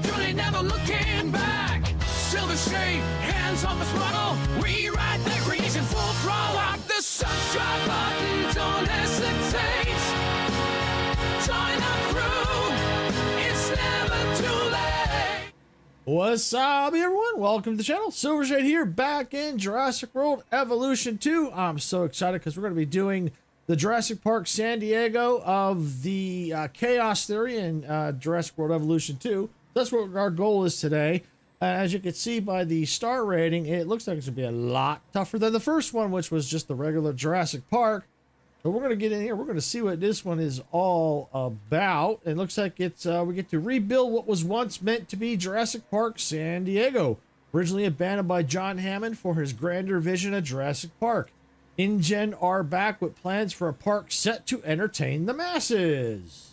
journey, never looking back. Silver straight, hands on the throttle. Rewrite the creation, full throttle. Lock the subscribe button, don't hesitate. Join the crew, it's never too late. What's up, everyone? Welcome to the channel. Silvershade here, back in Jurassic World Evolution 2. I'm so excited because we're going to be doing the Jurassic Park San Diego of the Chaos Theory in Jurassic World Evolution 2. That's what our goal is today. As you can see by the star rating, it looks like it's going to be a lot tougher than the first one, which was just the regular Jurassic Park. So we're going to get in here. We're going to see what this one is all about. It looks like it's we get to rebuild what was once meant to be Jurassic Park San Diego, originally abandoned by John Hammond for his grander vision of Jurassic Park. InGen are back with plans for a park set to entertain the masses.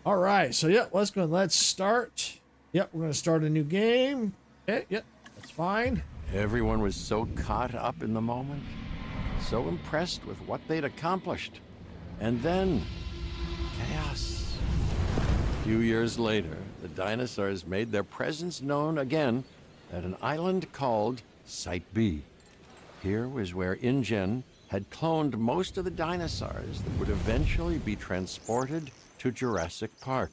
All right, so yeah, let's go. Let's start. Yep, we're going to start a new game. Okay, yep, that's fine. Everyone was so caught up in the moment, so impressed with what they'd accomplished. And then, chaos. A few years later, the dinosaurs made their presence known again at an island called Site B. Here was where InGen had cloned most of the dinosaurs that would eventually be transported to Jurassic Park.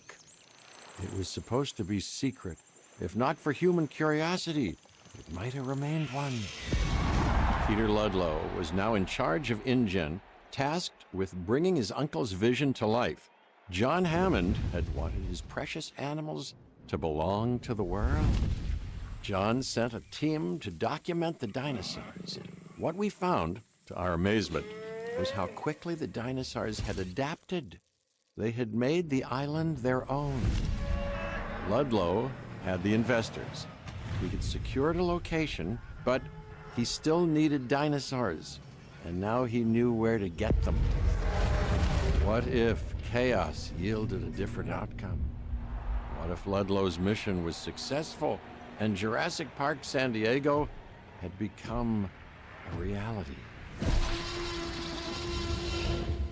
It was supposed to be secret. If not for human curiosity, it might have remained one. Peter Ludlow was now in charge of InGen, tasked with bringing his uncle's vision to life. John Hammond had wanted his precious animals to belong to the world. John sent a team to document the dinosaurs. What we found, to our amazement, was how quickly the dinosaurs had adapted. They had made the island their own. Ludlow had the investors. He had secured a location, but he still needed dinosaurs, and now he knew where to get them. What if chaos yielded a different outcome? What if Ludlow's mission was successful and Jurassic Park San Diego had become a reality?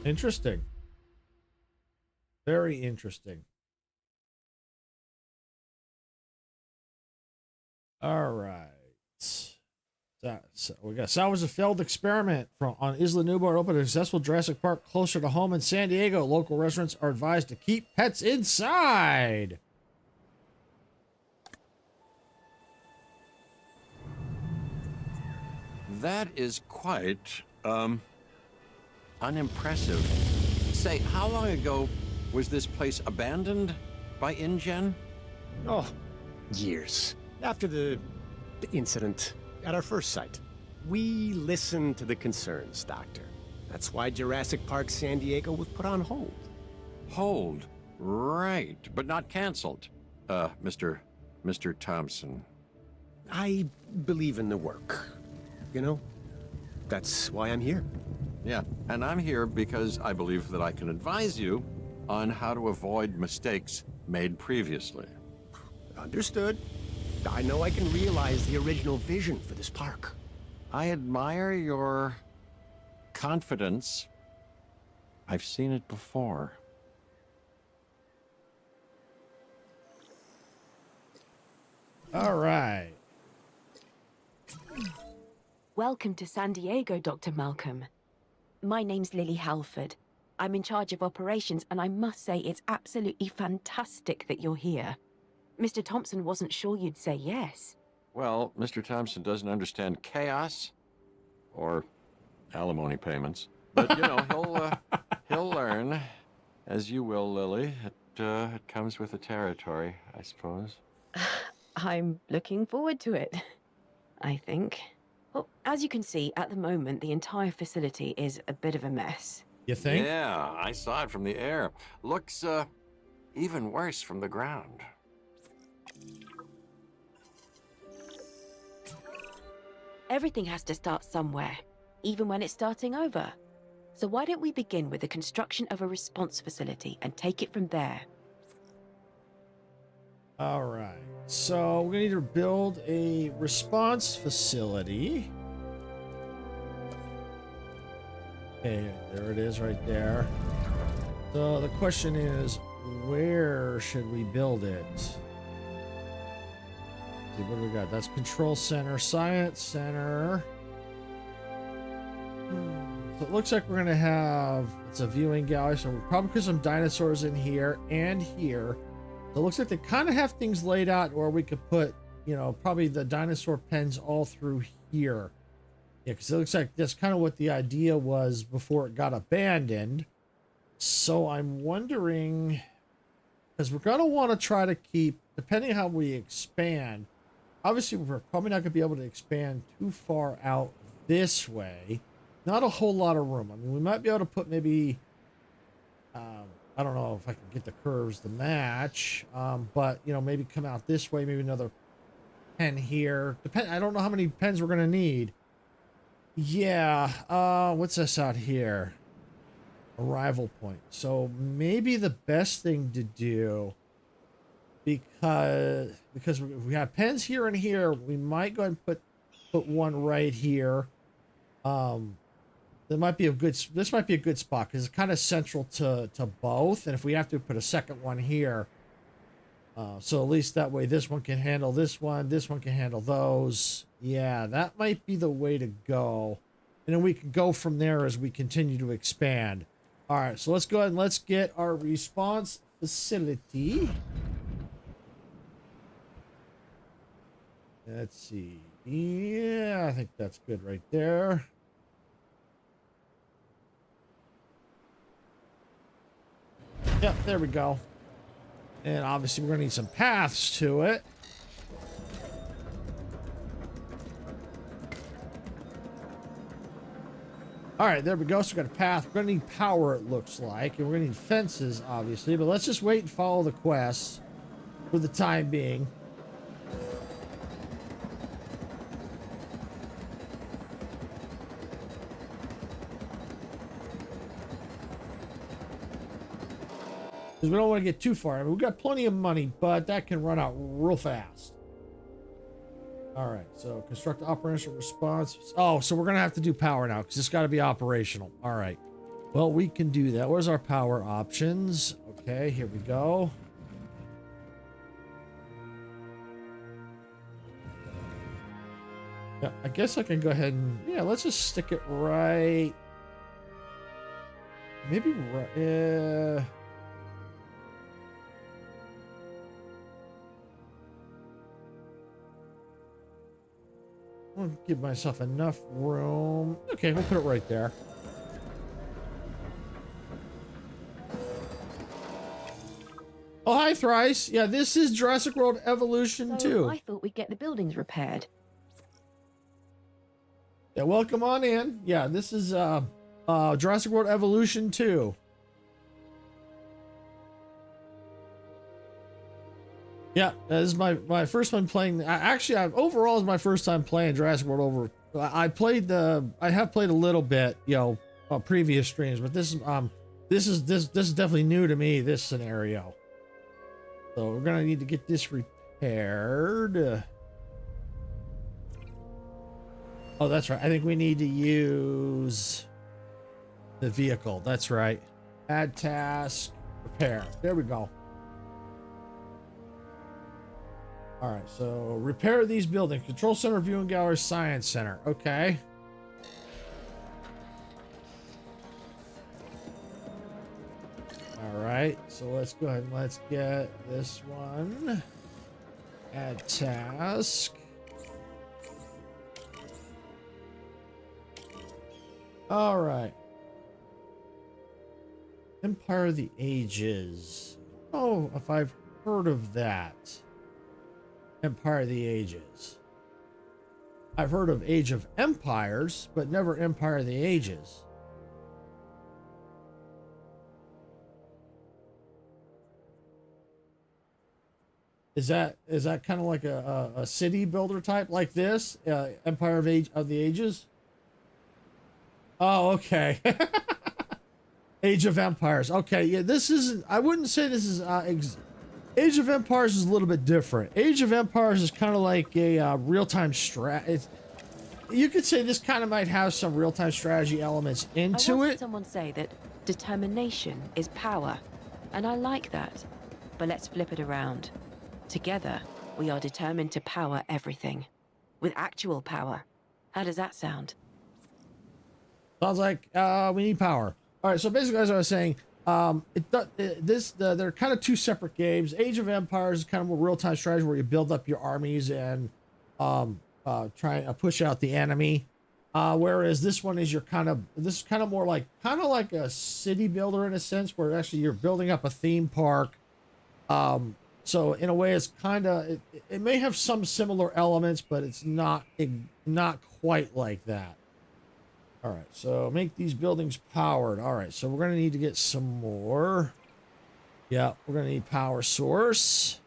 Interesting. Very interesting. All right. So we got salvage a failed experiment on Isla Nublar. Open a successful Jurassic Park closer to home in San Diego. Local residents are advised to keep pets inside. That is quite, unimpressive. Say, how long ago was this place abandoned by InGen? Oh, years. After the incident at our first site. We listened to the concerns, Doctor. That's why Jurassic Park San Diego was put on hold. Hold. Right, but not canceled. Mr. Thompson. I believe in the work. You know? That's why I'm here. Yeah, and I'm here because I believe that I can advise you on how to avoid mistakes made previously. Understood. I know I can realize the original vision for this park. I admire your confidence. I've seen it before. All right. Welcome to San Diego, Dr. Malcolm. My name's Lily Halford. I'm in charge of operations, and I must say it's absolutely fantastic that you're here. Mr. Thompson wasn't sure you'd say yes. Well, Mr. Thompson doesn't understand chaos or alimony payments. But, you know, he'll learn, as you will, Lily. It comes with the territory, I suppose. I'm looking forward to it, I think. Well, as you can see, at the moment, the entire facility is a bit of a mess. You think? Yeah, I saw it from the air. Looks, even worse from the ground. Everything has to start somewhere, even when it's starting over. So why don't we begin with the construction of a response facility and take it from there? All right. So we're going to need to build a response facility. Okay, there it is right there. So the question is, where should we build it? see, what do we got? That's control center, science center. So it looks like we're gonna have, it's a viewing gallery, so we'll probably put some dinosaurs in here and here. So it looks like they kind of have things laid out where we could put, you know, probably the dinosaur pens all through here. Yeah, because it looks like that's kind of what the idea was before it got abandoned. So I'm wondering, because we're gonna want to try to keep, depending on how we expand, obviously we're probably not gonna be able to expand too far out this way. Not a whole lot of room. I mean, we might be able to put maybe, I don't know if I can get the curves to match, but, you know, maybe come out this way, maybe another pen here. I don't know how many pens we're going to need. Yeah, what's this out here? Arrival point. So maybe the best thing to do, because we have pens here and here, we might go ahead and put one right here. This might be a good spot because it's kind of central to both. And if we have to put a second one here, so at least that way this one can handle this one can handle those. Yeah, that might be the way to go. And then we can go from there as we continue to expand. All right, so let's go ahead and let's get our response facility. Let's see. Yeah, I think that's good right there. Yep, there we go. And obviously we're going to need some paths to it. All right, there we go. So we got a path. We're going to need power, it looks like. And we're going to need fences, obviously. But let's just wait and follow the quests for the time being. Because we don't want to get too far. I mean, we've got plenty of money, but that can run out real fast. All right, so construct operational response. Oh, so we're going to have to do power now because it's got to be operational. All right. Well, we can do that. Where's our power options? Okay, here we go. Yeah, I guess I can go ahead and, yeah, let's just stick it right. Maybe right. I'll give myself enough room. Okay, we'll put it right there. Oh, hi, Thrice. Yeah, this is Jurassic World Evolution 2. I thought we'd get the buildings repaired. Yeah, welcome on in. Yeah, this is Jurassic World Evolution 2. Yeah, this is my first one playing. Actually, overall is my first time playing Jurassic World over. I have played a little bit, you know, previous streams, but this is definitely new to me, this scenario. So we're gonna need to get this repaired. Oh, that's right. I think we need to use the vehicle. That's right. Add task, repair. There we go. All right, so repair these buildings. Control center, viewing gallery, science center. Okay. All right, so let's go ahead and let's get this one. Add task. All right. Empire of the Ages. Oh, if I've heard of that. Empire of the Ages. I've heard of Age of Empires, but never Empire of the Ages. Is that kind of like a city builder type like this? Empire of the Ages? Oh, okay. Age of Empires. Okay, yeah, this isn't, I wouldn't say this is Age of Empires is a little bit different. Age of Empires is kind of like a real-time strat. You could say this kind of might have some real-time strategy elements into I once heard it. someone say that determination is power, and I like that. But let's flip it around. Together, We are determined to power everything. With actual power. How does that sound? Sounds like we need power. All right, so basically, as I was saying, they're kind of two separate games. Age of Empires is kind of a real-time strategy where you build up your armies and try and push out the enemy. Whereas this one is this is kind of more like a city builder in a sense, where actually you're building up a theme park. So in a way, it's it may have some similar elements, but it's not quite like that. All right, so make these buildings powered. All right, so we're going to need to get some more. Yeah, we're going to need power source.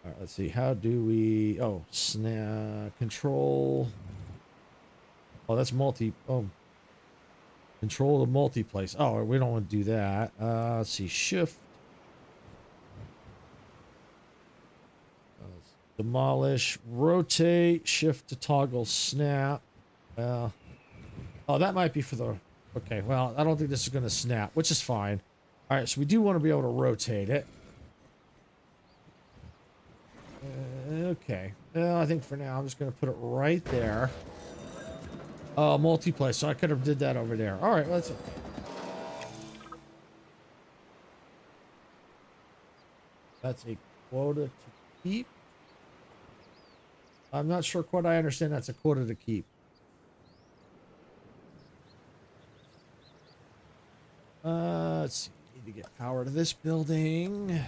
All right, let's see. How do we... Oh, snap. Control. Oh, that's multi... Oh. Control the multi-place. Oh, we don't want to do that. Let's see. Shift. Demolish, rotate, shift to toggle snap. Well, oh, that might be for the... Okay, well, I don't think this is going to snap, which is fine. All right, so we do want to be able to rotate it. Okay. Well, I think for now, I'm just going to put it right there. Oh, multi-place, so I could have did that over there. All right, let's... That's a quota to keep. I'm not sure quite I understand that's a quota to keep. Let's see. Need to get power to this building.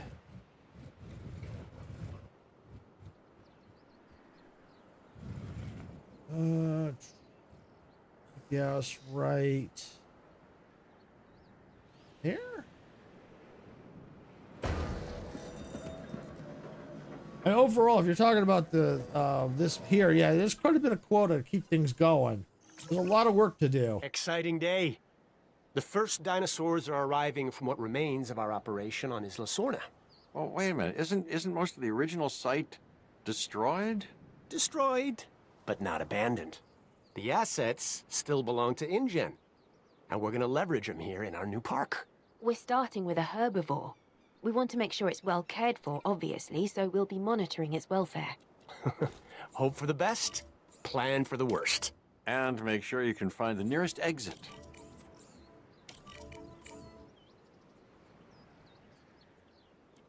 Yes, right here. And overall, if you're talking about the this here, yeah, there's quite a bit of quota to keep things going. There's a lot of work to do. Exciting day. The first dinosaurs are arriving from what remains of our operation on Isla Sorna. Well, wait a minute. Isn't most of the original site destroyed? Destroyed, but not abandoned. The assets still belong to InGen, and we're gonna leverage them here in our new park. We're starting with a herbivore. We want to make sure it's well cared for, obviously, so we'll be monitoring its welfare. Hope for the best, plan for the worst. And make sure you can find the nearest exit.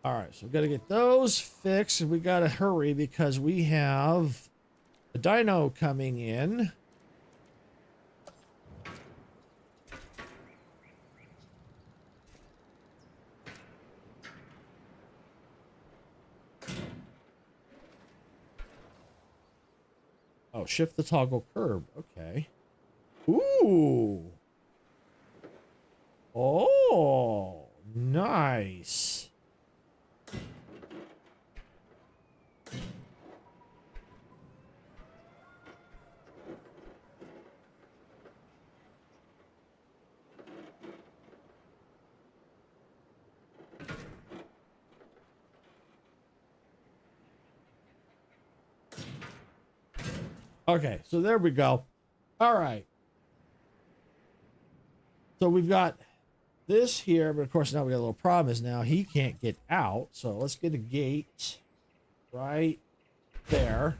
All right, so we've got to get those fixed, and we got to hurry because we have a Dino coming in. Oh, shift the toggle curb. Okay. Ooh. Oh, nice. Okay, so there we go. All right. So we've got this here, but of course now we got a little problem is now he can't get out. So let's get a gate right there.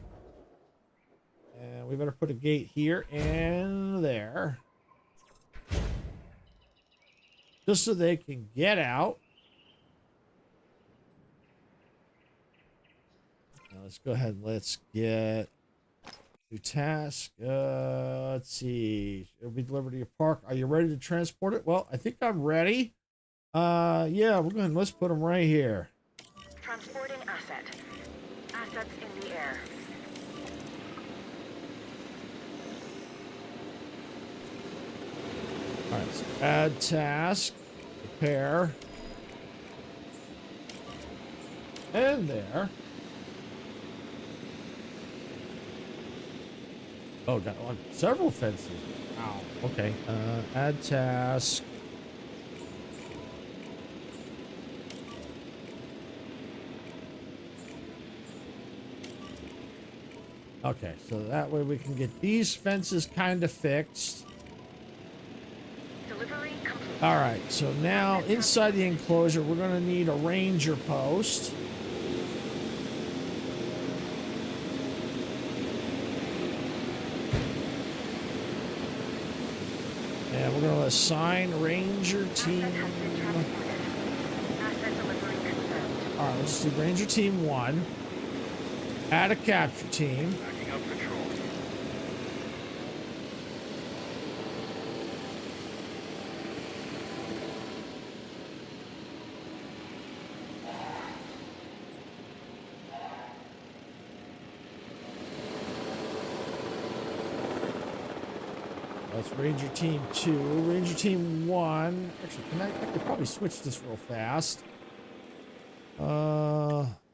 And we better put a gate here and there. Just so they can get out. Now let's go ahead and let's get... New task. Let's see. It'll be delivered to your park. Are you ready to transport it? Well, I think I'm ready. Yeah, we're going. Let's put them right here. Transporting asset. Assets in the air. All right. So add task. Repair. And there. Oh, got several fences. Wow. Okay. Add task. Okay, so that way we can get these fences kind of fixed. Delivery complete. All right, so now inside the enclosure, we're going to need a ranger post. And we're going to assign ranger team. All right, let's do ranger team 1. Add a capture team. That's Ranger Team 2. Ranger Team 1. Actually, I could probably switch this real fast.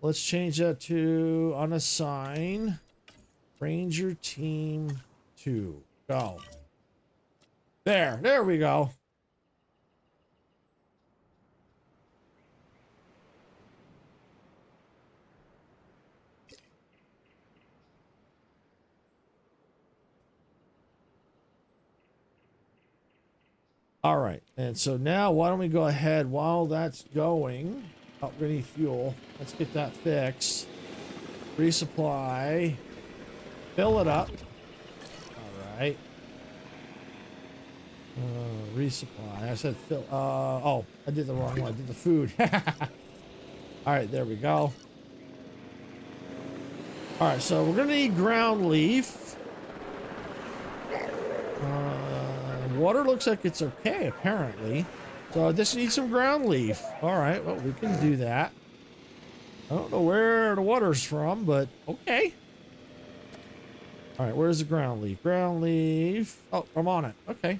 Let's change that to unassign. Ranger Team 2. Go. There we go. All right, and so now why don't we go ahead while that's going? Oh, we need fuel. Let's get that fixed. Resupply. Fill it up. All right. Resupply. I said fill. Oh, I did the wrong one. I did the food. All right, there we go. All right, so we're gonna need ground leaf. Water looks like it's okay, apparently. So this needs some ground leaf. All right, well, we can do that. I don't know where the water's from, but okay. All right, where's the ground leaf? Ground leaf. Oh, I'm on it. Okay.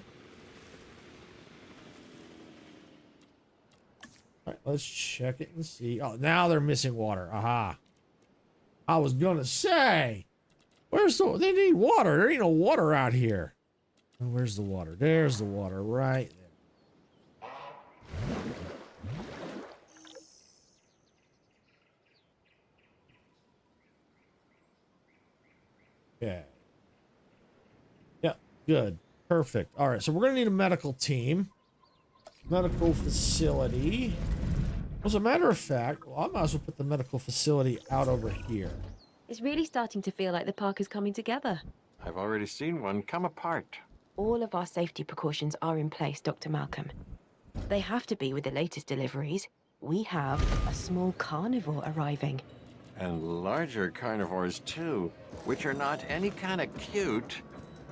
All right, let's check it and see. Oh, now they're missing water. Aha. I was gonna say, they need water. There ain't no water out here. Oh, where's the water? There's the water right there. Okay. Yep, good. Perfect. All right, so we're going to need a medical team. Medical facility. As a matter of fact, well, I might as well put the medical facility out over here. It's really starting to feel like the park is coming together. I've already seen one come apart. All of our safety precautions are in place, Dr. Malcolm. They have to be with the latest deliveries. We have a small carnivore arriving. And larger carnivores, too, which are not any kind of cute,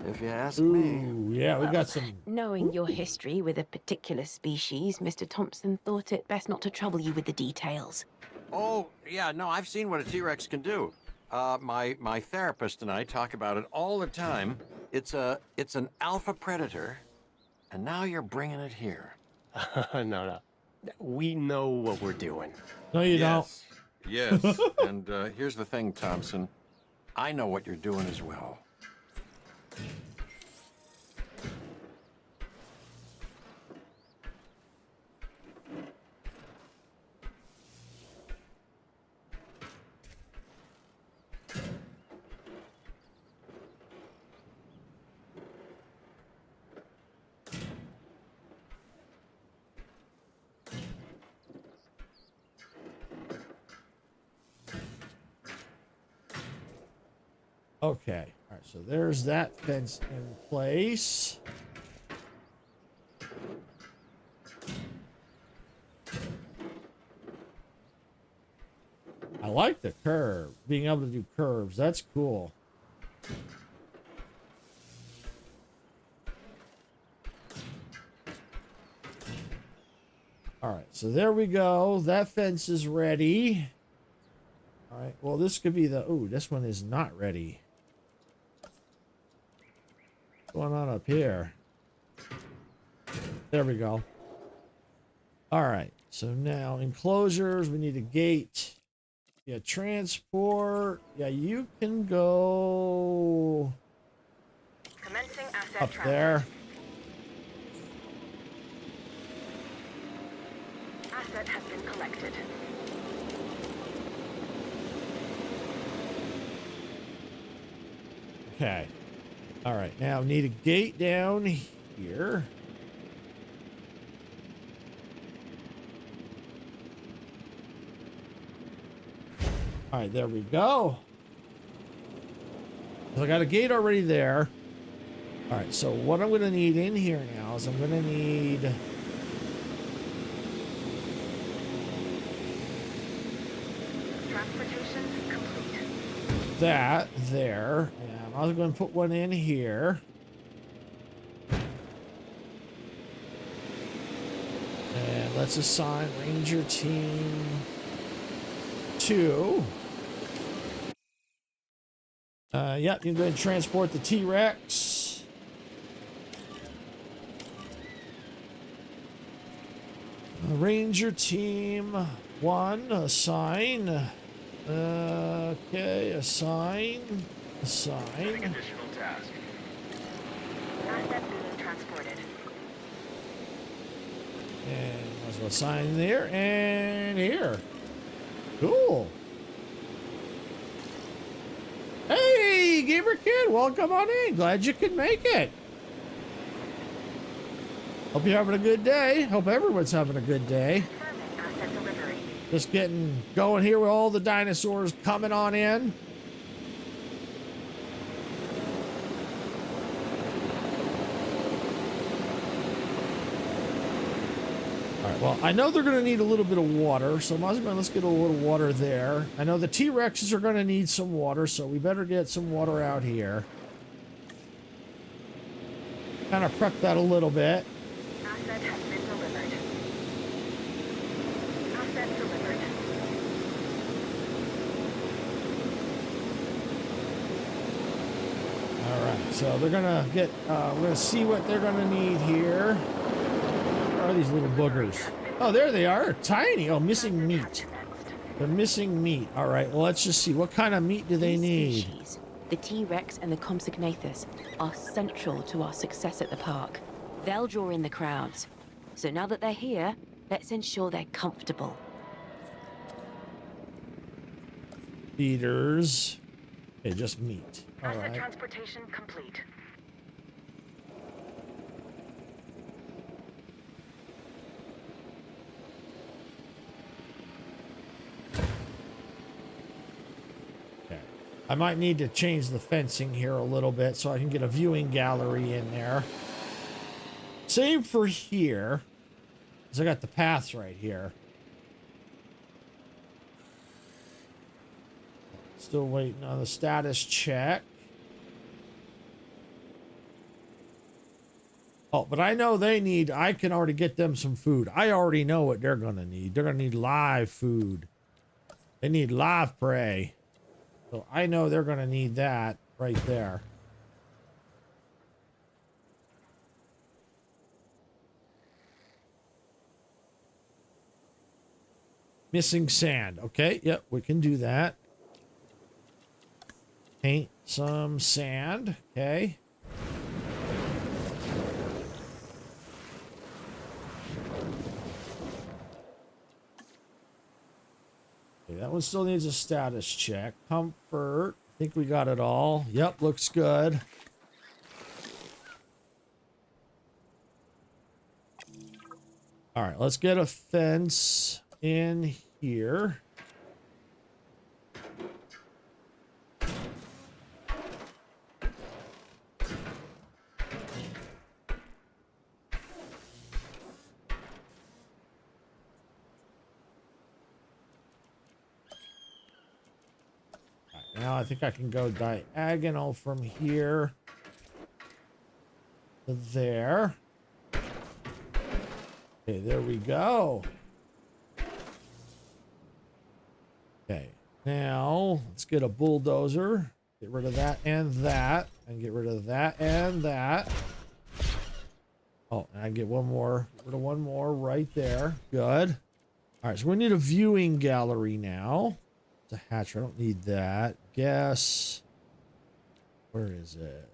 if you ask me. Ooh, yeah, we got some. Knowing your history with a particular species, Mr. Thompson thought it best not to trouble you with the details. Oh, yeah, no, I've seen what a T-Rex can do. My therapist and I talk about it all the time. It's an alpha predator, and now you're bringing it here. No. We know what we're doing. No, you don't. Yes. And here's the thing, Thompson. I know what you're doing as well. Okay. All right. So there's that fence in place. I like the curve. Being able to do curves. That's cool. All right. So there we go. That fence is ready. All right. Well, this could be the... Ooh, this one is not ready. What's going on up here? There we go. All right. So now enclosures, we need a gate. Yeah, transport. Yeah, you can go Commencing asset up there. Asset has been collected. Okay. All right. Now need a gate down here. All right, there we go. So I got a gate already there. All right, so what I'm going to need in here now is I'm going to need Transportation complete. that there. And I was going to put one in here. And let's assign Ranger Team 2. Yep, you're going to transport the T-Rex. Ranger Team 1, assign. Okay, assign. Additional task. Asset being transported. And let's assign there and here. Cool. Hey, Gamer Kid, welcome on in. Glad you could make it. Hope you're having a good day. Hope everyone's having a good day. Confirming asset delivery. Just getting going here with all the dinosaurs coming on in. All right, well, I know they're going to need a little bit of water, so might as well let's get a little water there. I know the T-Rexes are going to need some water, so we better get some water out here. Kind of prep that a little bit. Asset has been delivered. Asset delivered. All right, so they're going to get, we're going to see what they're going to need here. Where are these little boogers? Oh, there they are. Tiny. Oh, missing meat. They're missing meat. All right, well, let's just see. What kind of meat do they These need? species, the T-Rex and the Compsognathus, are central to our success at the park. They'll draw in the crowds. So now that they're here, let's ensure they're comfortable. Feeders. Okay, just meat. All Asset right. transportation complete. Okay. I might need to change the fencing here a little bit so I can get a viewing gallery in there. Same for here, because I got the paths right here. Still waiting on the status check. Oh, but I know they need, I can already get them some food. I already know what they're going to need. They're going to need live food. They need live prey. So I know they're going to need that right there. Missing sand. Okay, yep, we can do that. Paint some sand. Okay. Okay, that one still needs a status check. Comfort. I think we got it all. Yep, looks good. All right, let's get a fence in here. Now I think I can go diagonal from here to there. Okay, there we go. Okay, now let's get a bulldozer. Get rid of that and get rid of that and that. Oh, and I get one more. Get rid of one more right there. Good. All right, so we need a viewing gallery now. It's a hatcher. I don't need that. Guess. Where is it?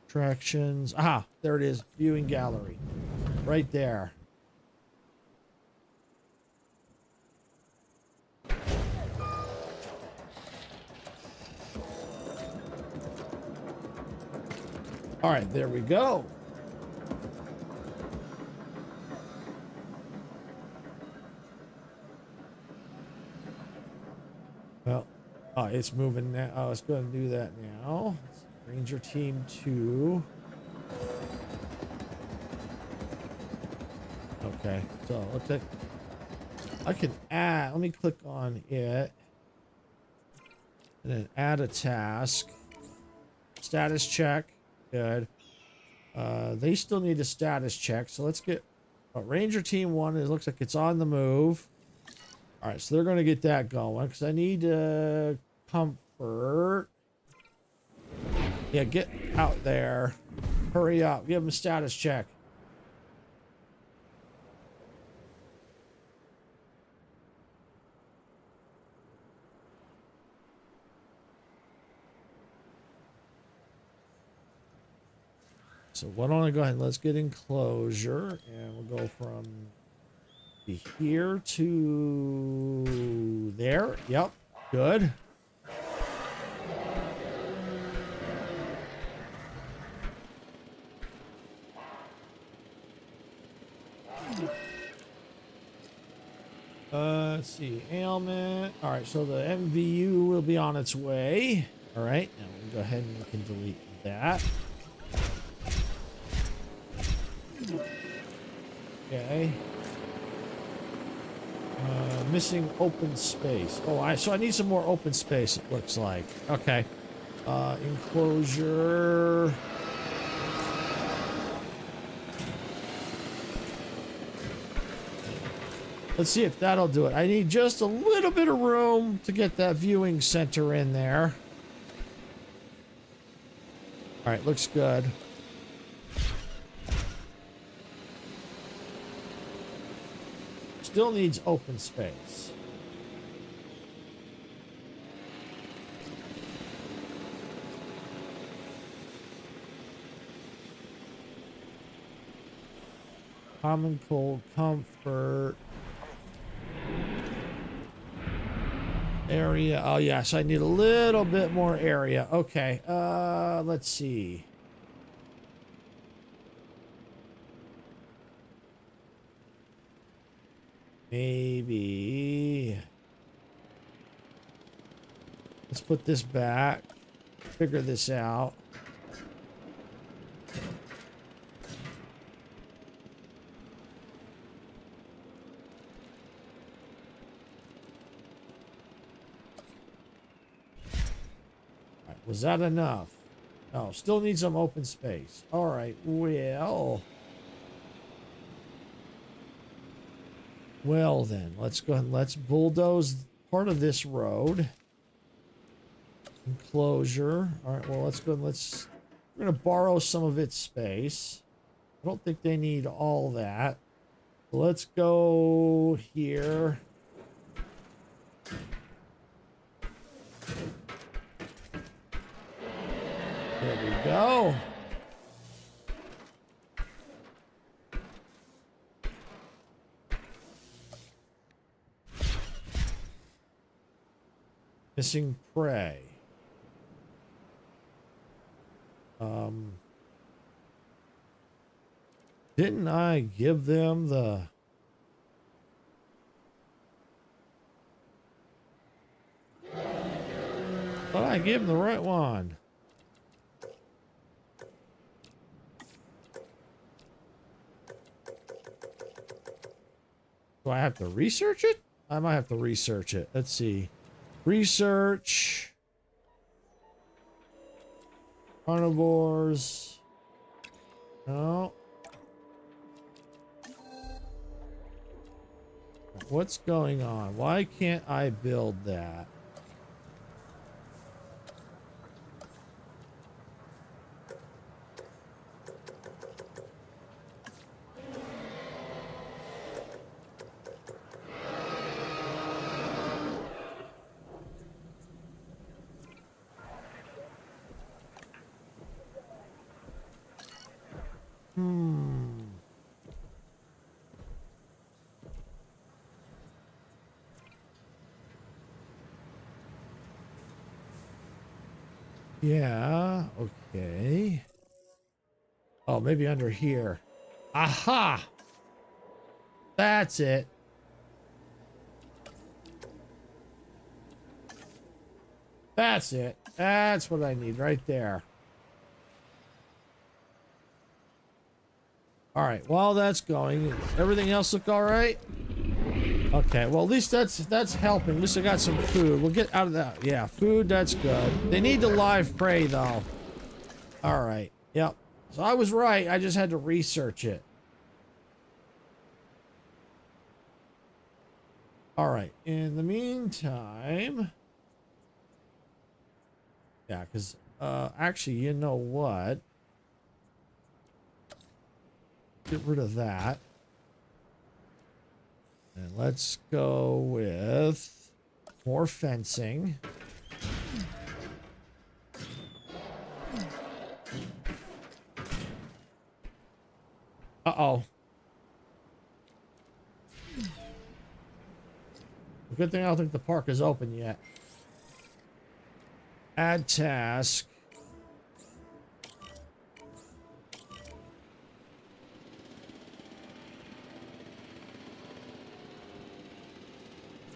Attractions. Ah, there it is. Viewing gallery. Right there. All right, there we go. Oh, it's moving now. Oh, let's go ahead and do that now. Ranger Team 2. Okay, so let's take. I can add. Let me click on it. And then add a task. Status check. Good. They still need a status check. So let's get Ranger Team 1. It looks like it's on the move. All right, so they're going to get that going because I need comfort. Yeah, get out there. Hurry up. Give them a status check. So why don't I go ahead and let's get enclosure, and we'll go from here to there. Yep, good. Let's see, ailment. All right, so the MVU will be on its way. All right, now we'll go ahead and we can delete that. Okay. Missing open space. Oh, so I need some more open space, it looks like. Okay. Enclosure. Let's see if that'll do it. I need just a little bit of room to get that viewing center in there. All right, looks good. Still needs open space. Common cold comfort. Area. Oh, yes. I need a little bit more area. Okay. Let's see. Maybe. Let's put this back. Figure this out. All right, was that enough? No, still need some open space. All right, well. Well then, let's go ahead and let's bulldoze part of this road. Enclosure. All right, well, let's go and we're going to borrow some of its space. I don't think they need all that. So let's go here. There we go. Missing prey. Didn't I give them the... Thought I gave them the right one. Do I have to research it? I might have to research it. Let's see. Research. Carnivores. No. What's going on? Why can't I build that? Yeah, okay. Oh, maybe under here. Aha! That's it. That's it. That's what I need right there. All right, while that's going, does everything else look all right? Okay, well, at least that's helping. At least I got some food. We'll get out of that. Yeah, food, that's good. They need the live prey, though. All right, yep. So I was right. I just had to research it. All right, in the meantime... Yeah, because, actually, you know what? Get rid of that. And let's go with more fencing. Uh-oh. Good thing I don't think the park is open yet. Add task.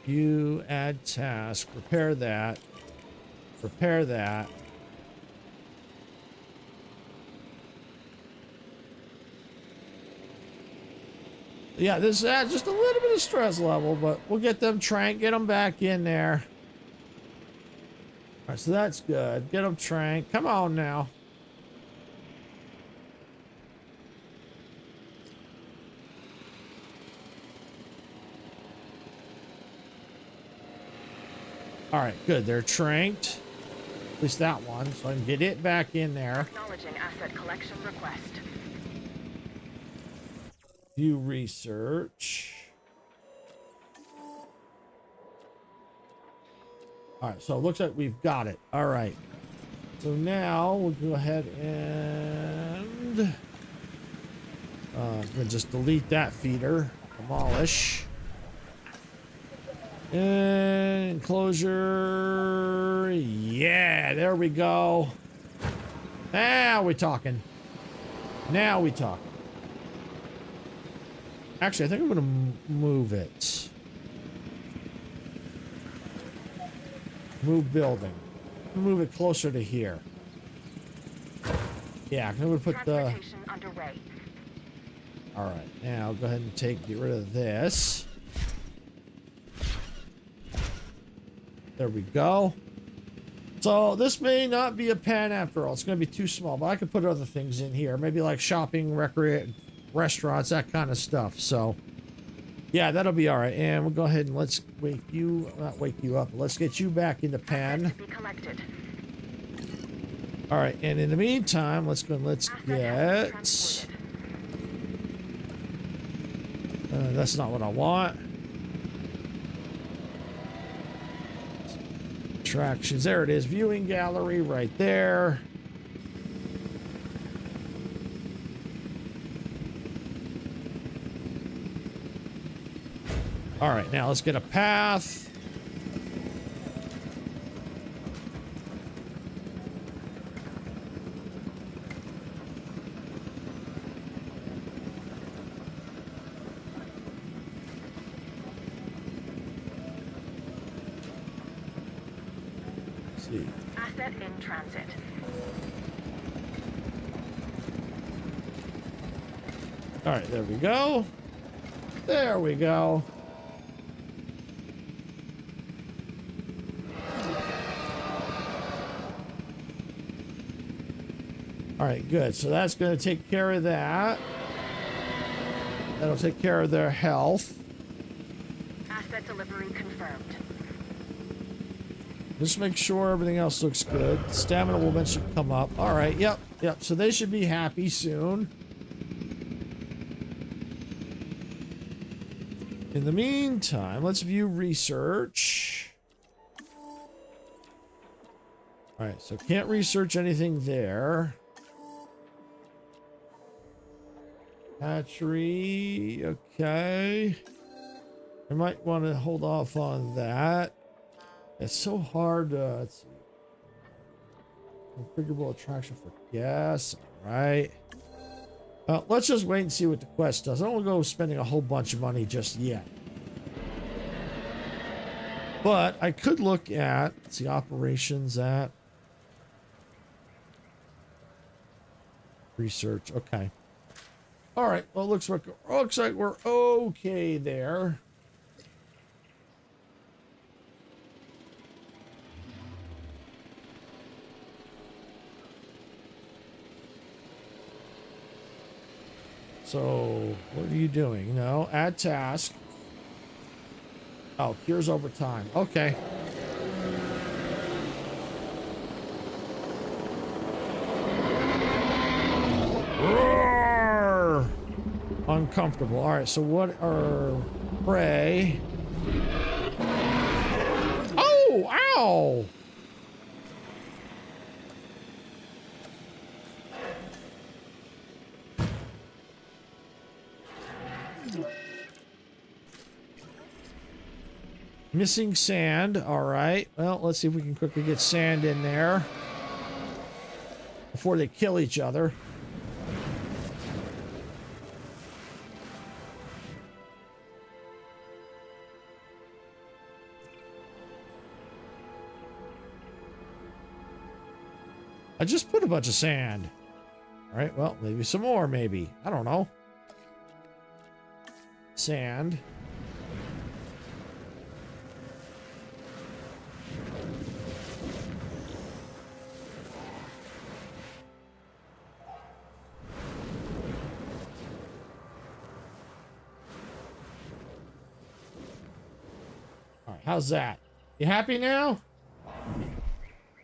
You add task. Repair that. Repair that. Yeah, this adds just a little bit of stress level, but we'll get them tranked, get them back in there. All right, so that's good. Get them tranked. Come on now. All right, good. They're tranked. At least that one, so I can get it back in there. Acknowledging asset collection request. View research. All right, so it looks like we've got it. All right. So now we'll go ahead and we'll just delete that feeder. Demolish. Enclosure. Yeah, there we go. Now we're talking. Now we talk. Actually, I think I'm going to move it. Move building. Move it closer to here. Yeah, I'm going to put the... Transportation underway. All right, now go ahead and get rid of this. There we go. So this may not be a pen after all. It's going to be too small, but I could put other things in here. Maybe like shopping, restaurants, that kind of stuff. So yeah, that'll be all right. And we'll go ahead and let's not wake you up. Let's get you back in the pen. To be collected. All right, and in the meantime, let's get. That's not what I want. Attractions. There it is. Viewing gallery right there. All right, now let's get a path. Let's see. Asset in transit. All right, there we go. There we go. All right, good. So that's going to take care of that. That'll take care of their health. Asset delivery confirmed. Just make sure everything else looks good. Stamina will eventually come up. All right, yep. So they should be happy soon. In the meantime, let's view research. All right, so can't research anything there. Hatchery, okay. I might want to hold off on that. It's so hard to, let's see. Configurable attraction for gas, all right. Let's just wait and see what the quest does. I don't want to go spending a whole bunch of money just yet. But I could look at, let's see, operations at research. Okay. All right. Well, looks like we're okay there. So, what are you doing? No, add task. Oh, cures over time. Okay. Roar! Uncomfortable. All right, so what are prey? Oh, ow! Missing sand. All right. Well, let's see if we can quickly get sand in there before they kill each other. I just put a bunch of sand. All right. Well, maybe some more, maybe. I don't know. Sand. All right, how's that? You happy now?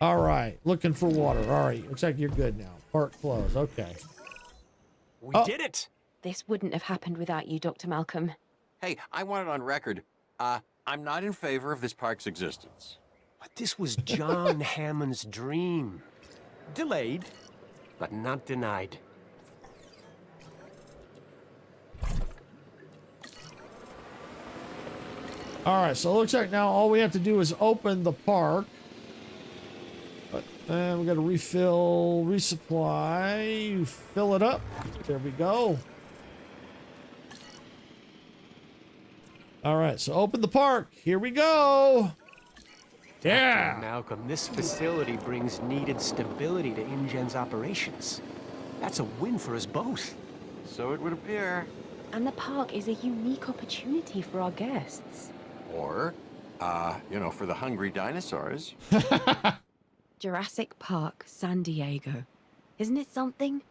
All right, looking for water. All right, looks like you're good now. Park closed. Okay. We Oh. did it! This wouldn't have happened without you, Dr. Malcolm. Hey, I want it on record. I'm not in favor of this park's existence. But this was John Hammond's dream. Delayed, but not denied. All right, so it looks like now all we have to do is open the park. But then we got to refill, resupply, fill it up. There we go. All right, so open the park. Here we go. Yeah. Dr. Malcolm, this facility brings needed stability to InGen's operations. That's a win for us both. So it would appear. And the park is a unique opportunity for our guests. Or, for the hungry dinosaurs. Jurassic Park, San Diego. Isn't it something?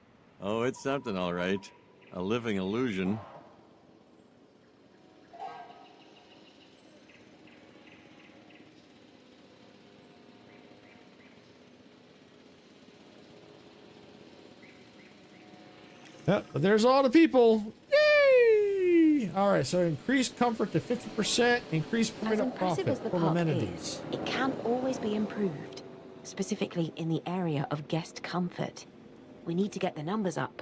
Oh, it's something, all right. A living illusion. Yep, but there's all the people. Yay! All right, so increased comfort to 50%, increased per As minute impressive profit as the from park amenities. is, it can always be improved, specifically in the area of guest comfort. We need to get the numbers up.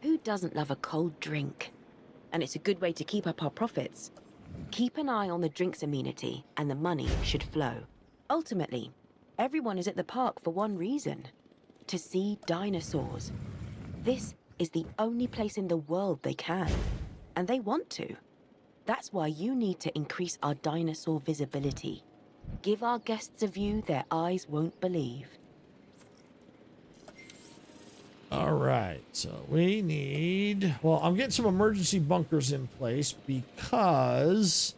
Who doesn't love a cold drink? And it's a good way to keep up our profits. Keep an eye on the drinks amenity, and the money should flow. Ultimately, everyone is at the park for one reason: to see dinosaurs. This is the only place in the world they can, and they want to. That's why you need to increase our dinosaur visibility. Give our guests a view their eyes won't believe. All right, so we need... Well, I'm getting some emergency bunkers in place because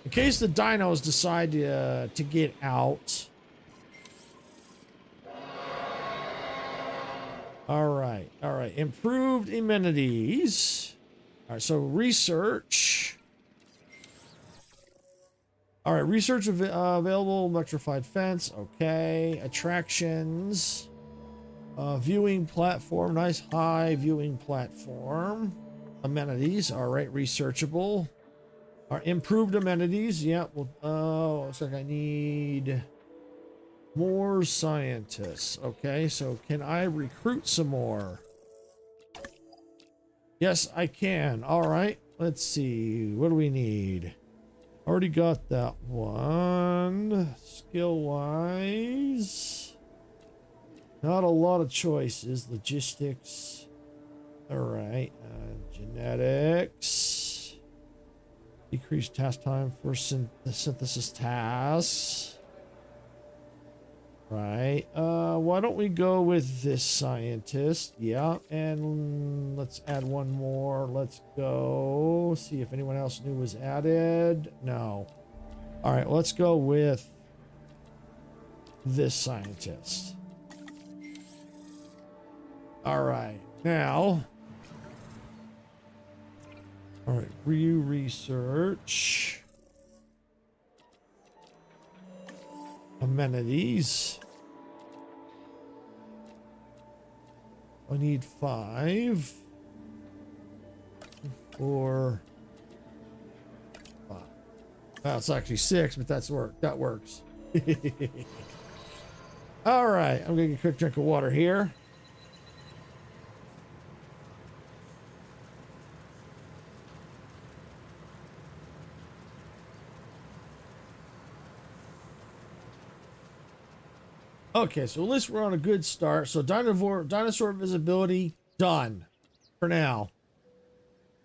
in case the dinos decide to get out... All right. Improved amenities. All right, so research. All right, research available, electrified fence. Okay, attractions. Viewing platform, nice high viewing platform. Amenities, all right, researchable. Our improved amenities, yeah. Well, looks like I need more scientists. Okay, so can I recruit some more? Yes, I can. All right, let's see. What do we need? Already got that one. Skill-wise, not a lot of choices. Logistics. All right, genetics. Decrease task time for the synthesis tasks. Right. Why don't we go with this scientist? Yeah, and let's add one more. Let's go see if anyone else new was added. No. All right, let's go with this scientist. All right, now. All right, research. Amenities. I need 5. 4. 5. Well, it's actually 6, but that works. All right, I'm gonna get a quick drink of water here. Okay, so at least we're on a good start. So dinosaur visibility done for now.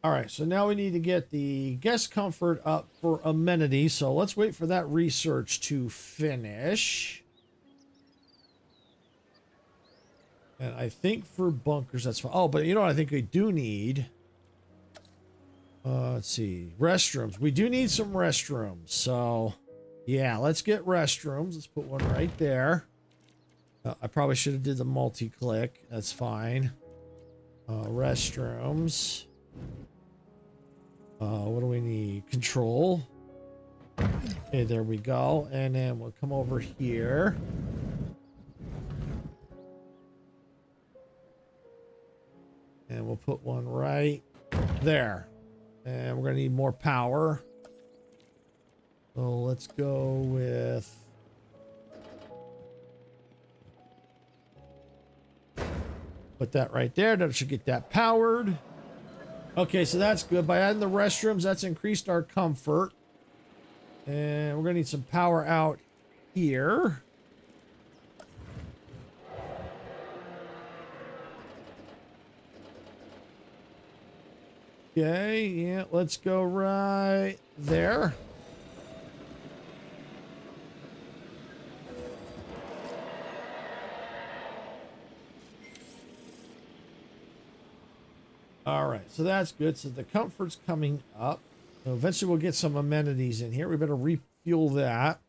All right, so now we need to get the guest comfort up for amenities. So let's wait for that research to finish. And I think for bunkers, that's fine. Oh, but you know what I think we do need? Let's see. Restrooms. We do need some restrooms. So, yeah, let's get restrooms. Let's put one right there. I probably should have did the multi-click. That's fine. Restrooms. What do we need? Control. Okay, there we go. And then we'll come over here. And we'll put one right there. And we're going to need more power. So let's go with... Put that right there. That should get that powered. Okay, so that's good. By adding the restrooms, that's increased our comfort. And we're going to need some power out here. Okay, yeah, let's go right there. All right, so that's good. So the comfort's coming up. So eventually we'll get some amenities in here. We better refuel that.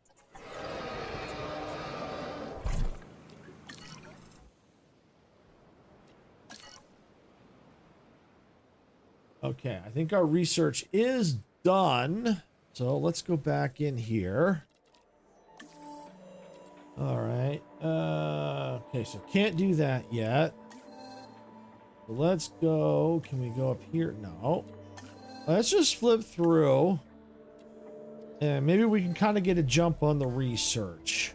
Okay, I think our research is done. So let's go back in here. All right. Okay, so can't do that yet. So let's go. Can we go up here? No. Let's just flip through. And maybe we can kind of get a jump on the research.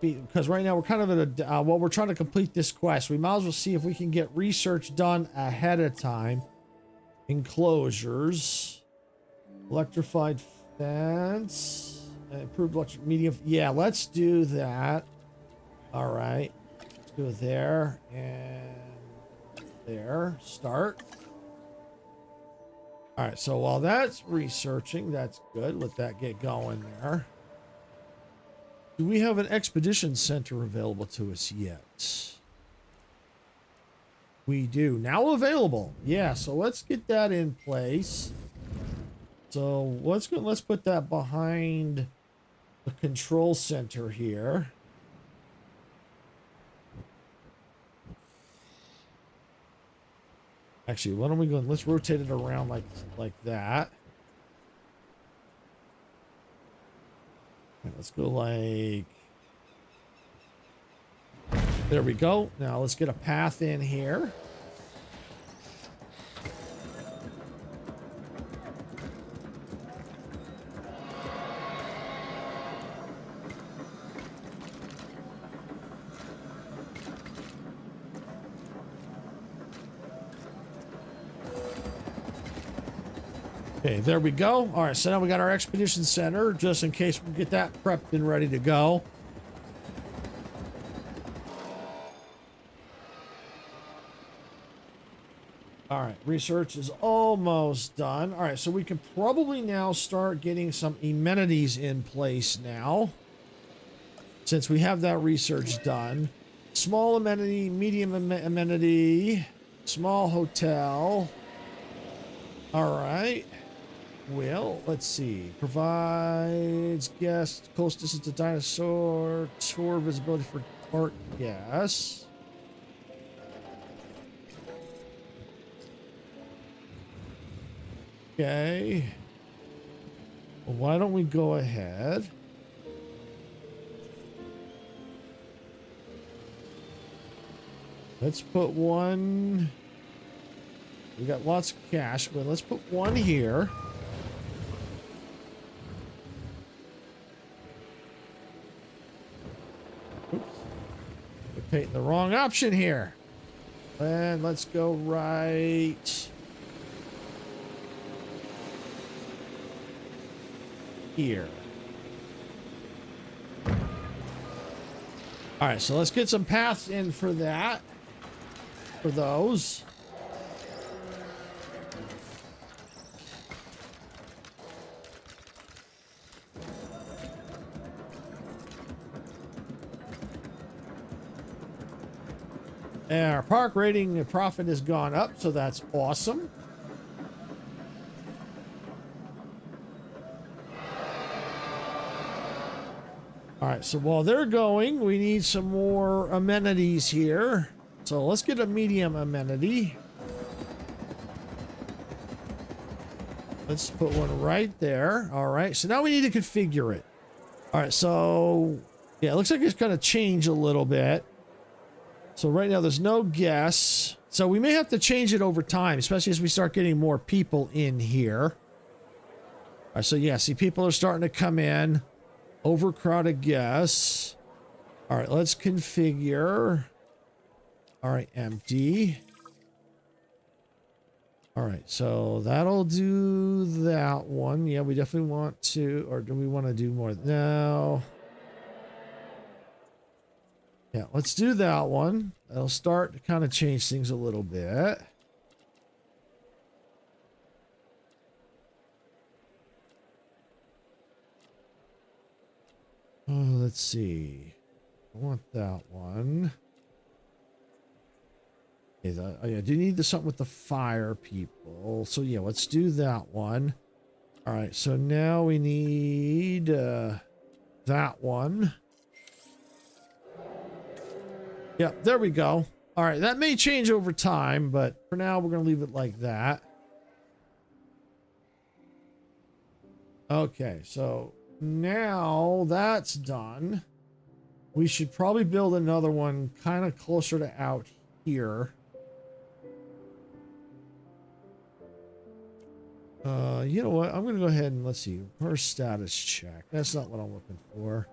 Because right now we're kind of at a... well, we're trying to complete this quest. We might as well see if we can get research done ahead of time. Enclosures. Electrified fence. Improved electric medium. Yeah, let's do that. All right. Let's go there. And there. Start. All right. So while that's researching, that's good. Let that get going there. Do we have an expedition center available to us yet? We do. Now available. Yeah, so let's get that in place. So let's put that behind the control center here. Actually, why don't we go and let's rotate it around like that. Let's go like... There we go. Now let's get a path in here. Okay, there we go. All right, so now we got our expedition center, just in case we get that prepped and ready to go. All right, research is almost done. All right, so we can probably now start getting some amenities in place now. Since we have that research done. Small amenity, medium amenity, small hotel. All right. Well, let's see. Provides guests close distance to dinosaur tour visibility for park guests. Okay. Well, why don't we go ahead? Let's put one. We got lots of cash, but let's put one here. Oops. We're taking the wrong option here. And let's go right here. All right, so let's get some paths in for that. For those. And our park rating profit has gone up, so that's awesome. All right, so while they're going, we need some more amenities here. So let's get a medium amenity. Let's put one right there. All right, so now we need to configure it. All right, so yeah, it looks like it's going to change a little bit. So right now there's no guests. So we may have to change it over time, especially as we start getting more people in here. All right, so yeah, see, people are starting to come in. Overcrowded guests. All right, let's configure. All right, empty. All right, so that'll do that one. Yeah, we definitely want to, or do we want to do more? No. Yeah, let's do that one. That'll start to kind of change things a little bit. Oh, let's see. I want that one. Okay, oh yeah, I do need something with the fire people. So yeah, let's do that one. All right, so now we need that one. Yep, there we go. All right, that may change over time, but for now we're going to leave it like that. Okay, so now that's done. We should probably build another one kind of closer to out here. You know what? I'm going to go ahead and let's see. First status check. That's not what I'm looking for.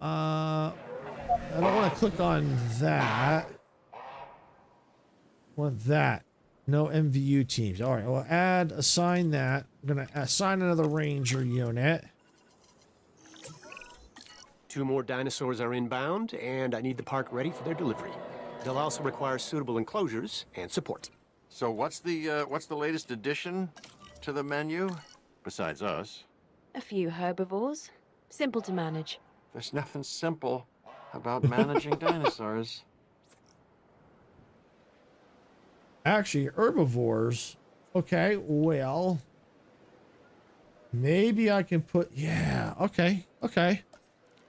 I don't want to click on that. I want that. No MVU teams. All right, well, assign that. I'm going to assign another ranger unit. 2 more dinosaurs are inbound, and I need the park ready for their delivery. They'll also require suitable enclosures and support. So what's the latest addition to the menu, besides us? A few herbivores. Simple to manage. There's nothing simple about managing dinosaurs. Actually, herbivores. Okay, well, maybe I can put, yeah, okay.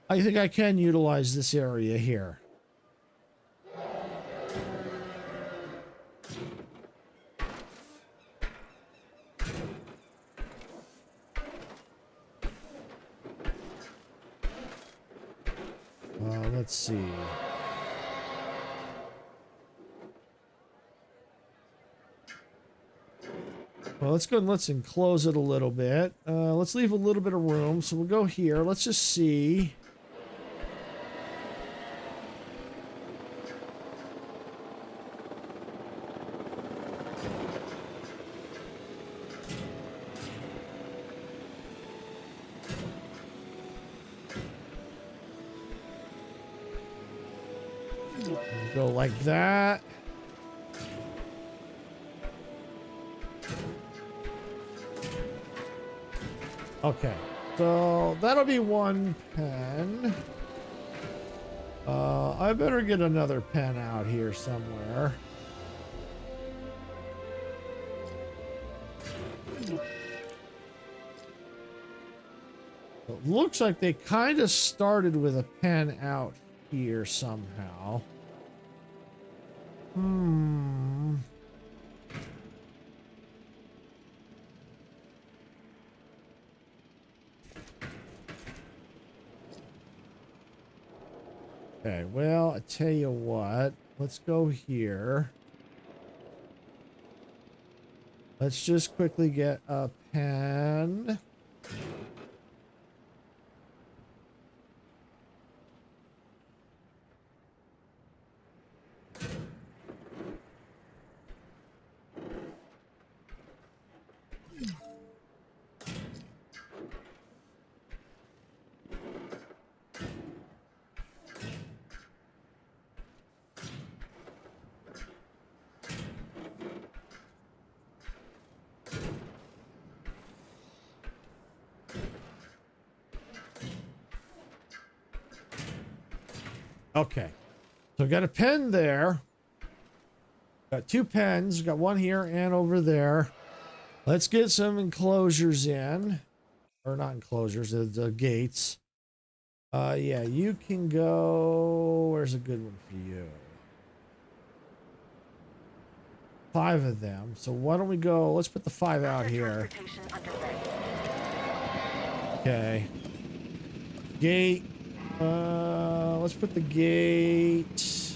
I think I can utilize this area here. Let's see. Well, let's go and let's enclose it a little bit. Let's leave a little bit of room. So we'll go here. Let's just see. Go like that. Okay, so that'll be one pen. I better get another pen out here somewhere. It looks like they kind of started with a pen out here somehow. Okay, well, I tell you what. Let's go here. Let's just quickly get a pen. Okay, so got a pen there. Got two pens. Got one here and over there. Let's get some enclosures in. Or not enclosures, the gates. Yeah, you can go... Where's a good one for you? 5 of them. So why don't we go... Let's put the 5 out here. Transportation underway. Okay. Gate. Let's put the gate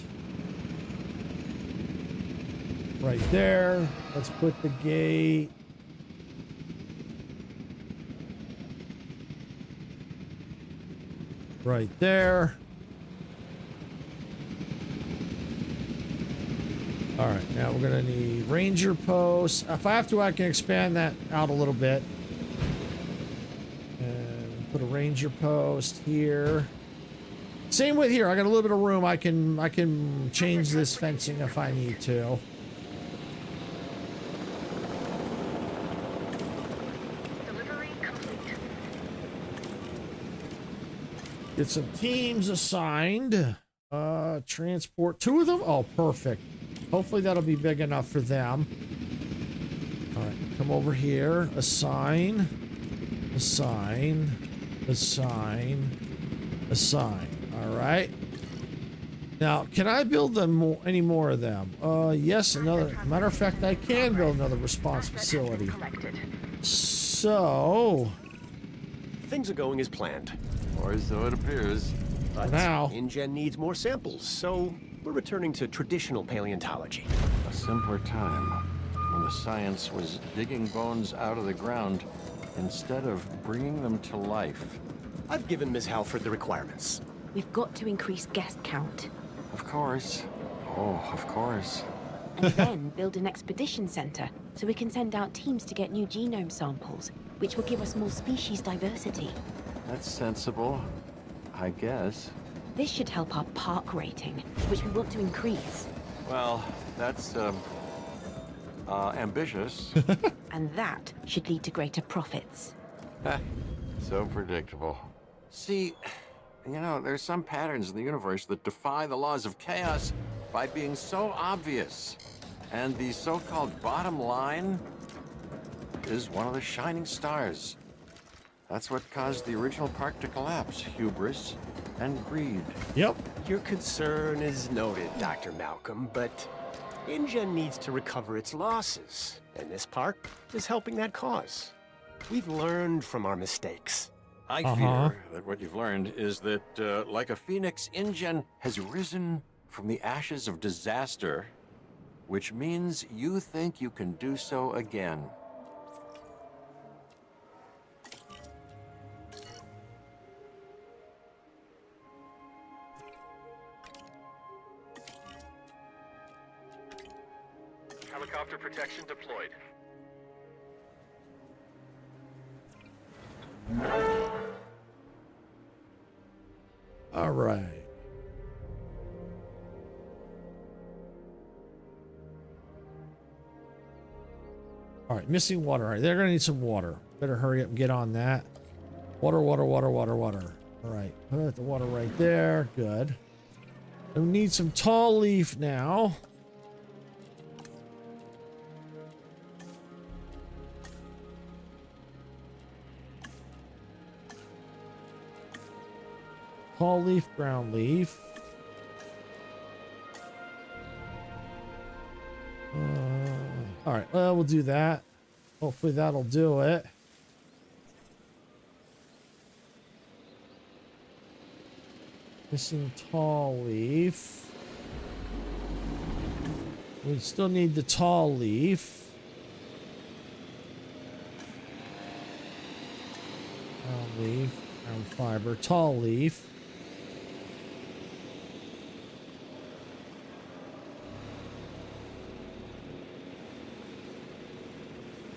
right there. Let's put the gate right there. All right, now we're gonna need ranger posts. If I have to, I can expand that out a little bit. And put a ranger post here. Same with here. I got a little bit of room. I can change this fencing if I need to. Delivery complete. Get some teams assigned. Transport 2 of them. Oh, perfect. Hopefully that'll be big enough for them. All right, come over here. Assign. Assign. Assign. Assign. All right. Now, can I build them any more of them? Yes. Another. Matter of fact, I can build another response facility. Collected. So Things are going as planned. Or so it appears. But now. InGen needs more samples, so we're returning to traditional paleontology. A simpler time, when the science was digging bones out of the ground instead of bringing them to life. I've given Ms. Halford the requirements. We've got to increase guest count. Of course. Oh, of course. And then build an expedition center so we can send out teams to get new genome samples, which will give us more species diversity. That's sensible, I guess. This should help our park rating, which we want to increase. Well, that's, ambitious. And that should lead to greater profits. So predictable. See, you know, there's some patterns in the universe that defy the laws of chaos by being so obvious. And the so-called bottom line is one of the shining stars. That's what caused the original park to collapse. Hubris and greed. Yep. Your concern is noted, Dr. Malcolm, but InGen needs to recover its losses, and this park is helping that cause. We've learned from our mistakes. I fear that what you've learned is that, like a phoenix, InGen has risen from the ashes of disaster, which means you think you can do so again. Helicopter protection deployed. All right. All right, missing water. All right, they're gonna need some water. Better hurry up and get on that. Water, water, water, water, water. All right, put the water right there. Good. We need some tall leaf now. Tall leaf, ground leaf. All right, well, we'll do that. Hopefully that'll do it. Missing tall leaf. We still need the tall leaf. Ground leaf, ground fiber, tall leaf.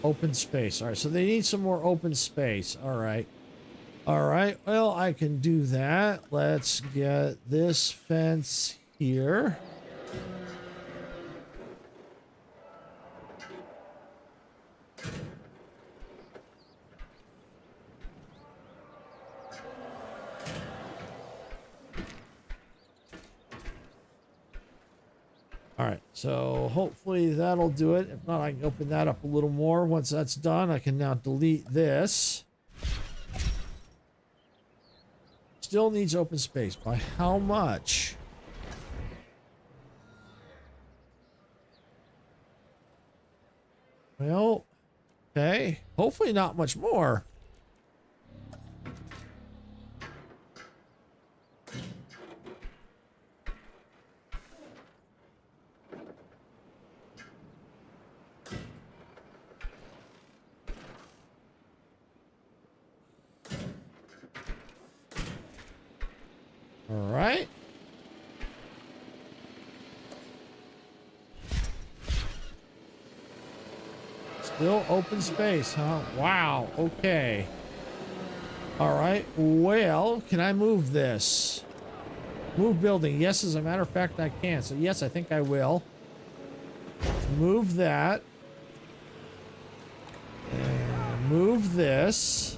Open space. All right, so they need some more open space. All right. All right, well, I can do that. Let's get this fence here. All right, so hopefully that'll do it. If not, I can open that up a little more. Once that's done, I can now delete this. Still needs open space. By how much? Well, okay. Hopefully not much more. All right. Still open space, huh? Wow. Okay. All right. Well, can I move this? Move building. Yes, as a matter of fact, I can. So yes, I think I will. Move that. And move this.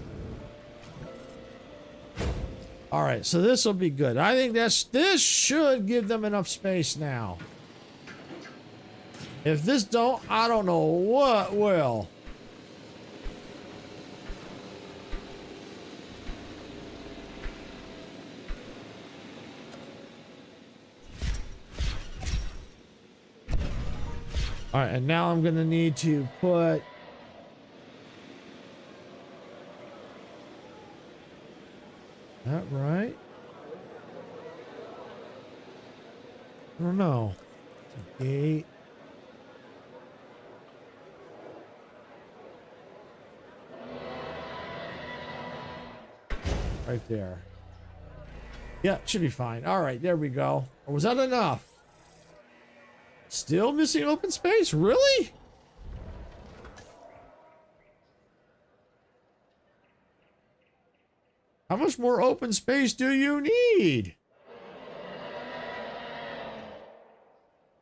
All right, so this will be good. I think this should give them enough space now. If this don't, I don't know what will. All right, and now I'm gonna need to put that right? I don't know. It's a gate. Right there. Yeah, should be fine. All right, there we go. Or was that enough? Still missing open space? Really? How much more open space do you need?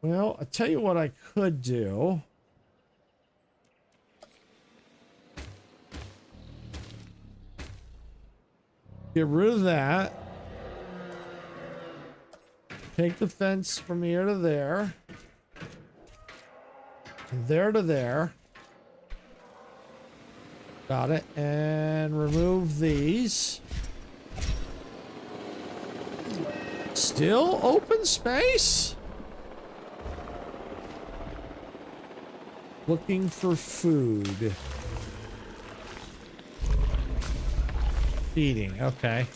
Well, I'll tell you what I could do. Get rid of that. Take the fence from here to there. There to there. Got it. And remove these. Still open space? Looking for food. Feeding. Okay.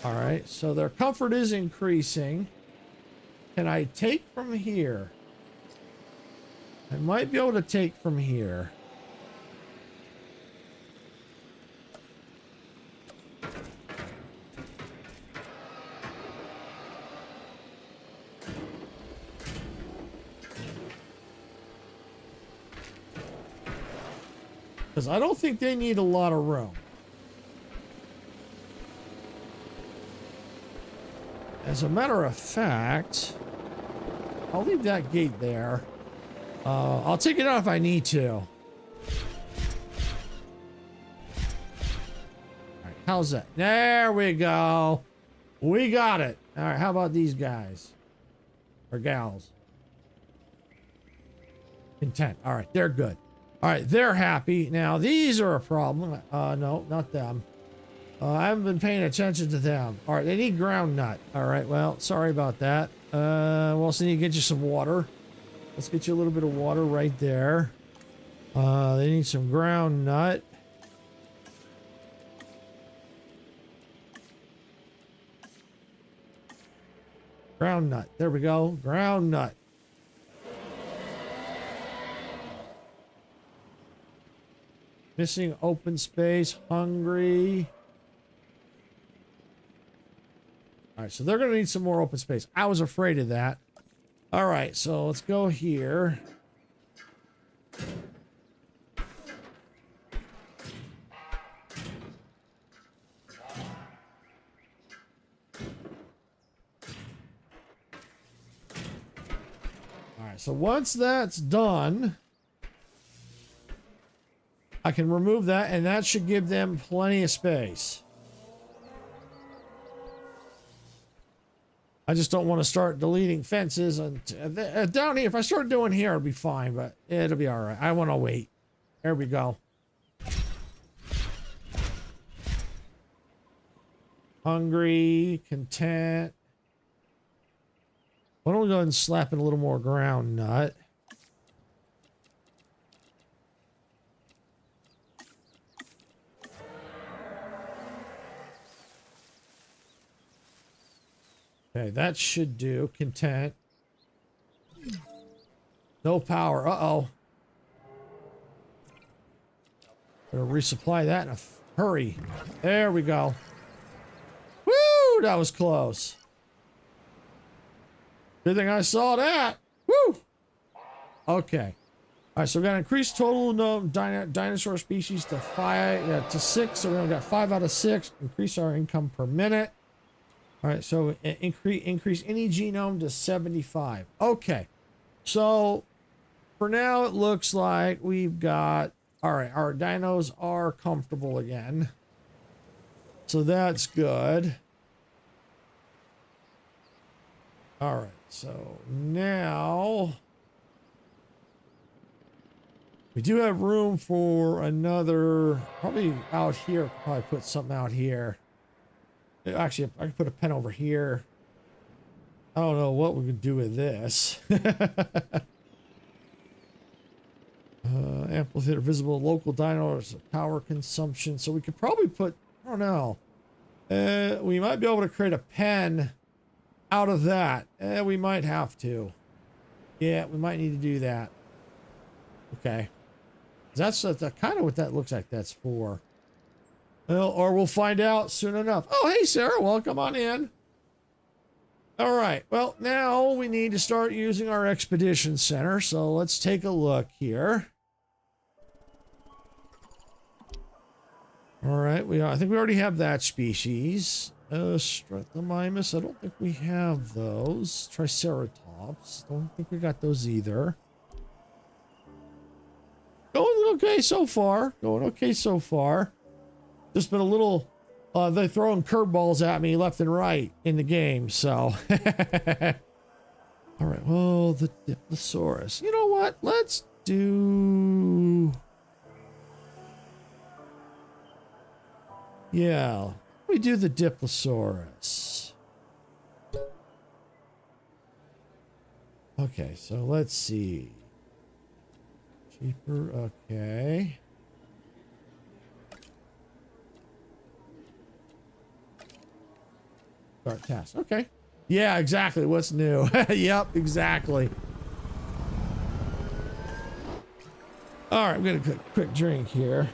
All right. So their comfort is increasing. Can I take from here? I might be able to take from here. Because I don't think they need a lot of room. As a matter of fact, I'll leave that gate there. I'll take it out if I need to. How's that? There we go. We got it. All right, how about these guys? Or gals? Content. All right, they're good. All right, they're happy. Now, these are a problem. No, not them. I haven't been paying attention to them. All right, they need ground nut. All right, well, sorry about that. We also need to get you some water. Let's get you a little bit of water right there. They need some ground nut. Ground nut. There we go. Ground nut. Missing open space. Hungry. All right, so they're going to need some more open space. I was afraid of that. All right, so let's go here. All right, so once that's done, I can remove that, and that should give them plenty of space. I just don't want to start deleting fences. And down here, if I start doing here, it'll be fine, but it'll be all right. I want to wait. There we go. Hungry, content. Why don't we go ahead and slap in a little more ground nut? Okay, that should do. Content. No power. Uh-oh. Better resupply that in a hurry. There we go. Woo! That was close. Good thing I saw that. Woo! Okay. All right, so we're going to increase total dinosaur species to 6. So we only got 5 out of 6. Increase our income per minute. All right, so increase any genome to 75. Okay, so for now it looks like we've got, all right, our dinos are comfortable again. So that's good. All right, so now we do have room for another, probably out here, probably put something out here. Actually, I can put a pen over here. I don't know what we can do with this. Amphitheater visible local dinos power consumption. So we could probably put, I don't know. We might be able to create a pen out of that. We might have to. Yeah, we might need to do that. Okay. That's kind of what that looks like that's for. Well, or we'll find out soon enough. Oh, hey, Sarah, welcome on in. All right, well, now we need to start using our expedition center. So let's take a look here. All right, I think we already have that species. Strethomimus, I don't think we have those. Triceratops, don't think we got those either. Going okay so far. Going okay so far. Just been a little, they're throwing curveballs at me left and right in the game, so. All right, well, the Diplosaurus. You know what? Let's do... Yeah, we do the Diplosaurus. Okay, so let's see. Cheaper, okay. Start task. Okay. Yeah, exactly. What's new? Yep, exactly. All right, I'm gonna quick drink here.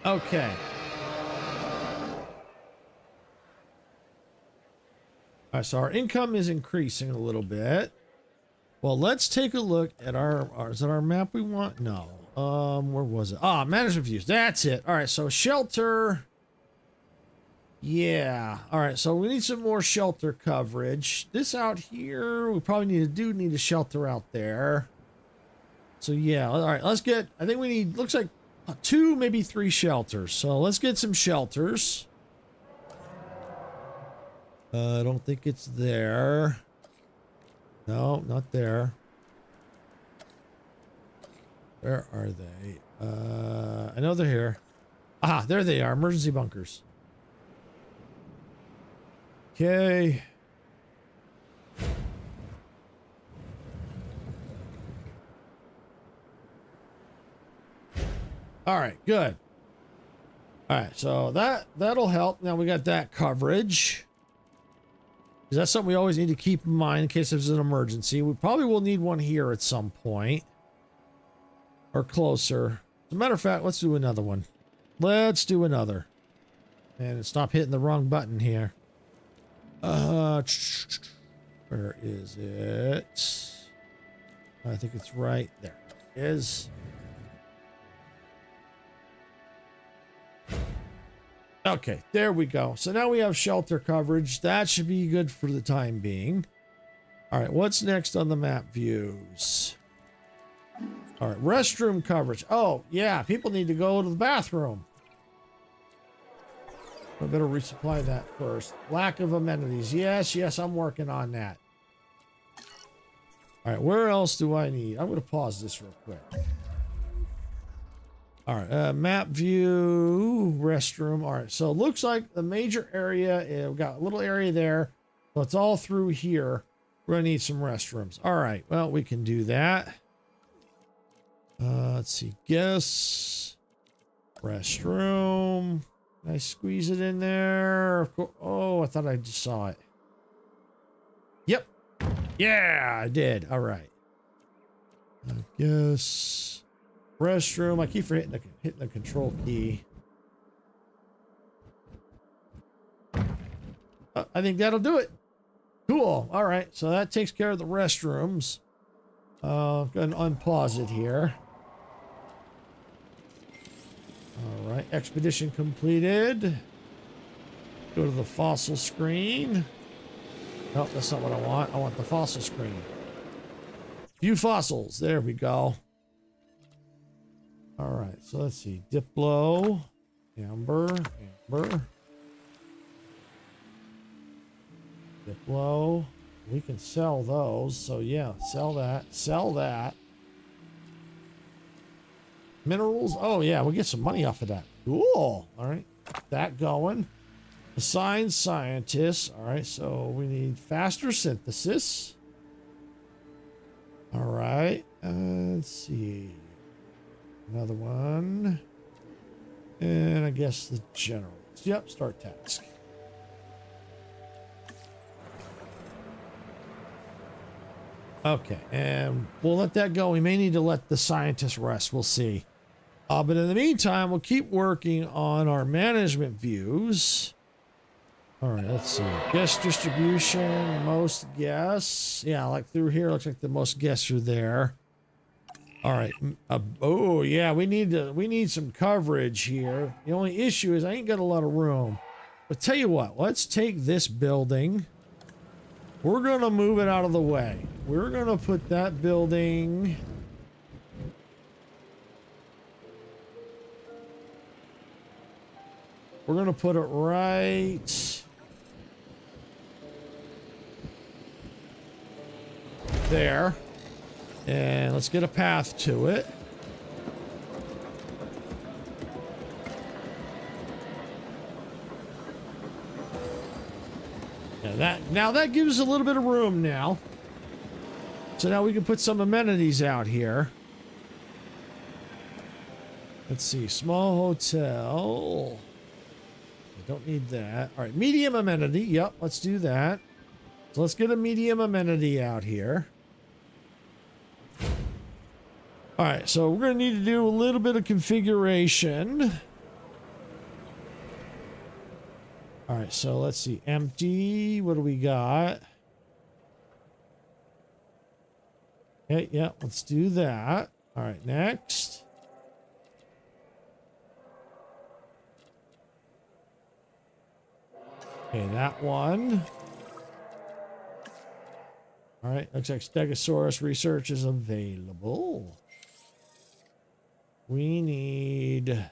Okay. All right, so our income is increasing a little bit. Well, let's take a look at is that our map we want? No. Where was it? Ah, management views. That's it. All right, so shelter. Yeah. All right. So we need some more shelter coverage. This out here, we probably need a shelter out there. So yeah. All right. Let's get. I think we need. Looks like 2, maybe 3 shelters. So let's get some shelters. I don't think it's there. No, not there. Where are they? I know they're here. Ah, there they are. Emergency bunkers. Okay. All right, good. All right, so that'll help. Now we got that coverage. Because that's something we always need to keep in mind in case there's an emergency. We probably will need one here at some point. Or closer. As a matter of fact, let's do another one. Let's do another. And stop hitting the wrong button here. Where is it? I think it's right there. It is. Okay, there we go. So now we have shelter coverage. That should be good for the time being. All right, what's next on the map views? All right, restroom coverage. Oh, yeah, people need to go to the bathroom. I better resupply that first. Lack of amenities. Yes, I'm working on that. All right, where else do I need? I'm going to pause this real quick. All right, map view, restroom. All right, so it looks like the major area, we've got a little area there. So it's all through here. We're going to need some restrooms. All right, well, we can do that. Let's see, guess. Restroom. Can I squeeze it in there? Oh, I thought I just saw it. Yep. Yeah, I did. All right. I guess restroom. I keep forgetting hitting the control key. I think that'll do it. Cool. All right. So that takes care of the restrooms. I'm going to unpause it here. All right, expedition completed. Go to the fossil screen. Nope, that's not what I want. I want the fossil screen. View fossils. There we go. All right, so let's see. Diplo, amber. Diplo. We can sell those. So yeah, sell that. Minerals. Oh yeah, we'll get some money off of that. Cool. All right, that going. Assigned scientists. All right, so we need faster synthesis. All right, let's see. Another one. And I guess the generals. Yep, start task. Okay, and we'll let that go. We may need to let the scientists rest. We'll see. But in the meantime, we'll keep working on our management views. All right, let's see. Guest distribution, most guests. Yeah, like through here, looks like the most guests are there. All right. Oh yeah, we need some coverage here. The only issue is I ain't got a lot of room. But tell you what, let's take this building. We're gonna move it out of the way. We're gonna put that building. We're gonna put it right there. And let's get a path to it. Now that gives us a little bit of room now. So now we can put some amenities out here. Let's see, small hotel. I don't need that. All right, medium amenity. Yep, let's do that. So let's get a medium amenity out here. All right, so we're going to need to do a little bit of configuration. All right, so let's see. Empty. What do we got? Okay, yeah, let's do that. All right, next. Okay, that one. All right, looks like Stegosaurus research is available. We need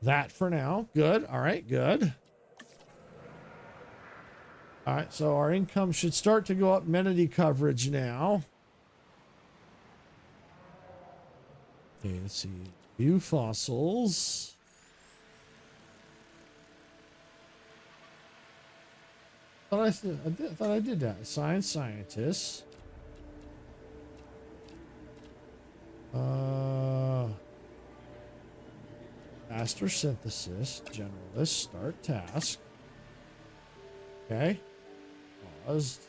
that for now. Good. All right, good. All right, so our income should start to go up. Amenity coverage now. Okay, let's see. View fossils. Thought I did that. Assign scientists. Master synthesis. Generalist. Start task. Okay. Paused.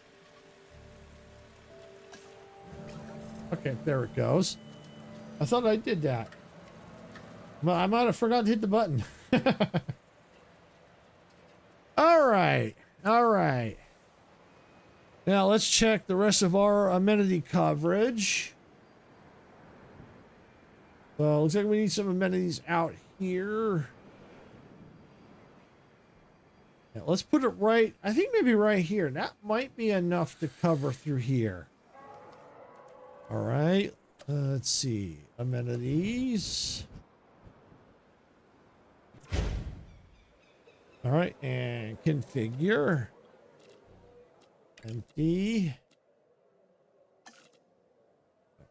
Okay, there it goes. I thought I did that. Well, I might have forgotten to hit the button. All right. All right. Now let's check the rest of our amenity coverage. So looks like we need some amenities out here. Yeah, let's put it right. I think maybe right here. That might be enough to cover through here. All right. Let's see. Amenities. All right. And configure. Empty.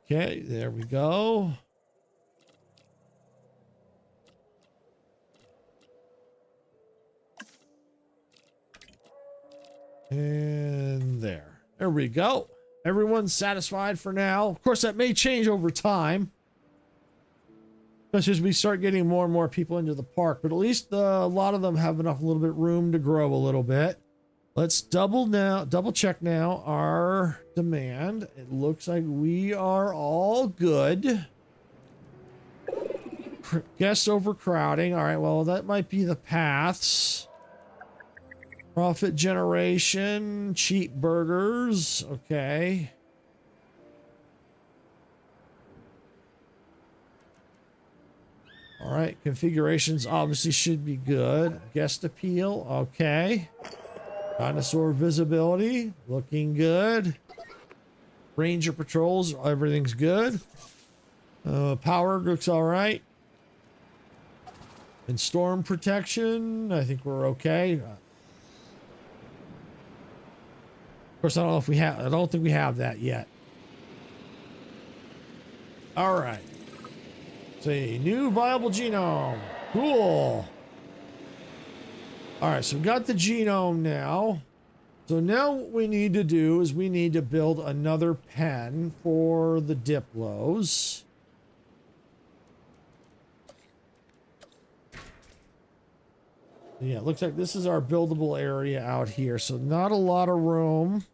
Okay. There we go. And there we go. Everyone's satisfied for now. Of course, that may change over time, especially as we start getting more and more people into the park, but at least a lot of them have enough, a little bit room to grow a little bit. Let's double check now our demand. It looks like we are all good. Guest overcrowding. All right, well, that might be the paths. Profit generation, cheap burgers, okay. All right, configurations obviously should be good. Guest appeal, okay. Dinosaur visibility, looking good. Ranger patrols, everything's good. Power looks all right. And storm protection, I think we're okay. Of course, I don't know if we have, I don't think we have that yet. All right. See, new viable genome. Cool. All right, so we've got the genome now. So now what we need to do is we need to build another pen for the Diplos. Yeah, it looks like this is our buildable area out here, so not a lot of room.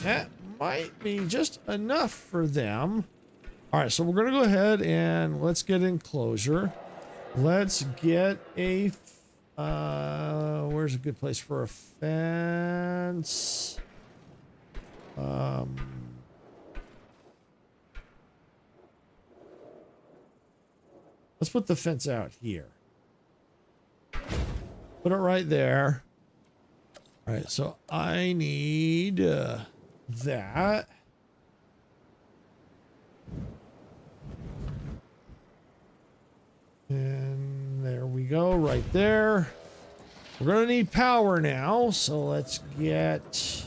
That might be just enough for them. All right, so we're going to go ahead and let's get enclosure. Let's get a... where's a good place for a fence? Let's put the fence out here. Put it right there. All right, so I need that. And there we go, right there. We're gonna need power now, so let's get...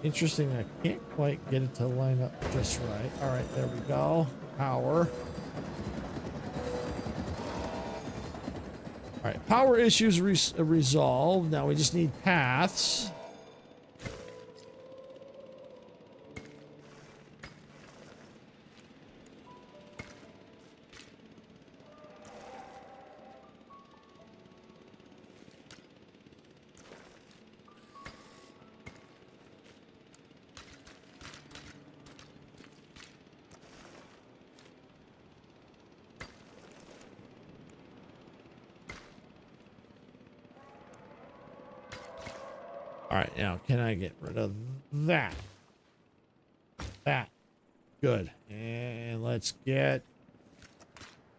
Interesting, I can't quite get it to line up just right. All right, there we go. Power. All right, power issues resolved. Now we just need paths. All right, now can I get rid of that? That. Good. And let's get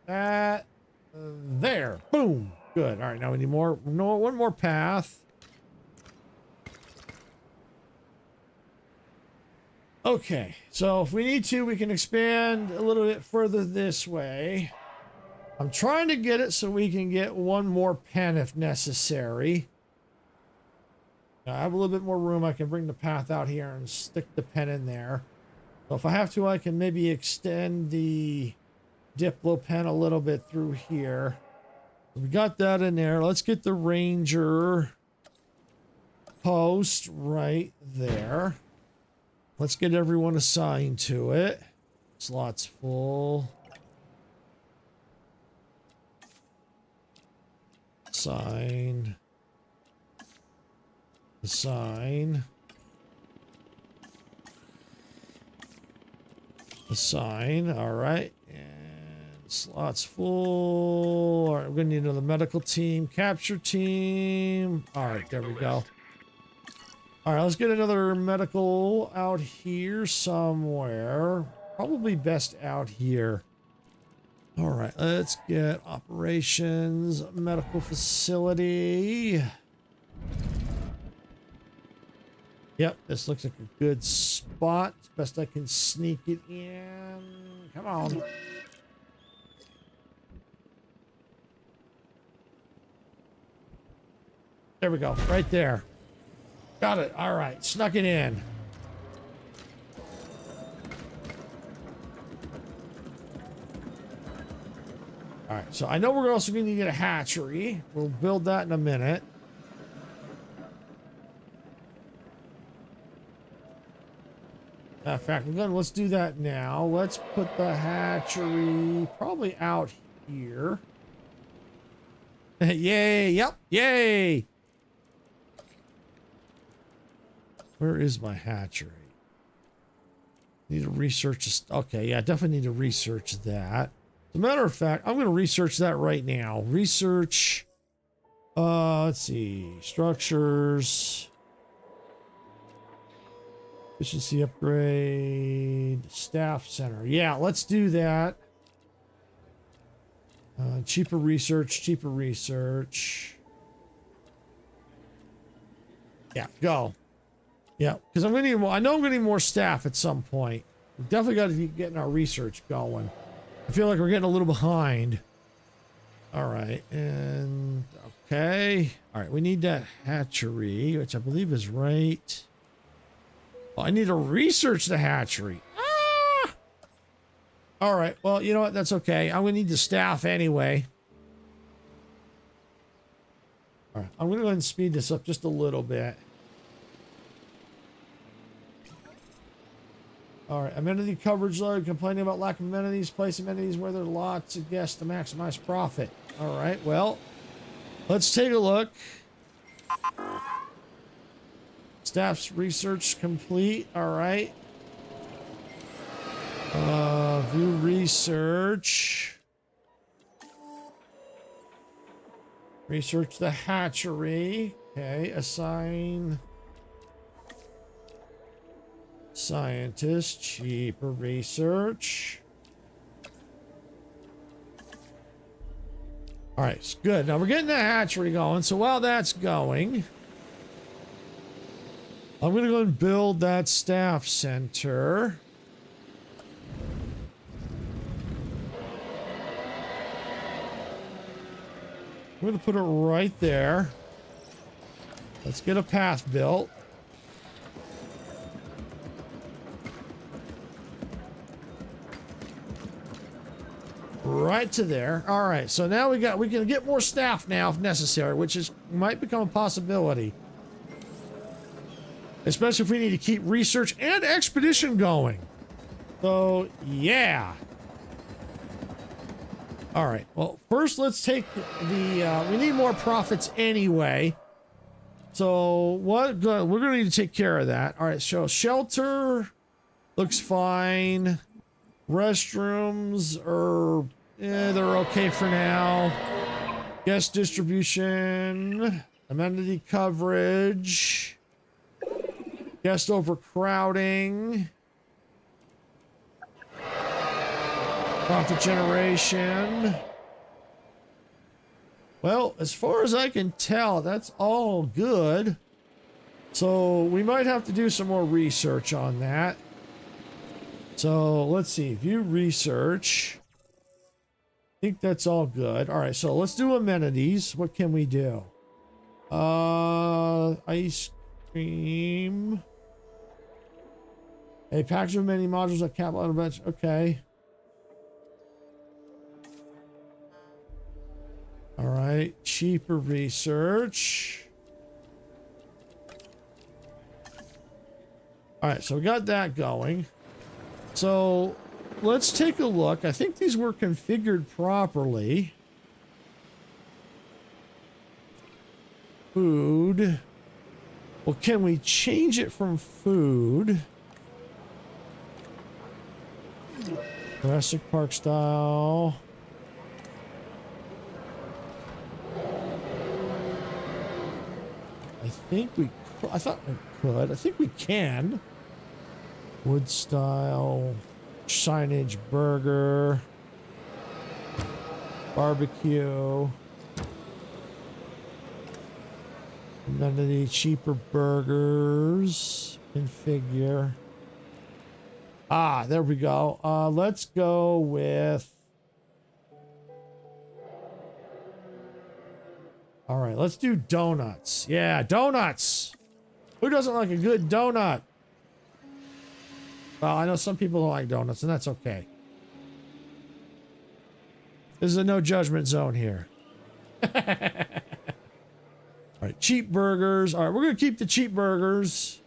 that there. Boom. Good. All right, now we need more. No, one more path. Okay, so if we need to, we can expand a little bit further this way. I'm trying to get it so we can get one more pen if necessary. Now, I have a little bit more room. I can bring the path out here and stick the pen in there. So if I have to, I can maybe extend the Diplo pen a little bit through here. We got that in there. Let's get the Ranger post right there. Let's get everyone assigned to it. Slots full. Assign. Assign. Assign. All right. And slots full. All right. We're going to need another medical team. Capture team. All right. There we go. All right. Let's get another medical out here somewhere. Probably best out here. All right. Let's get operations medical facility. Yep, this looks like a good spot. Best I can sneak it in. Come on. There we go. Right there. Got it. All right. Snuck it in. All right. So I know we're also going to get a hatchery. We'll build that in a minute. In fact, let's do that now. Let's put the hatchery probably out here. Yay! Yep! Yay! Where is my hatchery? Need to research this. Okay, yeah, definitely need to research that. As a matter of fact, I'm going to research that right now. Research. Let's see. Structures. Efficiency upgrade, staff center. Yeah, let's do that. Cheaper research, cheaper research. Yeah, go. Yeah, because I'm going to need more. I know I'm going to need more staff at some point. We definitely got to be getting our research going. I feel like we're getting a little behind. All right, and okay. All right, we need that hatchery, which I believe is right. I need to research the hatchery. Ah! All right. Well, you know what? That's okay. I'm going to need the staff anyway. All right. I'm going to go ahead and speed this up just a little bit. All right. Amenity coverage load. Complaining about lack of amenities. Place amenities where there are lots of guests to maximize profit. All right. Well, let's take a look. Staff's research complete. All right. View research. Research the hatchery. Okay. Assign scientist. Cheaper research. All right. It's good. Now we're getting the hatchery going. So while that's going, I'm going to go and build that staff center. I'm going to put it right there. Let's get a path built. Right to there. All right. So now we can get more staff now if necessary, which might become a possibility. Especially if we need to keep research and expedition going. So, yeah. All right. Well, first let's take the... we need more profits anyway. So, we're going to need to take care of that. All right. So, shelter looks fine. Restrooms are... they're okay for now. Guest distribution. Amenity coverage. Guest overcrowding. Profit generation. Well, as far as I can tell, that's all good. So we might have to do some more research on that. So let's see. View research. I think that's all good. All right, so let's do amenities. What can we do? Ice cream. A package of many modules that cap on a bunch. Okay. All right, cheaper research. All right, so we got that going. So let's take a look. I think these were configured properly. Food. Well, can we change it from food? Jurassic Park style. I thought we could. I think we can. Wood style, signage, burger, barbecue, amenity, cheaper burgers, configure. Ah, there we go. Let's go with. All right, let's do donuts. Yeah, donuts. Who doesn't like a good donut? Well, I know some people don't like donuts, and that's okay. This is a no judgment zone here. All right, cheap burgers. All right, we're going to keep the cheap burgers.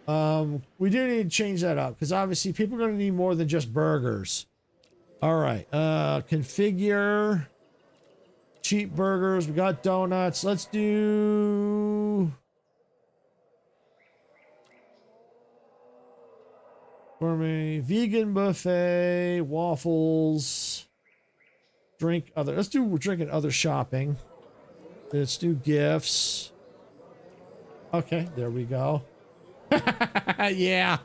We do need to change that up because obviously people are going to need more than just burgers. All right, configure. Cheap burgers. We got donuts. Let's do gourmet vegan buffet, waffles, drink other. Let's do drink and other shopping. Let's do gifts. Okay, there we go. Yeah.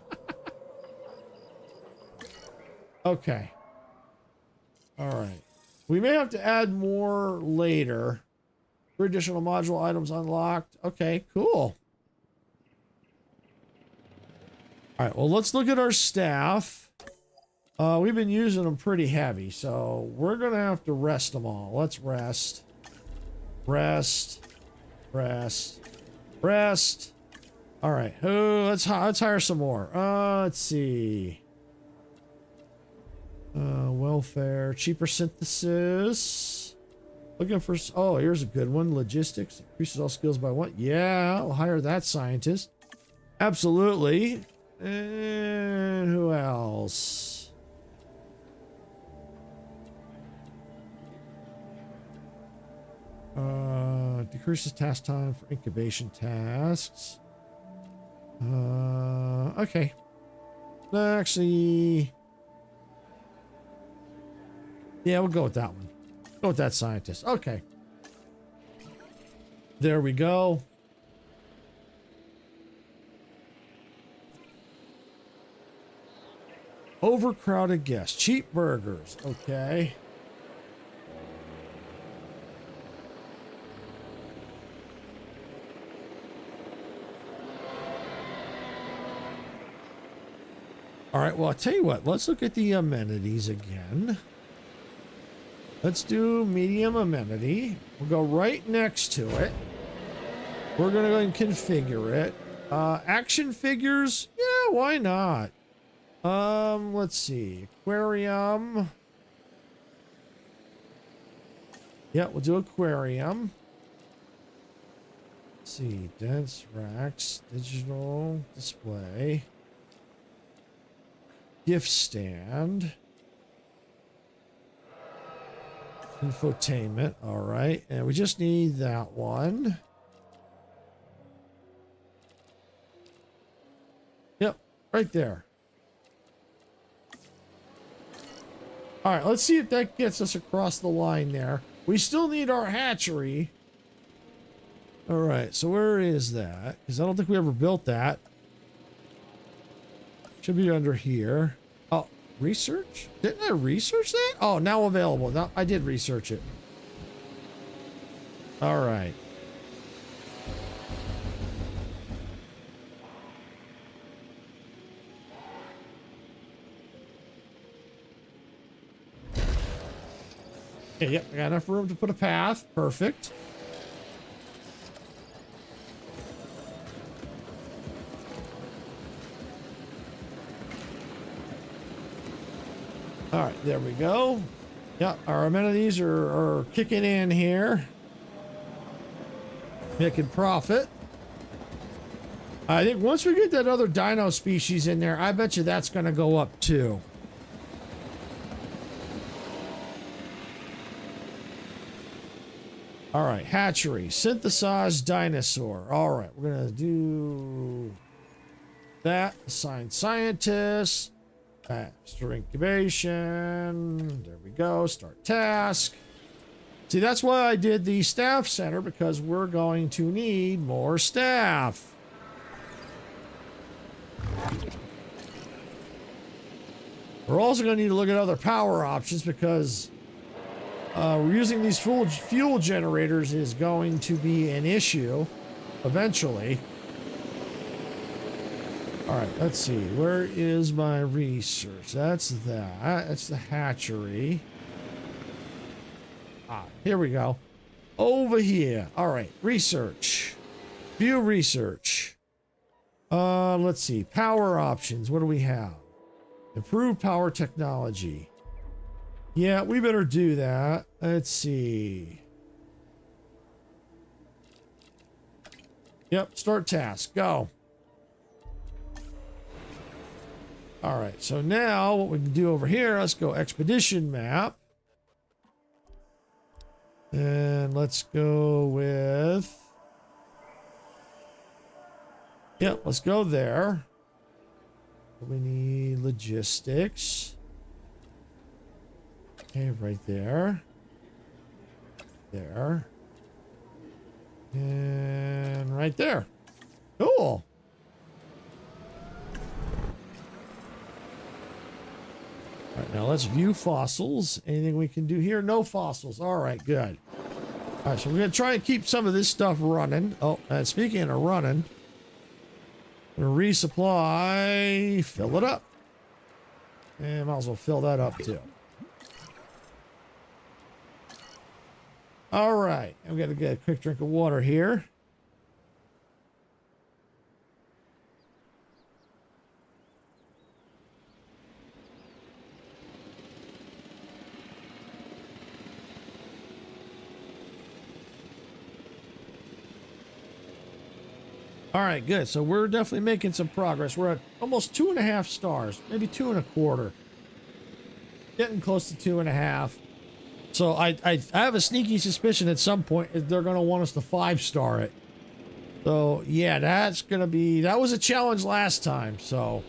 Okay. All right. We may have to add more later. 3 additional module items unlocked. Okay, cool. All right, well, let's look at our staff. We've been using them pretty heavy, so we're going to have to rest them all. Let's rest. Rest. Rest. Rest. All right, let's hire some more. Let's see. Welfare, cheaper synthesis. Looking for, oh, here's a good one. Logistics, increases all skills by what? Yeah, I'll hire that scientist. Absolutely. And who else? Decreases task time for incubation tasks. Okay. Actually, yeah, we'll go with that one. Go with that scientist. Okay. There we go. Overcrowded guests. Cheap burgers. Okay. All right, well, I'll tell you what. Let's look at the amenities again. Let's do medium amenity. We'll go right next to it. We're going to go and configure it. Action figures? Yeah, why not? Let's see. Aquarium. Yeah, we'll do aquarium. Let's see. Dense racks. Digital display. Gift stand. Infotainment. All right. And we just need that one. Yep. Right there. All right. Let's see if that gets us across the line there. We still need our hatchery. All right. So where is that? Because I don't think we ever built that. Should be under here. Oh, research? Didn't I research that? Oh, now available. No, I did research it. All right. Okay, yep, I got enough room to put a path. Perfect. All right, there we go. Yeah, our amenities are kicking in here. Making profit. I think once we get that other dino species in there, I bet you that's going to go up too. All right, hatchery, synthesized dinosaur. All right, we're going to do that. Assign scientists. Faster incubation. There we go. Start task. See, that's why I did the staff center, because we're going to need more staff. We're also going to need to look at other power options, because we're using these fuel generators is going to be an issue eventually. All right, let's see. Where is my research? That's that. That's the hatchery. Ah, here we go. Over here. All right, research. View research. Let's see. Power options. What do we have? Improve power technology. Yeah, we better do that. Let's see. Yep, start task. Go. All right, so now what we can do over here, let's go expedition map. And let's go with... Yep, let's go there. We need logistics. Okay, right there. There. And right there. Cool. All right, now let's view fossils. Anything we can do here? No fossils. All right, good. All right, so we're going to try and keep some of this stuff running. Oh, and speaking of running, we're going to resupply, fill it up. And might as well fill that up too. All right, I'm going to get a quick drink of water here. All right, good. So we're definitely making some progress. We're at almost 2.5 stars, maybe 2.25. Getting close to 2.5. So I have a sneaky suspicion at some point they're going to want us to 5-star it. So yeah, that's going to be, that was a challenge last time. So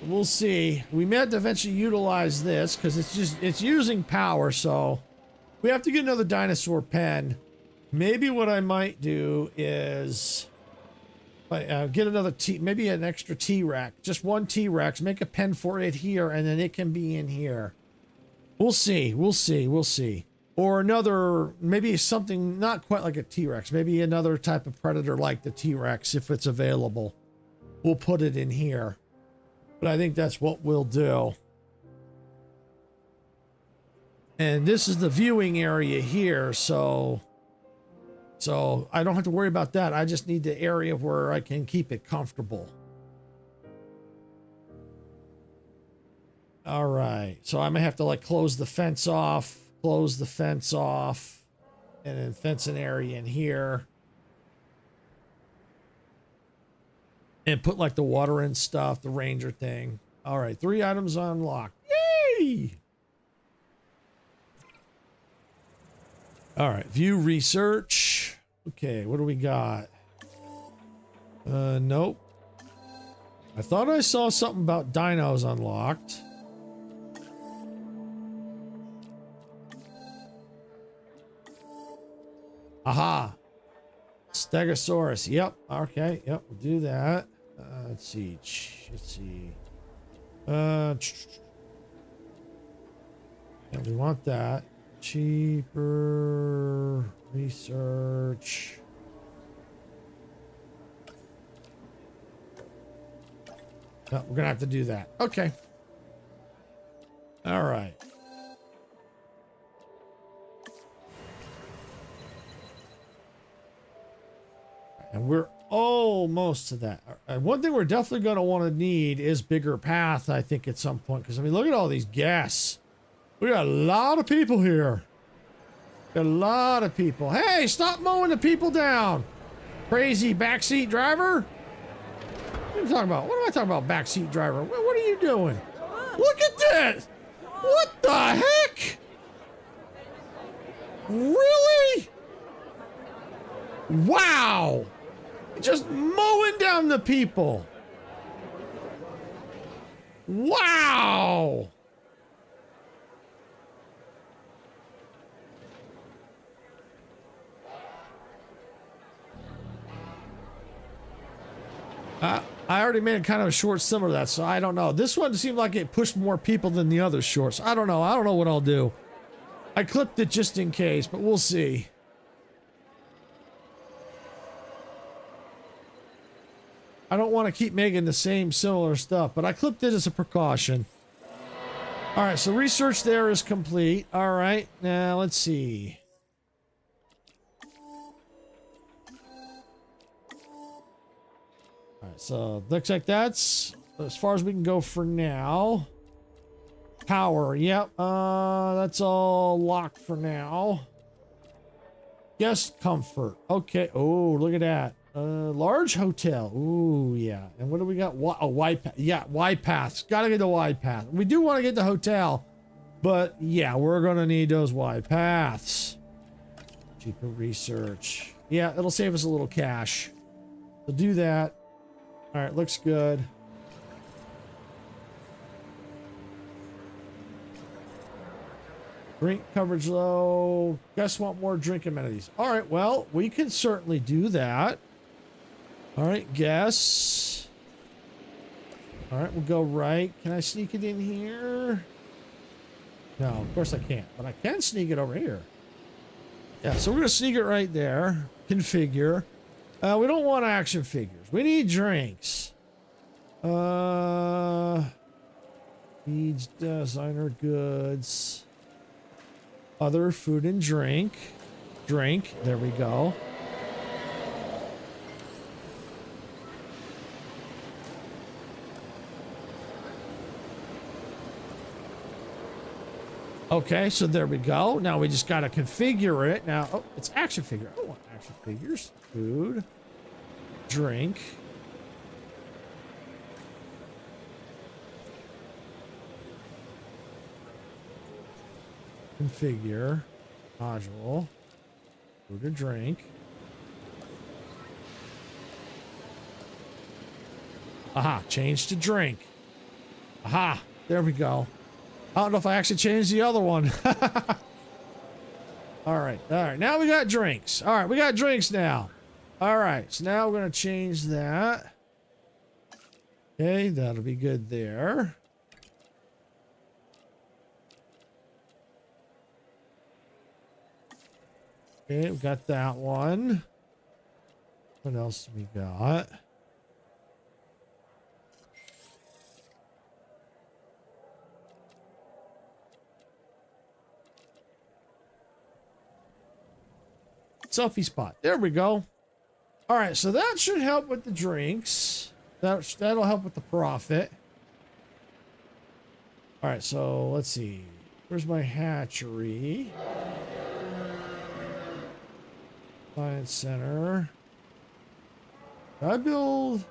we'll see. We may have to eventually utilize this because it's using power. So we have to get another dinosaur pen. Maybe what I might do is get another maybe an extra T-Rex, just one T-Rex, make a pen for it here, and then it can be in here. We'll see. We'll see. We'll see. Or another, maybe something not quite like a T-Rex, maybe another type of predator like the T-Rex, if it's available. We'll put it in here. But I think that's what we'll do. And this is the viewing area here, so I don't have to worry about that. I just need the area where I can keep it comfortable. All right. So I may have to like close the fence off, and then fence an area in here. And put like the water and stuff, the ranger thing. All right. 3 items unlocked. Yay! All right. View research. Okay, what do we got? Nope. I thought I saw something about dinos unlocked. Aha. Stegosaurus. Yep. Okay. Yep. We'll do that. Let's see. Let's see. Yeah, we want that. Cheaper research. No, we're gonna have to do that. Okay. All right. And we're almost to that. One thing we're definitely going to want to need is bigger path, I think, at some point. Because, I mean, look at all these guests. We got a lot of people here. Got a lot of people. Hey, stop mowing the people down. Crazy backseat driver. What are you talking about? What am I talking about, backseat driver? What are you doing? Look at this. What the heck? Really? Wow. Just mowing down the people. Wow. I already made kind of a short similar to that, so I don't know. This one seemed like it pushed more people than the other shorts. I don't know. I don't know what I'll do. I clipped it just in case, but we'll see. I don't want to keep making the same similar stuff, but I clipped it as a precaution. All right, so research there is complete. All right, now let's see. All right, so looks like that's as far as we can go for now. Power, yep. That's all locked for now. Guest comfort. Okay. Oh, look at that. Large hotel. Ooh, yeah. And what do we got? A wide path. Yeah, wide paths. Gotta get the wide path. We do want to get the hotel, but yeah, we're gonna need those wide paths. Cheaper research. Yeah, it'll save us a little cash. So do that. All right, looks good. Drink coverage low. Guests want more drink amenities. All right, well, we can certainly do that. All right, guests. All right, we'll go right. Can I sneak it in here? No, of course I can't, but I can sneak it over here. Yeah, so we're going to sneak it right there. Configure. We don't want action figures. We need drinks. Needs designer goods. Other food and drink. Drink. There we go. Okay, so there we go. Now we just got to configure it. Now, oh, it's action figure. I don't want action figures. Food. Drink. Configure. Module. Food or drink. Aha, change to drink. Aha, there we go. I don't know if I actually changed the other one. All right. Now we got drinks. All right, we got drinks now. All right, so now we're going to change that. Okay, that'll be good there. Okay, we got that one. What else do we got? Selfie spot. There we go. All right, so that should help with the drinks. That'll help with the profit. All right, so let's see. Where's my hatchery? Science center. Did I build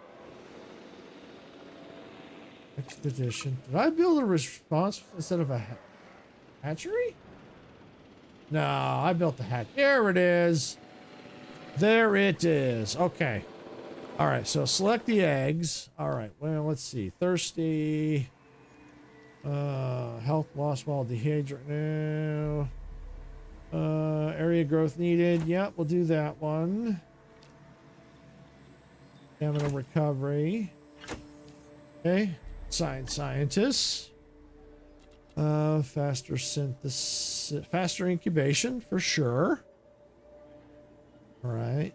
expedition? Did I build a response instead of a hatchery? No, I built the hatch. There it is. There it is. Okay. All right, so select the eggs. All right, well, let's see. Thirsty. Health loss while dehydrated. No. Area growth needed. Yep, we'll do that one. Stamina recovery. Okay. scientists. Faster synthesis, faster incubation for sure. All right.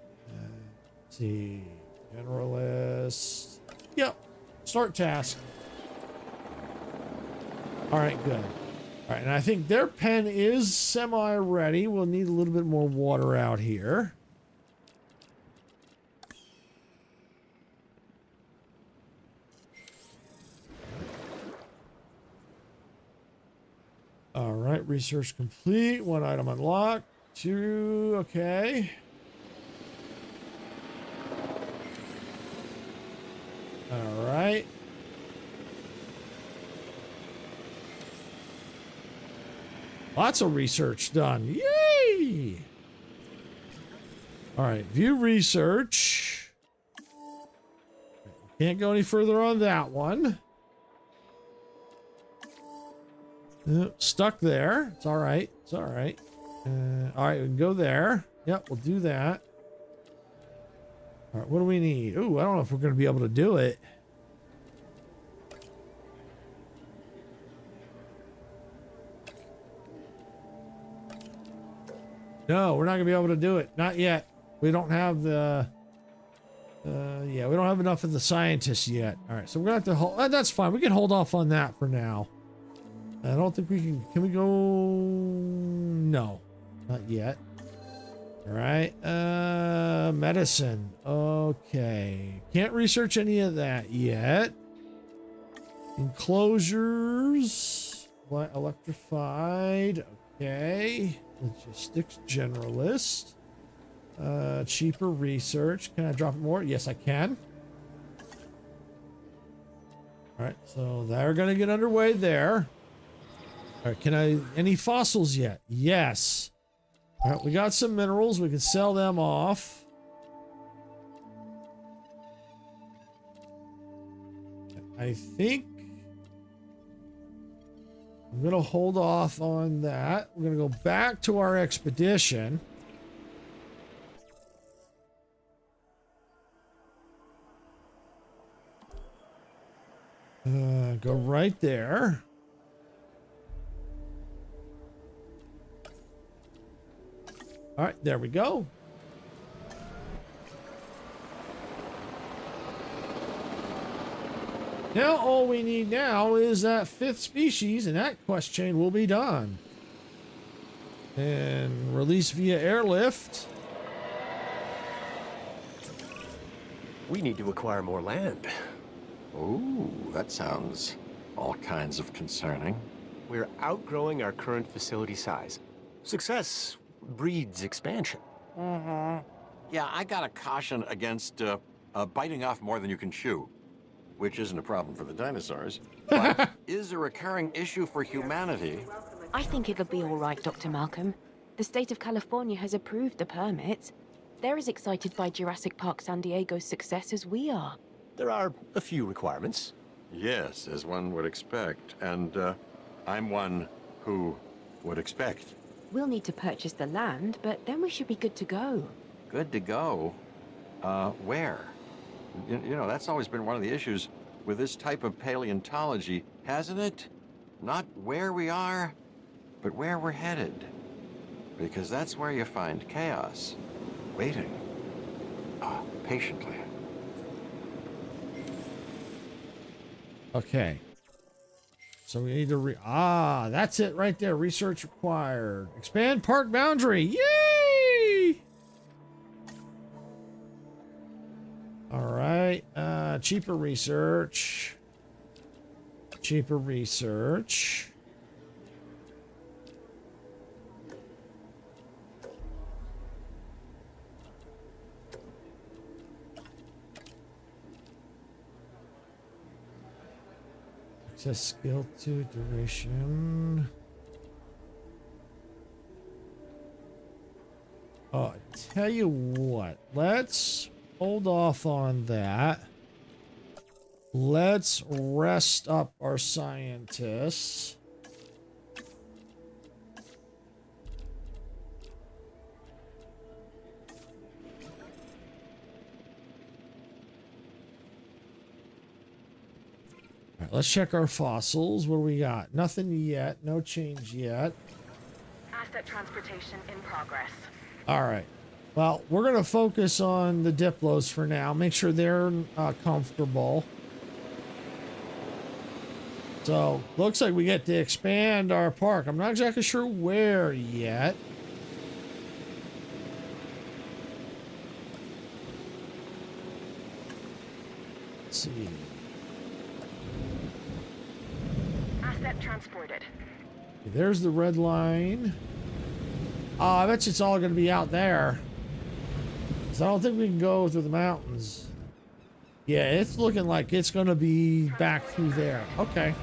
Let's see. Generalist. Yep. Start task. All right, good. All right, and I think their pen is semi-ready. We'll need a little bit more water out here. All right, research complete. 1 item unlocked. 2, okay. All right. Lots of research done. Yay! All right, view research. Can't go any further on that one. Stuck there. It's all right. It's all right. All right, we can go there. Yep, we'll do that. All right, what do we need? Ooh, I don't know if we're going to be able to do it. No, we're not going to be able to do it. Not yet. We don't have the... yeah, we don't have enough of the scientists yet. All right, so we're going to have to hold... that's fine. We can hold off on that for now. I don't think we can... Can we go... No, not yet. All right. Medicine. Okay. Can't research any of that yet. Enclosures. Electrified. Okay. Logistics generalist. Cheaper research. Can I drop it more? Yes, I can. All right. So they're going to get underway there. All right. Can I... Any fossils yet? Yes. All right, we got some minerals. We can sell them off. I think I'm going to hold off on that. We're going to go back to our expedition. Go right there. All right, there we go. Now all we need now is that 5th species, and that quest chain will be done. And release via airlift. We need to acquire more land. Ooh, that sounds all kinds of concerning. We're outgrowing our current facility size. Success breeds expansion. Yeah, I gotta caution against biting off more than you can chew, which isn't a problem for the dinosaurs, but is a recurring issue for humanity. I think it'll be all right, Dr. Malcolm. The state of California has approved the permit. They're as excited by Jurassic Park San Diego's success as we are. There are a few requirements. Yes, as one would expect, and I'm one who would expect. We'll need to purchase the land, but then we should be good to go. Good to go? Where? You know, that's always been one of the issues with this type of paleontology, hasn't it? Not where we are, but where we're headed. Because that's where you find chaos, waiting, patiently. Okay. So we need to that's it right there. Research required. Expand park boundary. Yay! All right. Cheaper research. Cheaper research. Access skill 2 duration. Oh, tell you what, let's hold off on that. Let's rest up our scientists. let's check our fossils. What do we got? Nothing yet. No change yet. Asset transportation in progress. All right. Well, we're going to focus on the Diplos for now. Make sure they're comfortable. So, looks like we get to expand our park. I'm not exactly sure where yet. Let's see. Asset transported. There's the red line. Oh, I bet you it's all going to be out there. So I don't think we can go through the mountains. Yeah, it's looking like it's going to be back through there. Okay.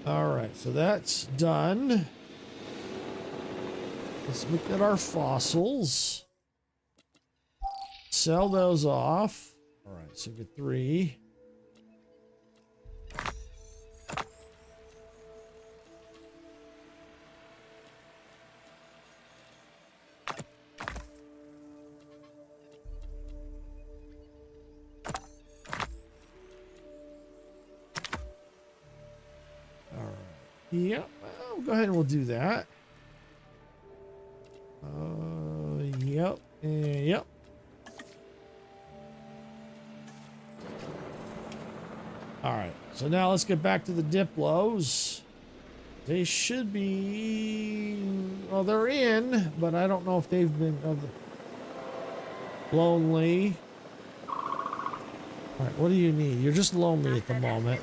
All right, so that's done. Let's look at our fossils. Sell those off. All right, so get 3. Yep, well, we'll go ahead and we'll do that. Yep, and yep. All right, so now let's get back to the Diplos. They should be, well, they're in, but I don't know if they've been lonely. All right, what do you need? You're just lonely at the moment.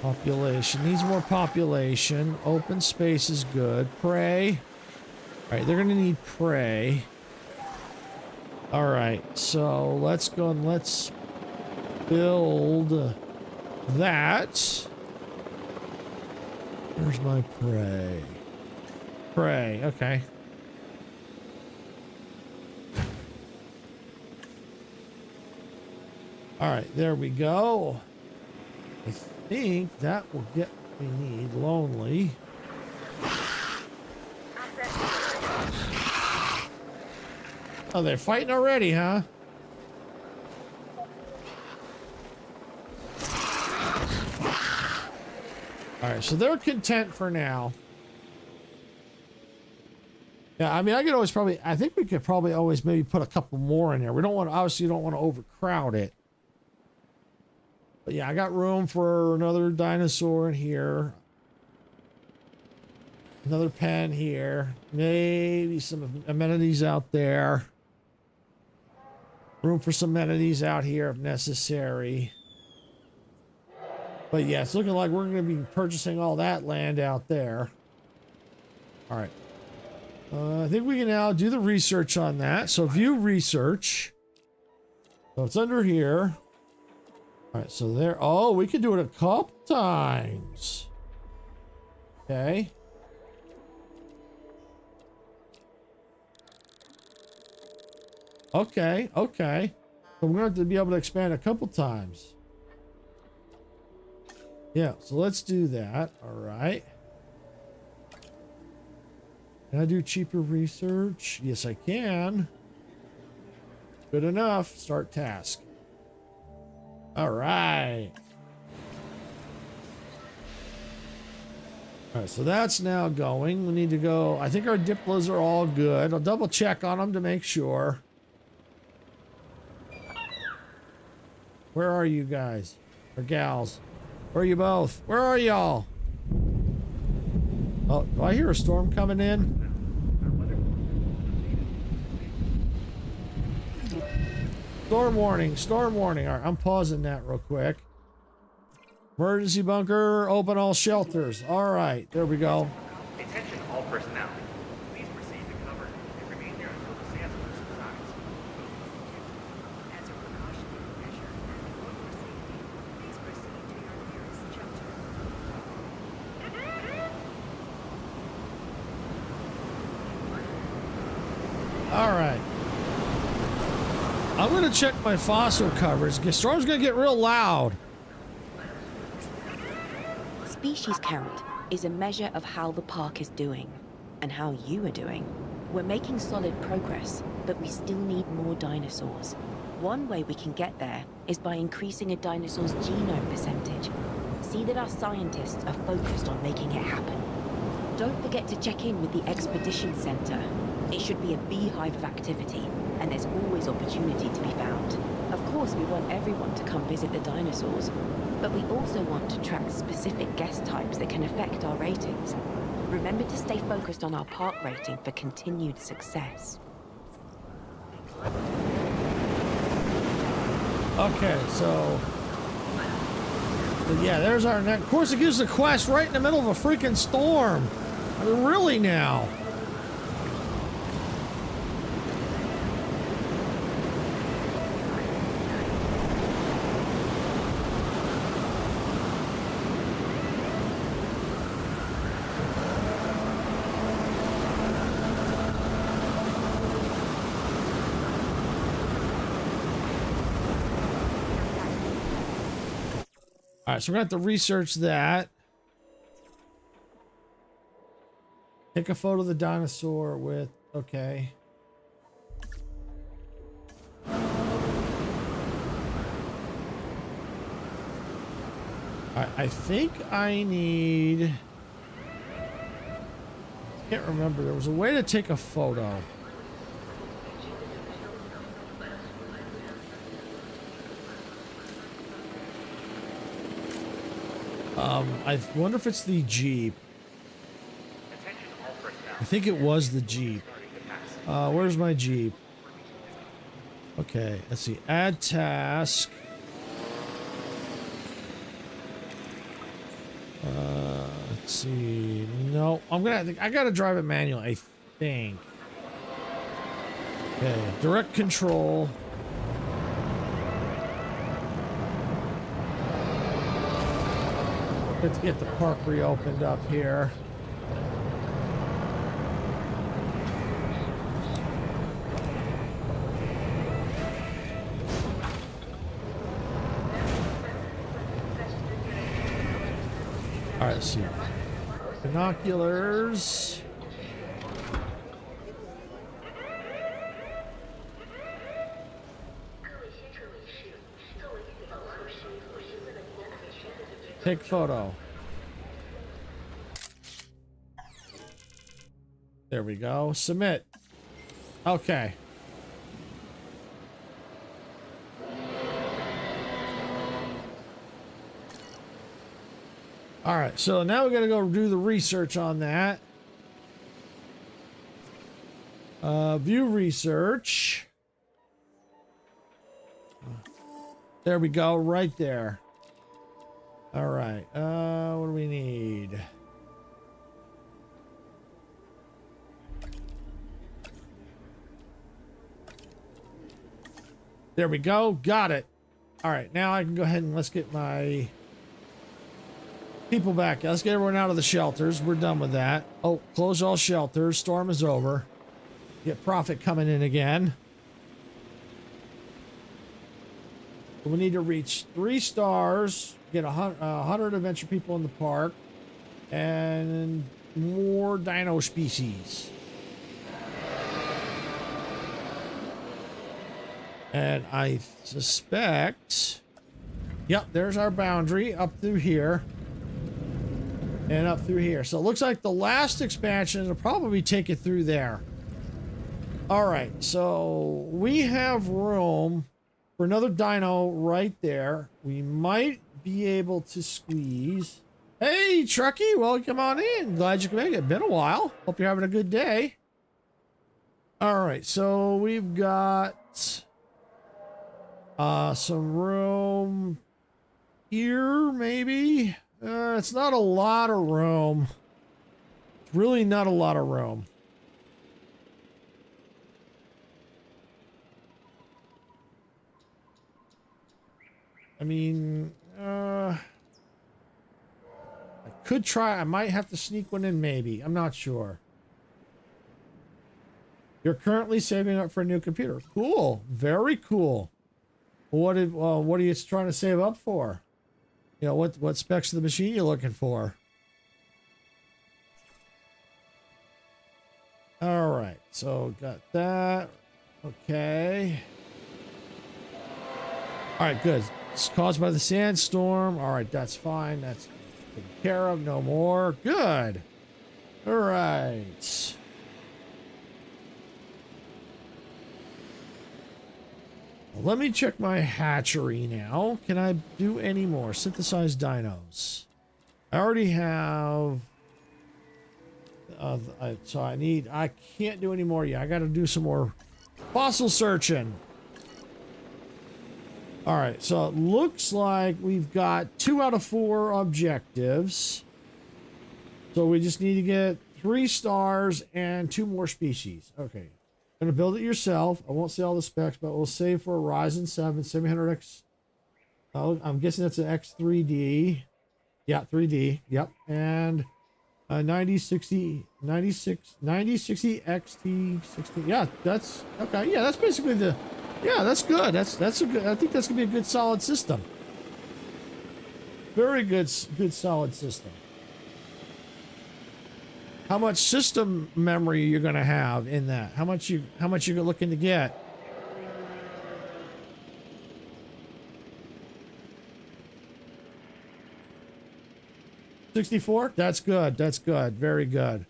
Population needs more population. Open space is good. Prey. All right, they're gonna need prey. All right, so let's go and let's build that. Where's my prey? Prey. Okay. All right, there we go. I think that will get what we need. Lonely. Oh, they're fighting already, huh? All right, so they're content for now. Yeah, I mean, I could always probably, I think we could probably always maybe put a couple more in there. We don't want, obviously, you don't want to overcrowd it. But yeah, I got room for another dinosaur in here. Another pen here. Maybe some amenities out there. Room for some amenities out here if necessary. But yeah, it's looking like we're going to be purchasing all that land out there. All right. I think we can now do the research on that. So view research. So it's under here. All right, so there. Oh, we could do it a couple times. Okay. Okay, okay. So we're going to have to be able to expand a couple times. Yeah, so let's do that. All right. Can I do cheaper research? Yes, I can. Good enough. Start task. All right. All right, so that's now going. We need to go. I think our Diplos are all good. I'll double check on them to make sure. Where are you guys? Or gals? Where are you both? Where are y'all? Oh, do I hear a storm coming in? Storm warning, storm warning. All right, I'm pausing that real quick. Emergency bunker, open all shelters. All right, there we go. Attention all personnel. Please proceed to cover and remain there until the disaster subsides. As a precautionary measure and for your safety, please proceed to your nearest shelter. All right. I'm going to check my fossil coverage. The storm's going to get real loud. Species count is a measure of how the park is doing. and how you are doing. We're making solid progress, but we still need more dinosaurs. One way we can get there is by increasing a dinosaur's genome percentage. See that our scientists are focused on making it happen. Don't forget to check in with the Expedition Center. It should be a beehive of activity, and there's always opportunity to be found. Of course, we want everyone to come visit the dinosaurs, but we also want to track specific guest types that can affect our ratings. Remember to stay focused on our park rating for continued success. Okay, so yeah, there's our next. Of course, it gives the quest right in the middle of a freaking storm. I mean, really now. All right, so we're gonna have to research that. Take a photo of the dinosaur with, okay. I think I need, I can't remember. There was a way to take a photo. I wonder if it's the Jeep. Attention all personnel. I think it was the Jeep. Starting to pass. Where's my Jeep? Okay, let's see. Add task. Let's see. No, I gotta drive it manual, I think. Okay, direct control. Let's get the park reopened up here. All right, let's see. Binoculars. Take photo. There we go. Submit. Okay. All right, so now we got to go do the research on that. View research. There we go, right there. All right, what do we need? There we go, got it. All right, now I can go ahead and let's get my people back. Let's get everyone out of the shelters. We're done with that. Oh, close all shelters. Storm is over. Get profit coming in again. We need to reach 3 stars, get 100 adventure people in the park, and more dino species. And I suspect, yep, there's our boundary up through here and up through here. So it looks like the last expansion will probably take it through there. All right, so we have room for another dino right there. We might be able to squeeze. Hey, Truckee, welcome on in. Glad you could make it. Been a while. Hope you're having a good day. All right, so we've got some room here, maybe. It's not a lot of room. It's really not a lot of room. I mean, I could try. I might have to sneak one in, maybe. I'm not sure. You're currently saving up for a new computer. Cool. Very cool. What are you trying to save up for? You know, what specs of the machine you're looking for? All right, so got that. Okay. All right, good. It's caused by the sandstorm. All right, that's fine. That's taken care of. No more. Good. All right. Well, let me check my hatchery now. Can I do any more? Synthesize dinos. I already have... so I can't do any more yet. I got to do some more fossil searching. All right, so it looks like we've got 2 out of 4 objectives. So we just need to get 3 stars and 2 more species. Okay, gonna build it yourself. I won't say all the specs, but we'll save for a Ryzen 7 700X. I'm guessing that's an X3D. Yeah, 3D. Yep, and 9060 XT60. Yeah, that's okay. Yeah, that's basically the. Yeah, that's good. That's a good. I think that's gonna be a good solid system. Very good solid system. How much system memory you're gonna have in that? How much you're looking to get? $64? That's good. That's good. Very good.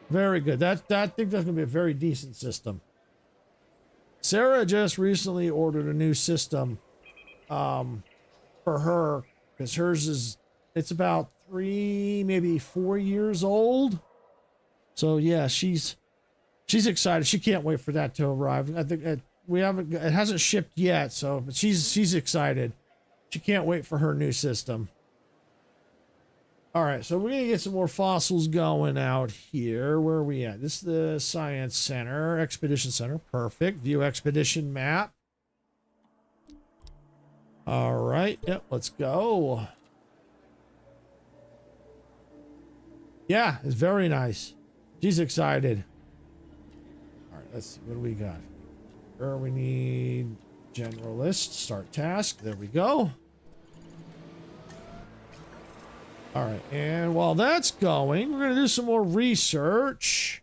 Very good. I think that's gonna be a very decent system. Sarah just recently ordered a new system for her because hers is it's about 3, maybe 4 years old. So yeah, she's excited. She can't wait for that to arrive. I think it hasn't shipped yet, so but she's excited. She can't wait for her new system. All right, so we're gonna get some more fossils going out here. Where are we at? This is the Science Center, Expedition Center. Perfect. View expedition map. All right, yep, let's go. Yeah, it's very nice. She's excited. All right, let's see. What do we got? Here we need generalist. Start task. There we go. All right, and while that's going, we're going to do some more research.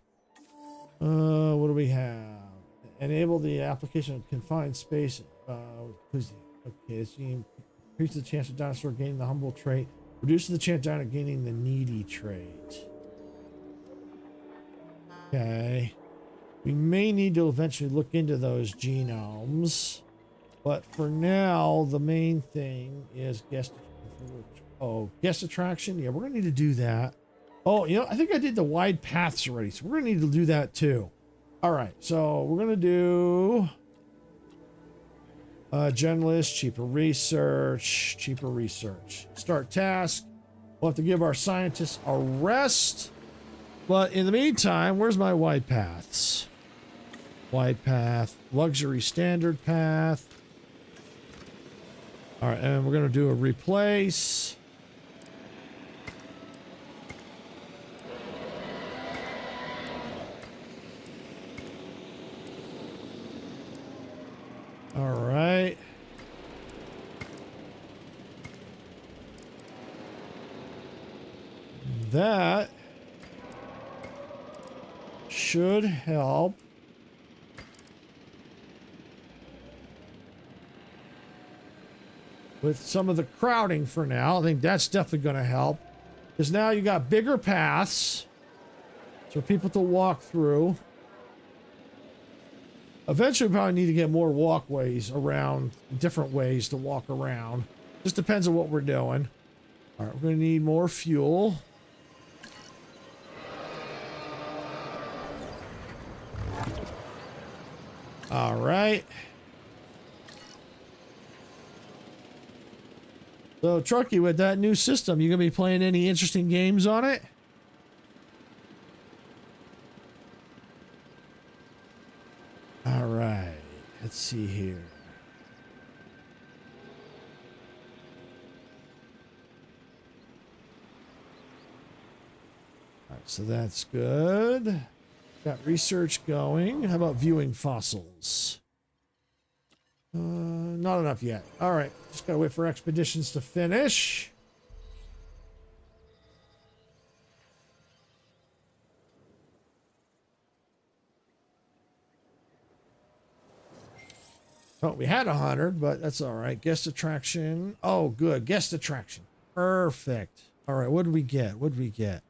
What do we have? Enable the application of confined space. Okay, this increases the chance of dinosaur gaining the humble trait. Reduces the chance of dino gaining the needy trait. Okay. We may need to eventually look into those genomes. But for now, the main thing is guest attraction. Yeah, we're going to need to do that. Oh, you know, I think I did the wide paths already. So we're going to need to do that too. All right. So we're going to do generalist, cheaper research. Start task. We'll have to give our scientists a rest. But in the meantime, where's my wide paths? Wide path, luxury standard path. All right, and we're going to do a replace. All right. That should help. With some of the crowding for now. I think that's definitely going to help. Because now you got bigger paths for people to walk through. Eventually, we probably need to get more walkways around, different ways to walk around. Just depends on what we're doing. All right, we're going to need more fuel. All right. So, Truckee, with that new system, you going to be playing any interesting games on it? All right. Let's see here. All right, so that's good. Got research going. How about viewing fossils? Not enough yet. All right. Just got to wait for expeditions to finish. Oh, we had 100, but that's all right. Guest attraction. Oh, good. Guest attraction. Perfect. All right, what did we get? What did we get?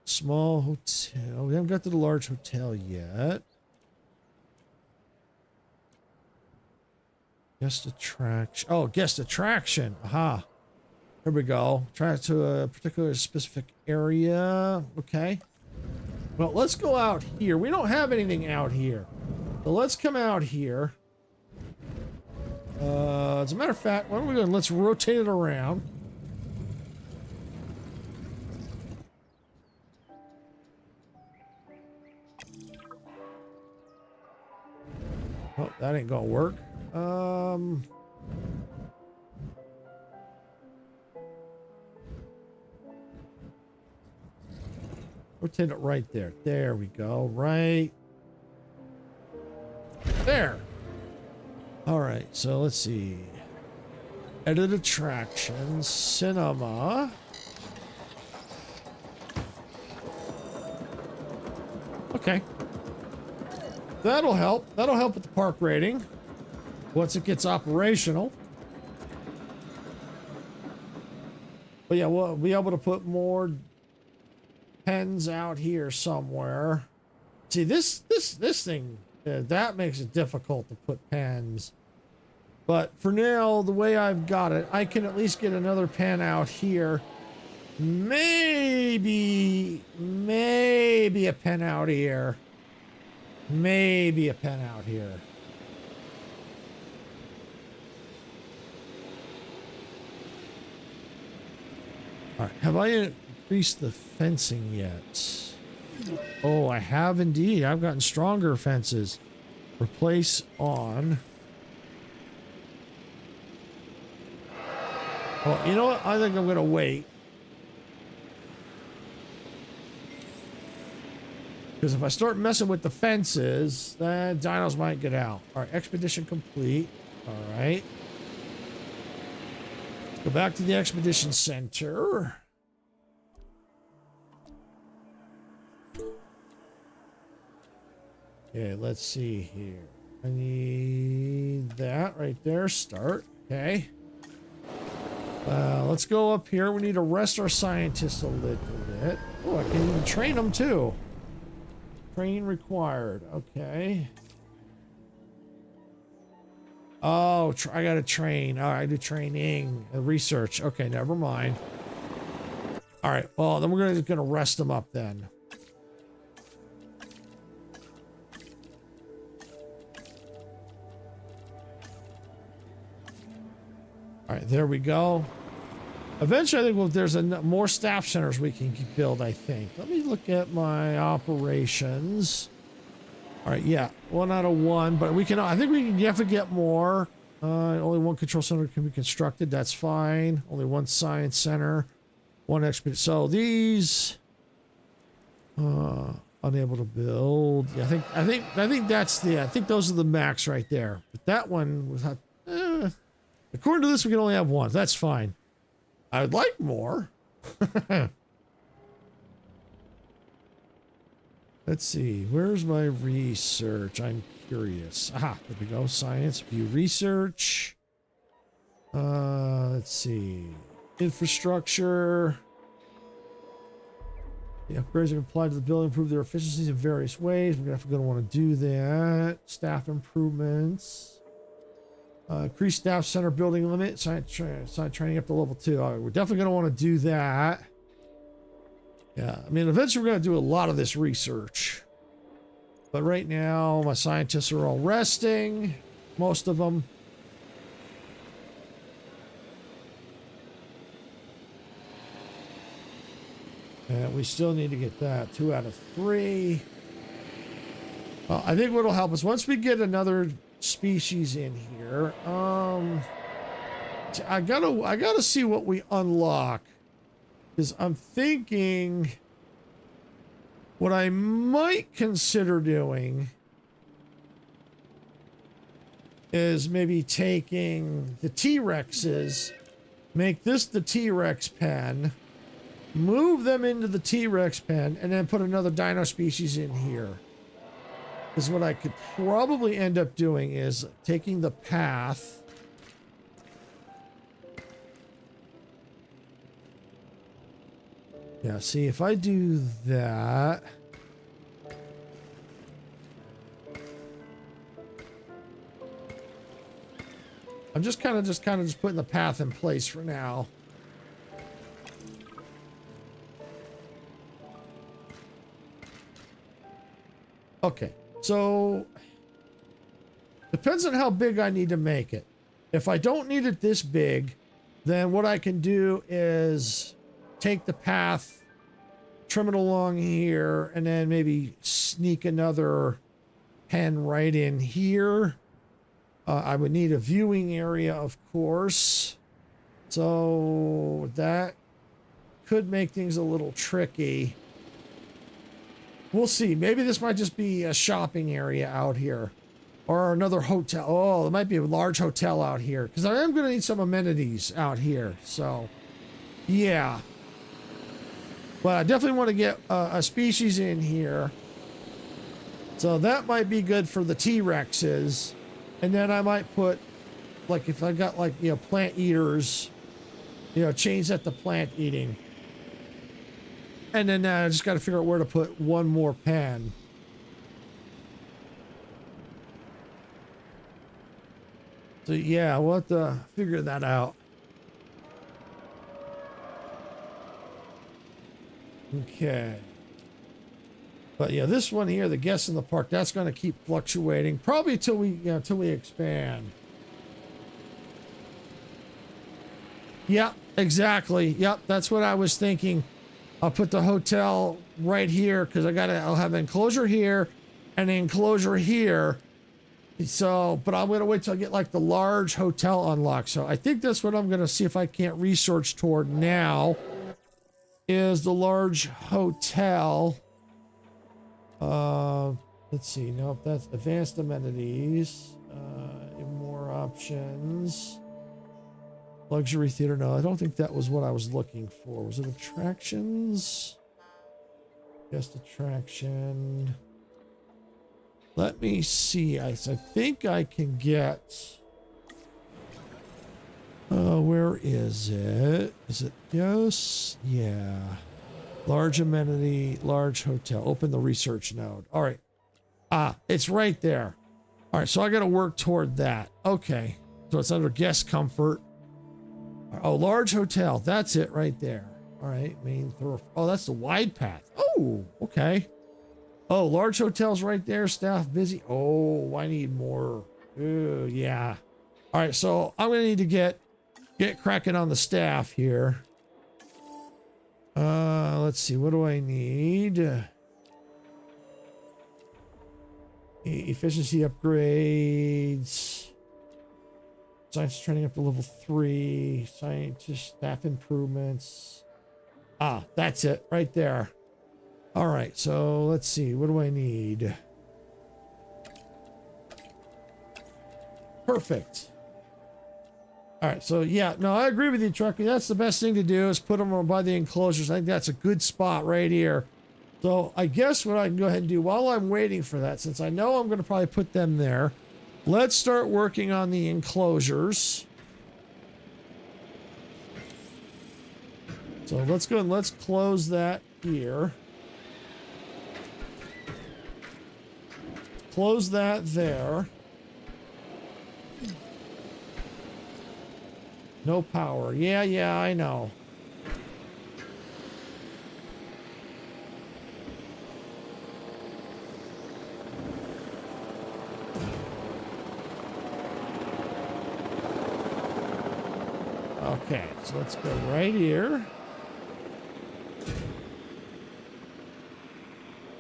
Small hotel. We haven't got to the large hotel yet. Guest attraction. Oh, guest attraction. Aha. Here we go. Try it to a particular specific area. Okay. Well, let's go out here. We don't have anything out here. So let's come out here. As a matter of fact, why don't we go and let's rotate it around. Oh, that ain't gonna work. Rotate it right there. There we go. Right there. All right, so let's see. Edit attractions, cinema. Okay. That'll help. That'll help with the park rating once it gets operational. But yeah, we'll be able to put more pens out here somewhere. See, this thing, that makes it difficult to put pens. But for now, the way I've got it, I can at least get another pen out here. Maybe a pen out here. Maybe a pen out here. All right, have I increased the fencing yet? Oh, I have indeed. I've gotten stronger fences. Replace on. Well, you know what? I think I'm going to wait. Because if I start messing with the fences, then dinos might get out. All right, expedition complete. All right. Go back to the expedition center. Okay, let's see here. I need that right there. Start. Okay. Let's go up here. We need to rest our scientists a little bit. Oh, I can even train them too. Training required. Okay. Oh, I gotta train. All right, I do training, research. Okay, never mind. All right. Well, then we're gonna rest them up then. All right, there we go. Eventually, I think there's more staff centers we can build, I think. Let me look at my operations. All right, yeah, 1 out of 1, but we can, I think we can definitely get more. Only 1 control center can be constructed. That's fine. Only 1 science center, 1 expedition. So these, unable to build. Yeah, I think that's the, I think those are the max right there. But that one was, according to this, we can only have 1. That's fine. I would like more. Let's see. Where's my research? I'm curious. Aha, there we go. Science, view research. Let's see. Infrastructure. The upgrades are applied to the building, improve their efficiencies in various ways. We're going to want to do that. Staff improvements. Increase staff center building limit. Science training up to level 2. All right, we're definitely going to want to do that. Yeah, I mean, eventually we're going to do a lot of this research. But right now, my scientists are all resting. Most of them. And we still need to get that. 2 out of 3. Well, I think what'll help us, once we get another species in here, I gotta see what we unlock, because I'm thinking what I might consider doing is maybe taking the T-Rexes, make this the T-Rex pen, move them into the T-Rex pen, and then put another dino species in here. Because what I could probably end up doing is taking the path. Yeah, see, if I do that. I'm just kind of putting the path in place for now. Okay, so depends on how big I need to make it. If I don't need it this big, then what I can do is take the path, trim it along here, and then maybe sneak another pen right in here. I would need a viewing area, of course. So that could make things a little tricky. We'll see. Maybe this might just be a shopping area out here. Or another hotel. Oh, it might be a large hotel out here. Because I am going to need some amenities out here. So, yeah. But I definitely want to get a species in here. So that might be good for the T-Rexes. And then I might put, like, if I got, like, you know, plant eaters, you know, change that to plant eating. And then I just got to figure out where to put one more pen. So, yeah, we'll have to figure that out. Okay. But yeah, this one here, the guests in the park, that's going to keep fluctuating probably till we expand. Yep, exactly. Yep, that's what I was thinking. I'll put the hotel right here because I'll have an enclosure here and an enclosure here. So, but I'm going to wait till I get like the large hotel unlocked. So I think that's what I'm going to see if I can't research toward now is the large hotel. Let's see. Nope, that's advanced amenities. More options. Luxury theater. No, I don't think that was what I was looking for. Was it attractions? Guest attraction. Let me see. I think I can get. Where is it? Is it yes? Yeah. Large amenity, large hotel. Open the research node. All right. Ah, it's right there. All right, so I got to work toward that. Okay. So it's under guest comfort. Oh, large hotel. That's it right there. All right. Main thoroughfare. Oh, that's the wide path. Oh, okay. Oh, large hotels right there. Staff busy. Oh, I need more. Ooh, yeah. All right, so I'm going to need to get cracking on the staff here. Let's see. What do I need? Efficiency upgrades. Science training up to level 3. Scientist staff improvements. Ah, that's it right there. All right. So let's see. What do I need? Perfect. All right, so yeah, no, I agree with you, Truckee. That's the best thing to do is put them by the enclosures. I think that's a good spot right here. So I guess what I can go ahead and do while I'm waiting for that, since I know I'm going to probably put them there, let's start working on the enclosures. So let's go and let's close that here. Close that there. No power. Yeah, I know. Okay, so let's go right here.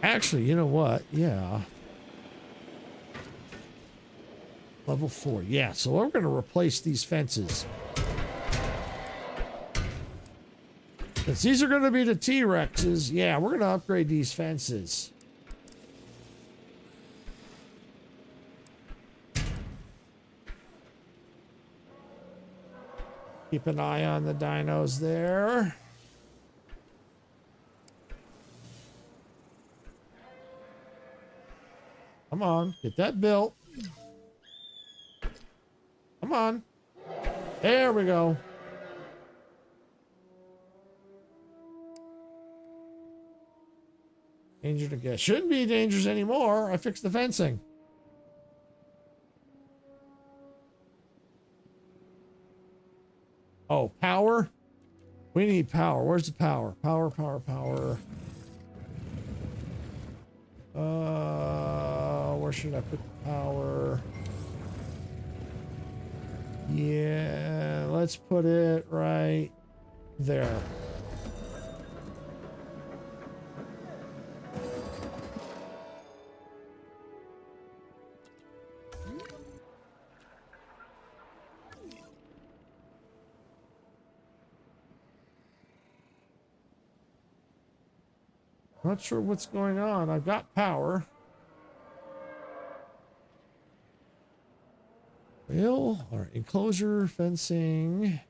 Actually, you know what? Yeah. Level 4. Yeah, so we're going to replace these fences. Since these are going to be the T-Rexes, yeah, we're going to upgrade these fences. Keep an eye on the dinos there. I'm Come on, get that built. Come on. There we go. Danger to get. Shouldn't be dangers anymore. I fixed the fencing. Oh, power? We need power. Where's the power? Power. Where should I put the power? Yeah, let's put it right there. Not sure what's going on. I've got power. Well, all right, enclosure, fencing.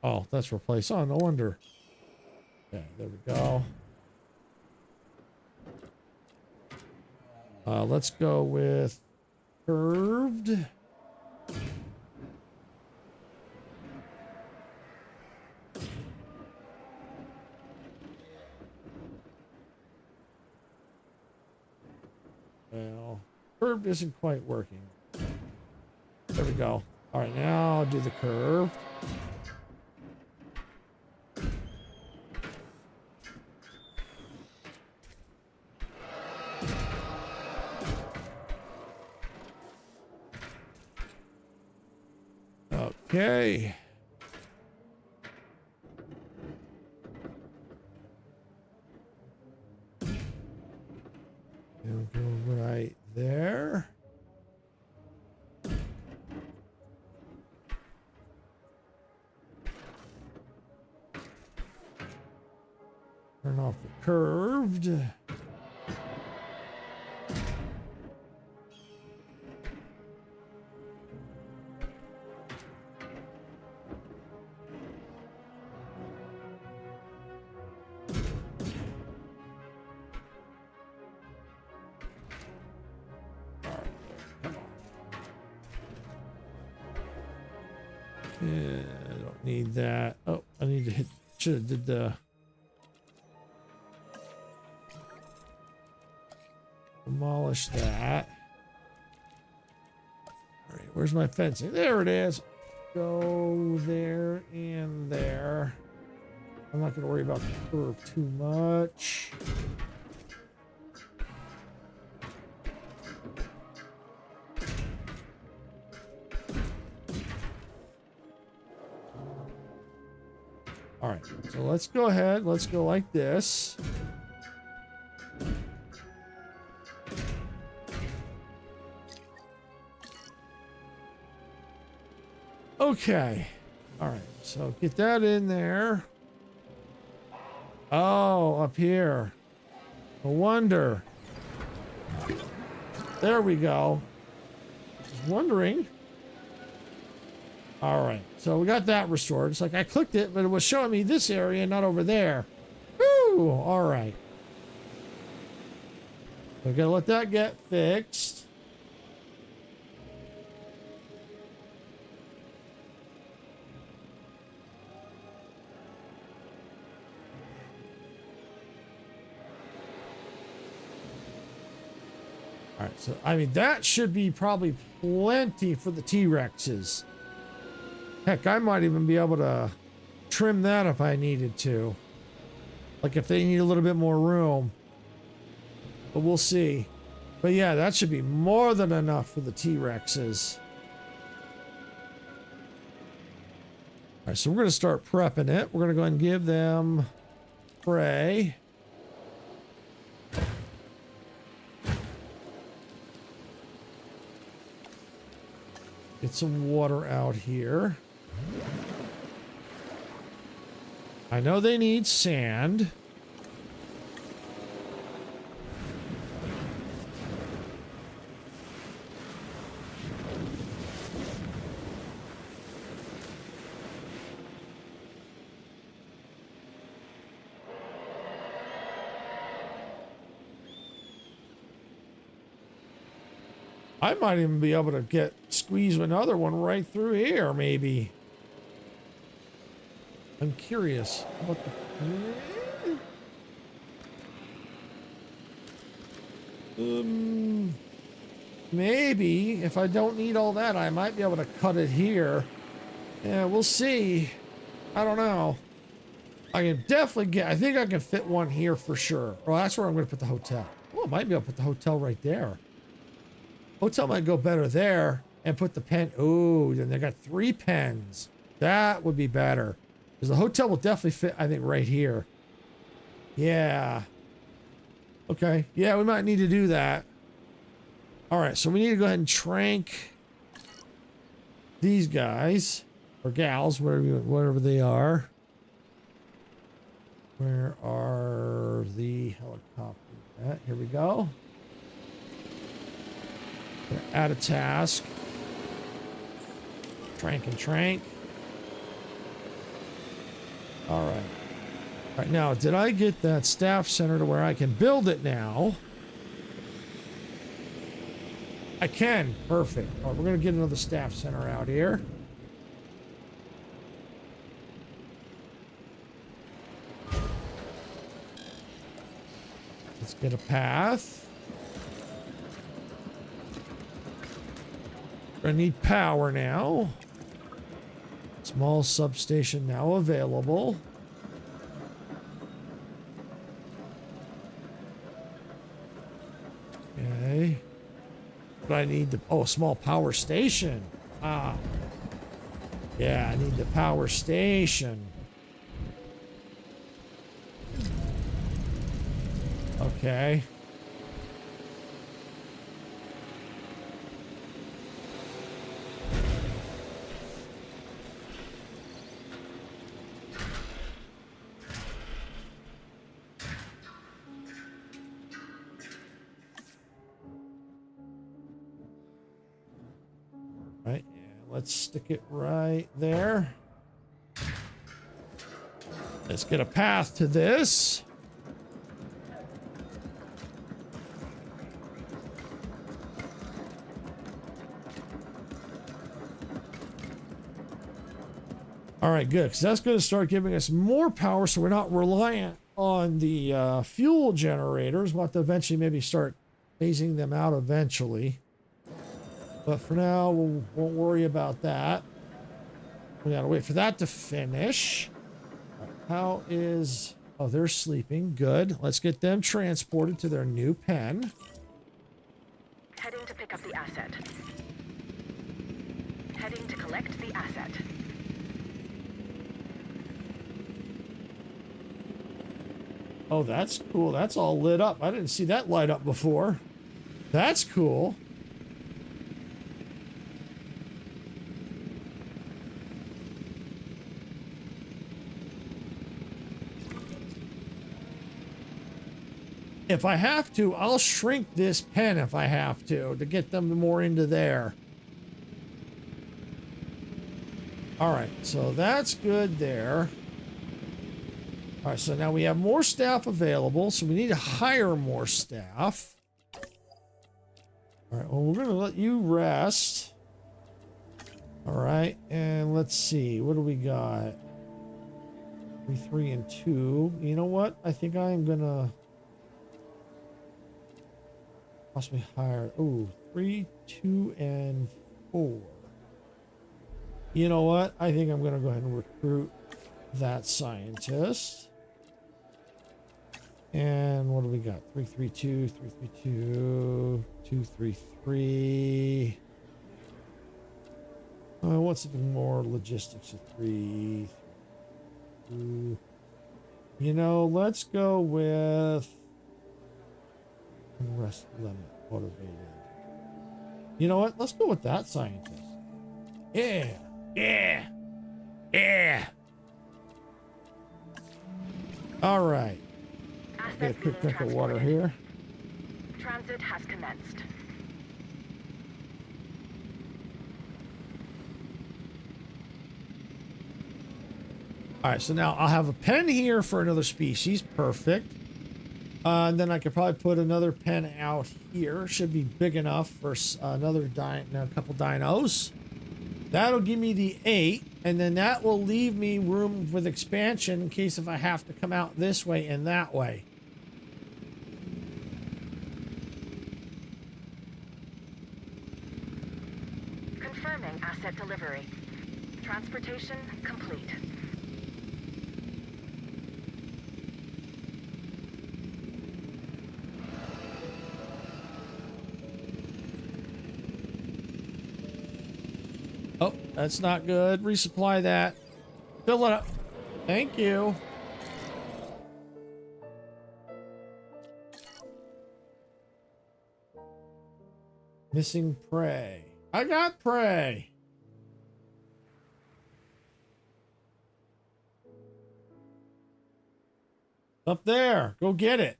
Oh, that's replace. Oh, no wonder. Okay, there we go. Let's go with curved. Well, curved isn't quite working. There we go. All right, now I'll do the curve. Okay. It'll go right there. Turn off the curved. Yeah, I don't need that. Oh, I need to hit. Should have did the demolish that. All right, where's my fencing? There it is. Go there and there. I'm not going to worry about the curve too much. All right, so let's go ahead. Let's go like this. Okay. All right, so get that in there. Oh, up here. No wonder. There we go. Just wondering. All right, so we got that restored. It's like I clicked it, but it was showing me this area, not over there. Woo! All right. We gotta let that get fixed. All right, so I mean that should be probably plenty for the T-Rexes. Heck, I might even be able to trim that if I needed to. Like if they need a little bit more room. But we'll see. But yeah, that should be more than enough for the T-Rexes. All right, so we're going to start prepping it. We're going to go ahead and give them spray. Get some water out here. I know they need sand. I might even be able to squeeze another one right through here, maybe. I'm curious about the... maybe if I don't need all that, I might be able to cut it here. Yeah, we'll see. I don't know. I can definitely get, I think I can fit one here for sure. Well, that's where I'm going to put the hotel. Oh, I might be able to put the hotel right there. Hotel might go better there and put the pen. Oh, then they got 3 pens. That would be better. Because the hotel will definitely fit, I think, right here. Yeah. Okay. Yeah, we might need to do that. All right, so we need to go ahead and trank these guys or gals, whatever they are. Where are the helicopters at? Here we go. Add a task. Trank and trank. All right. All right, now, did I get that staff center to where I can build it now? I can. Perfect. All right, we're going to get another staff center out here. Let's get a path. I need power now. Small substation now available. Okay. But I need the, oh, small power station. Ah. Yeah, I need the power station. Okay. Right, yeah, let's stick it right there. Let's get a path to this. All right, good, because that's going to start giving us more power so we're not reliant on the fuel generators. We'll have to eventually maybe start phasing them out eventually. But for now, we won't worry about that. We got to wait for that to finish. How is... Oh, they're sleeping. Good. Let's get them transported to their new pen. Heading to pick up the asset. Heading to collect the asset. Oh, that's cool. That's all lit up. I didn't see that light up before. That's cool. If I have to, I'll shrink this pen if I have to get them more into there. All right, so that's good there. All right, so now we have more staff available, so we need to hire more staff. All right, well, we're going to let you rest. All right, and let's see. What do we got? 3, 3, and 2. You know what? I think I'm going to possibly hire... Ooh, 3, 2, and 4. You know what? I think I'm going to go ahead and recruit that scientist. And what do we got? 332, 332, 233. What's more logistics of 3, 2. You know, let's go with rest limit motivated. You know what? Let's go with that scientist. Yeah. Yeah. Yeah. All right. Get a quick drink of water here. Transit has commenced. All right, so now I'll have a pen here for another species. Perfect. And then I could probably put another pen out here. Should be big enough for another a couple dinos. That'll give me the 8, and then that will leave me room with expansion in case if I have to come out this way and that way. Confirming asset delivery. Transportation complete. Oh, that's not good. Resupply that. Fill it up. Thank you. Missing prey. I got prey. Up there. Go get it.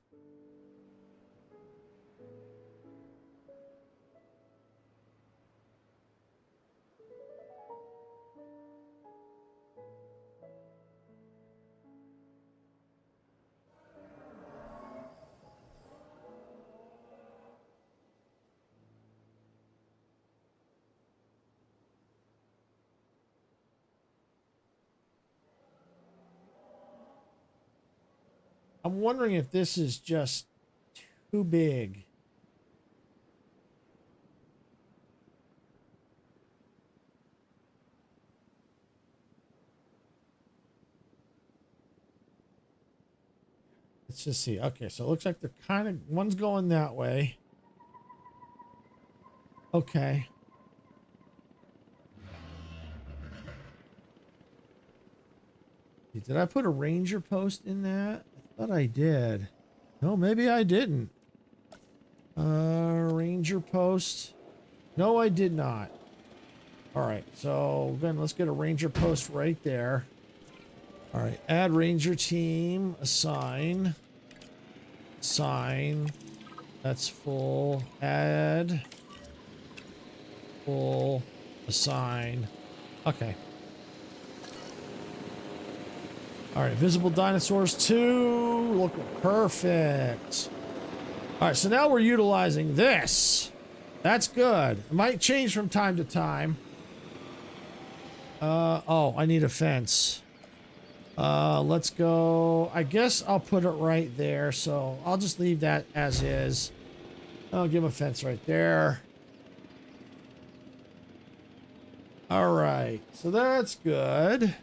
I'm wondering if this is just too big. Let's just see. Okay, so it looks like they're kind of, one's going that way. Okay. Did I put a ranger post in that? I thought I did. No, maybe I didn't. Ranger post. No, I did not. All right, so then let's get a ranger post right there. All right, add ranger team, assign. Assign. That's full. Add. Full. Assign. Okay. All right, visible dinosaurs 2. Looking perfect. All right, so now we're utilizing this. That's good. It might change from time to time. Oh, I need a fence. Let's go. I guess I'll put it right there. So I'll just leave that as is. I'll give a fence right there. All right, so that's good.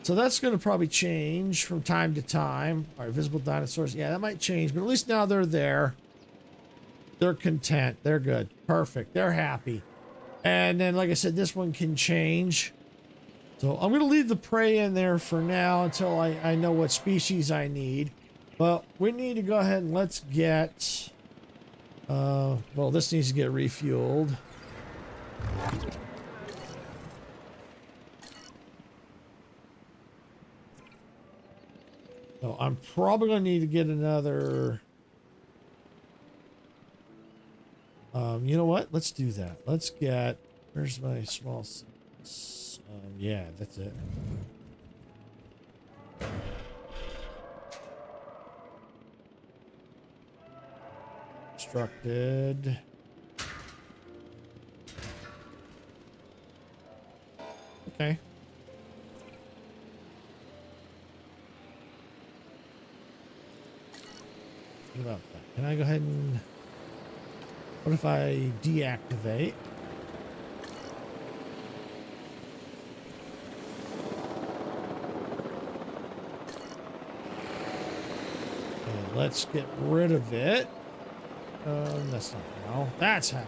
So that's going to probably change from time to time. All right, visible dinosaurs. Yeah, that might change, but at least now they're there. They're content. They're good. Perfect. They're happy. And then, like I said, this one can change. So I'm going to leave the prey in there for now until I know what species I need. But we need to go ahead and let's get... well, this needs to get refueled. So I'm probably going to need to get another... you know what? Let's do that. Let's get... Where's my small... yeah, that's it. Constructed. Okay. What about that? Can I go ahead and... What if I deactivate? Okay, let's get rid of it. That's not how. That's how.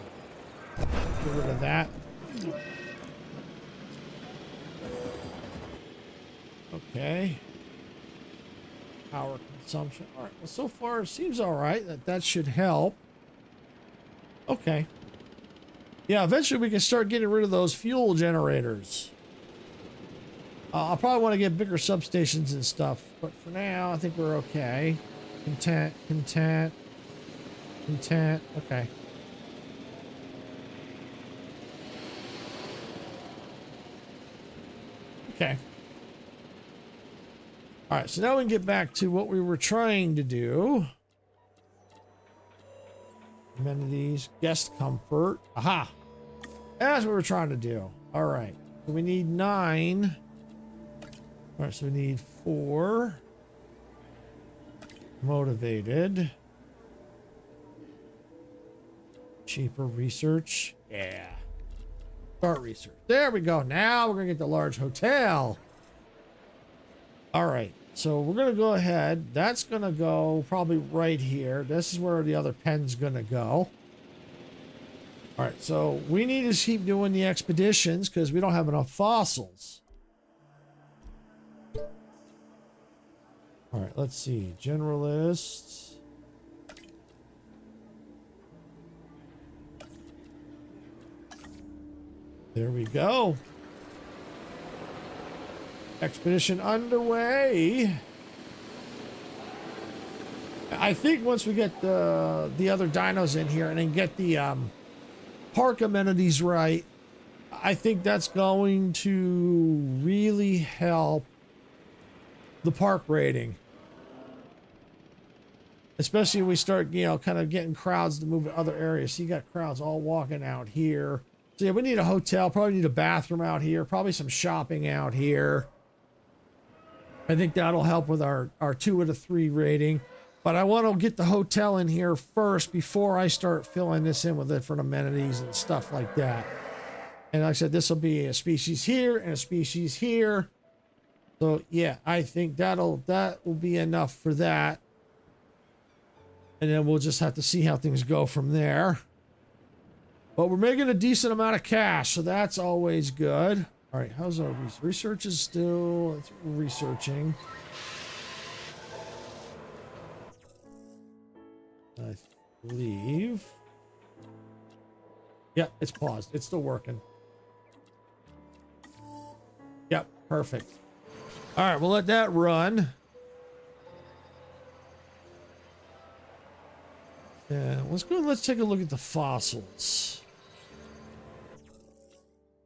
Get rid of that. Okay. Power consumption. All right. Well, so far it seems all right. That should help. Okay. Yeah, eventually we can start getting rid of those fuel generators. I'll probably want to get bigger substations and stuff, but for now, I think we're okay. Content, content, content. Okay. Okay. All right, so now we can get back to what we were trying to do. Amenities, guest comfort. Aha! That's what we're trying to do. All right, so we need 9. All right, so we need 4. Motivated. Cheaper research. Yeah. Start research. There we go. Now we're going to get the large hotel. All right. So we're going to go ahead. That's going to go probably right here. This is where the other pen's going to go. All right. So we need to keep doing the expeditions because we don't have enough fossils. All right. Let's see. Generalists. There we go. Expedition underway. I think once we get the other dinos in here and then get the park amenities right, I think that's going to really help the park rating. Especially when we start, you know, kind of getting crowds to move to other areas. So you got crowds all walking out here. So yeah, we need a hotel, probably need a bathroom out here, probably some shopping out here. I think that'll help with our 2 out of 3 rating. But I want to get the hotel in here first before I start filling this in with different amenities and stuff like that. And like I said, this will be a species here and a species here. So yeah, I think that will be enough for that. And then we'll just have to see how things go from there. But we're making a decent amount of cash, so that's always good. All right, how's our research is still researching. I believe. Yep, it's paused. It's still working. Yep, perfect. All right, we'll let that run. Yeah, let's go. Let's take a look at the fossils.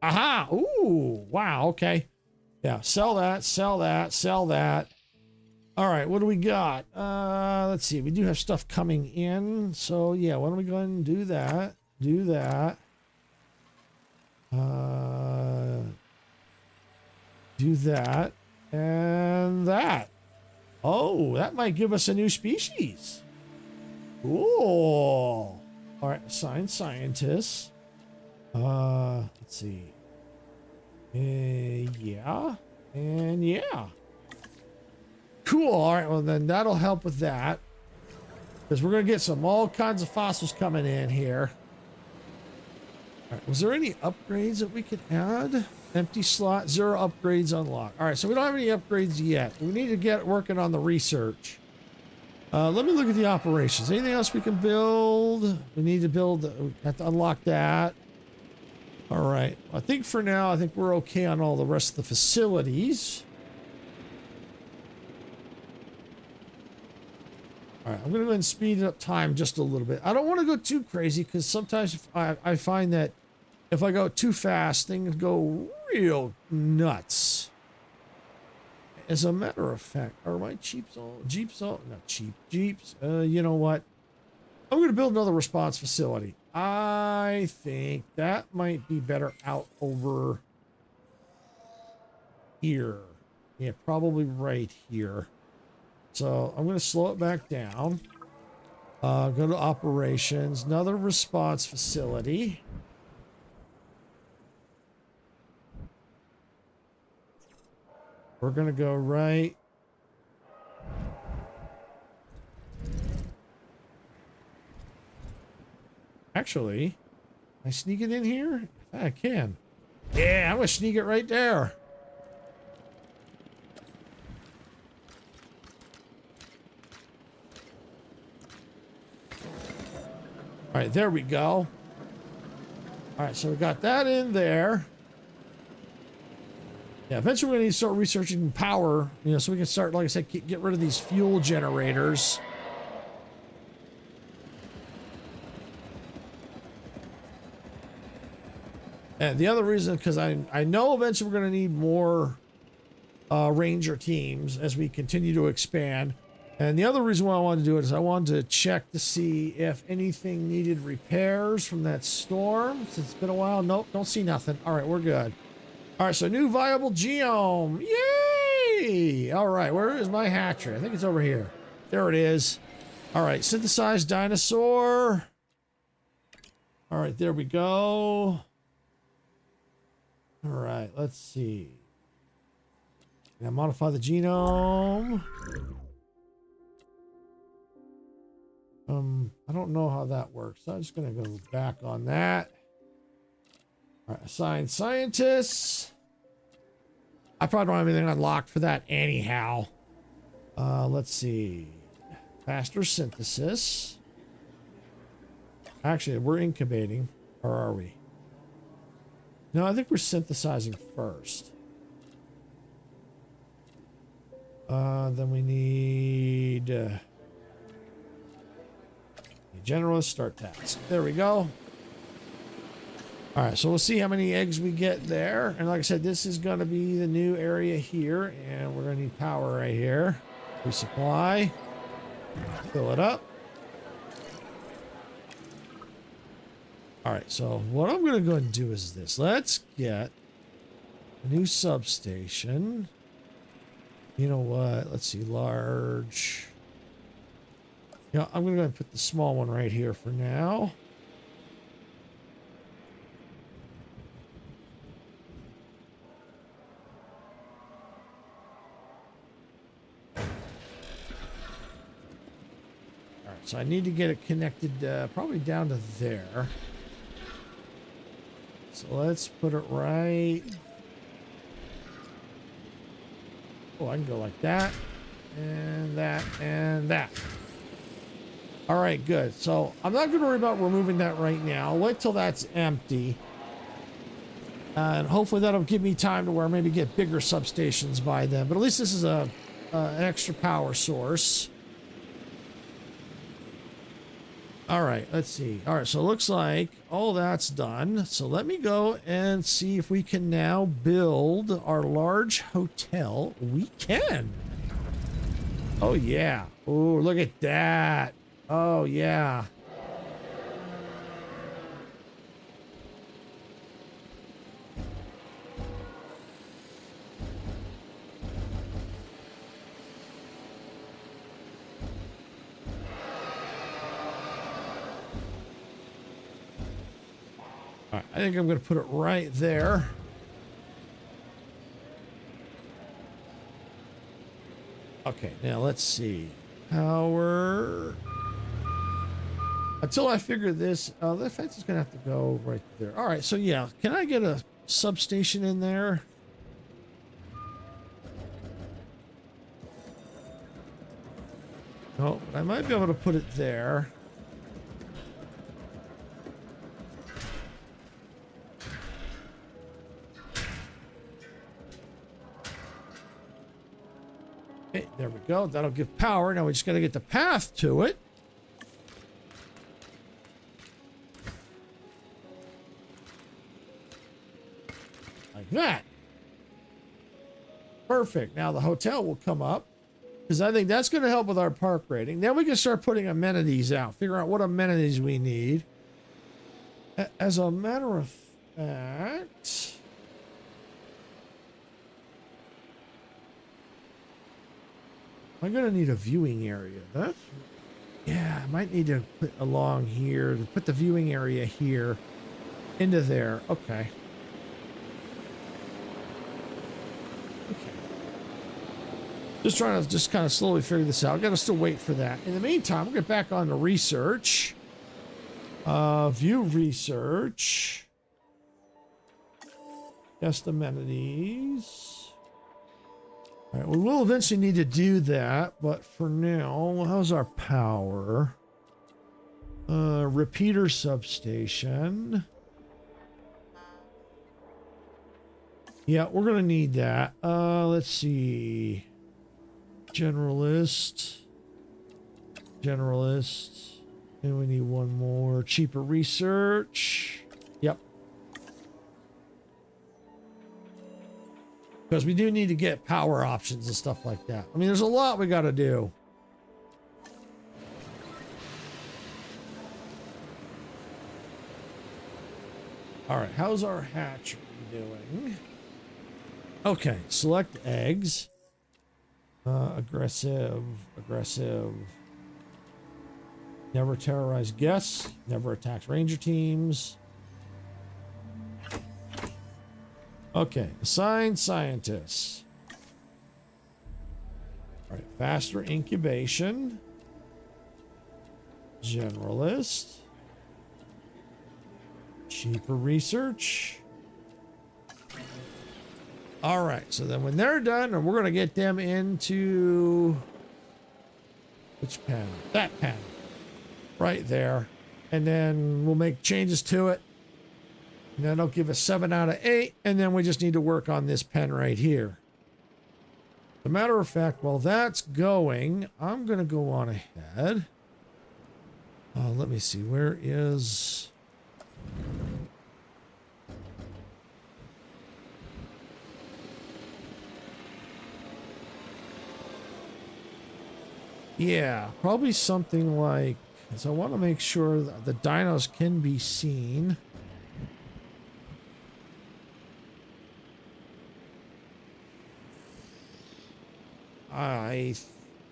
Aha! Ooh, wow, okay. Yeah, sell that, sell that, sell that. All right, what do we got? Let's see. We do have stuff coming in. So, yeah, why don't we go ahead and do that? Do that. Do that. And that. Oh, that might give us a new species. Cool. All right, assign scientists. Let's see. Yeah. And yeah. Cool. All right, well then that'll help with that. Because we're going to get all kinds of fossils coming in here. All right, was there any upgrades that we could add? Empty slot, 0 upgrades unlocked. All right, so we don't have any upgrades yet. We need to get working on the research. Let me look at the operations. Anything else we can build? We need to build, have to unlock that. All right. I think for now, I think we're okay on all the rest of the facilities. All right. I'm going to go ahead and speed up time just a little bit. I don't want to go too crazy because sometimes I find that if I go too fast, things go real nuts. As a matter of fact, are my Jeeps not cheap Jeeps? You know what? I'm going to build another response facility. I think that might be better out over here. Yeah, probably right here. So I'm going to slow it back down. Go to operations, another response facility. We're going to go right. Actually, can I sneak it in here? I can. Yeah, I'm going to sneak it right there. All right, there we go. All right, so we got that in there. Yeah, eventually we're going to need to start researching power, you know, so we can start, like I said, get rid of these fuel generators. And the other reason, because I know eventually we're going to need more ranger teams as we continue to expand. And the other reason why I wanted to do it is I wanted to check to see if anything needed repairs from that storm. Since it's been a while. Nope, don't see nothing. All right, we're good. All right, so new viable geome. Yay! All right, where is my hatchery? I think it's over here. There it is. All right, synthesized dinosaur. All right, there we go. All right, let's see. Now modify the genome. I don't know how that works. So I'm just gonna go back on that. All right, assign scientists. I probably don't have anything unlocked for that anyhow. Let's see. Faster synthesis. Actually, we're incubating, or are we? No, I think we're synthesizing first. Then we need generalist start task. There we go. All right, so we'll see how many eggs we get there. And like I said, this is going to be the new area here, and we're going to need power right here. Resupply. Fill it up. All right, so what I'm going to go ahead and do is this. Let's get a new substation. You know what? Let's see, large. Yeah, I'm going to go ahead and put the small one right here for now. All right, so I need to get it connected probably down to there. So let's put it right. Oh, I can go like that, and that, and that. All right, good. So I'm not going to worry about removing that right now. Wait till that's empty. And hopefully that'll give me time to where maybe get bigger substations by then. But at least this is an extra power source. All right, let's see. All right, so it looks like all that's done. So let me go and see if we can now build our large hotel. We can. Oh, yeah. Oh, look at that. Oh, yeah. All right, I think I'm going to put it right there. Okay, now let's see. Power. Until I figure this, the fence is going to have to go right there. All right, so yeah, can I get a substation in there? No, but I might be able to put it there. Okay, there we go. That'll give power. Now we just got to get the path to it. Like that. Perfect. Now the hotel will come up because I think that's going to help with our park rating. Then we can start putting amenities out, figure out what amenities we need. As a matter of fact, I'm going to need a viewing area. Yeah, I might need to put along here, to put the viewing area here into there. Okay. Just trying to kind of slowly figure this out. I got to still wait for that. In the meantime, we'll get back on to research. View research. Guest amenities. All right, we will eventually need to do that, but for now, how's our power? Repeater substation. Yeah, we're gonna need that. Let's see. Generalist. And we need one more. Cheaper research. Yep. because we do need to get power options and stuff like that. I mean, there's a lot we got to do. All right, how's our hatchery doing? Okay, select eggs. Aggressive. Never terrorize guests. Never attacks ranger teams. Okay, assign scientists. All right, faster incubation. Generalist. Cheaper research. All right, so then when they're done, and we're going to get them into which pen? That pen. Right there. And then we'll make changes to it. And then it'll give us 7 out of 8. And then we just need to work on this pen right here. As a matter of fact, while that's going, I'm going to go on ahead. Let me see. Where is... Yeah, probably something like... So I want to make sure that the dinos can be seen. I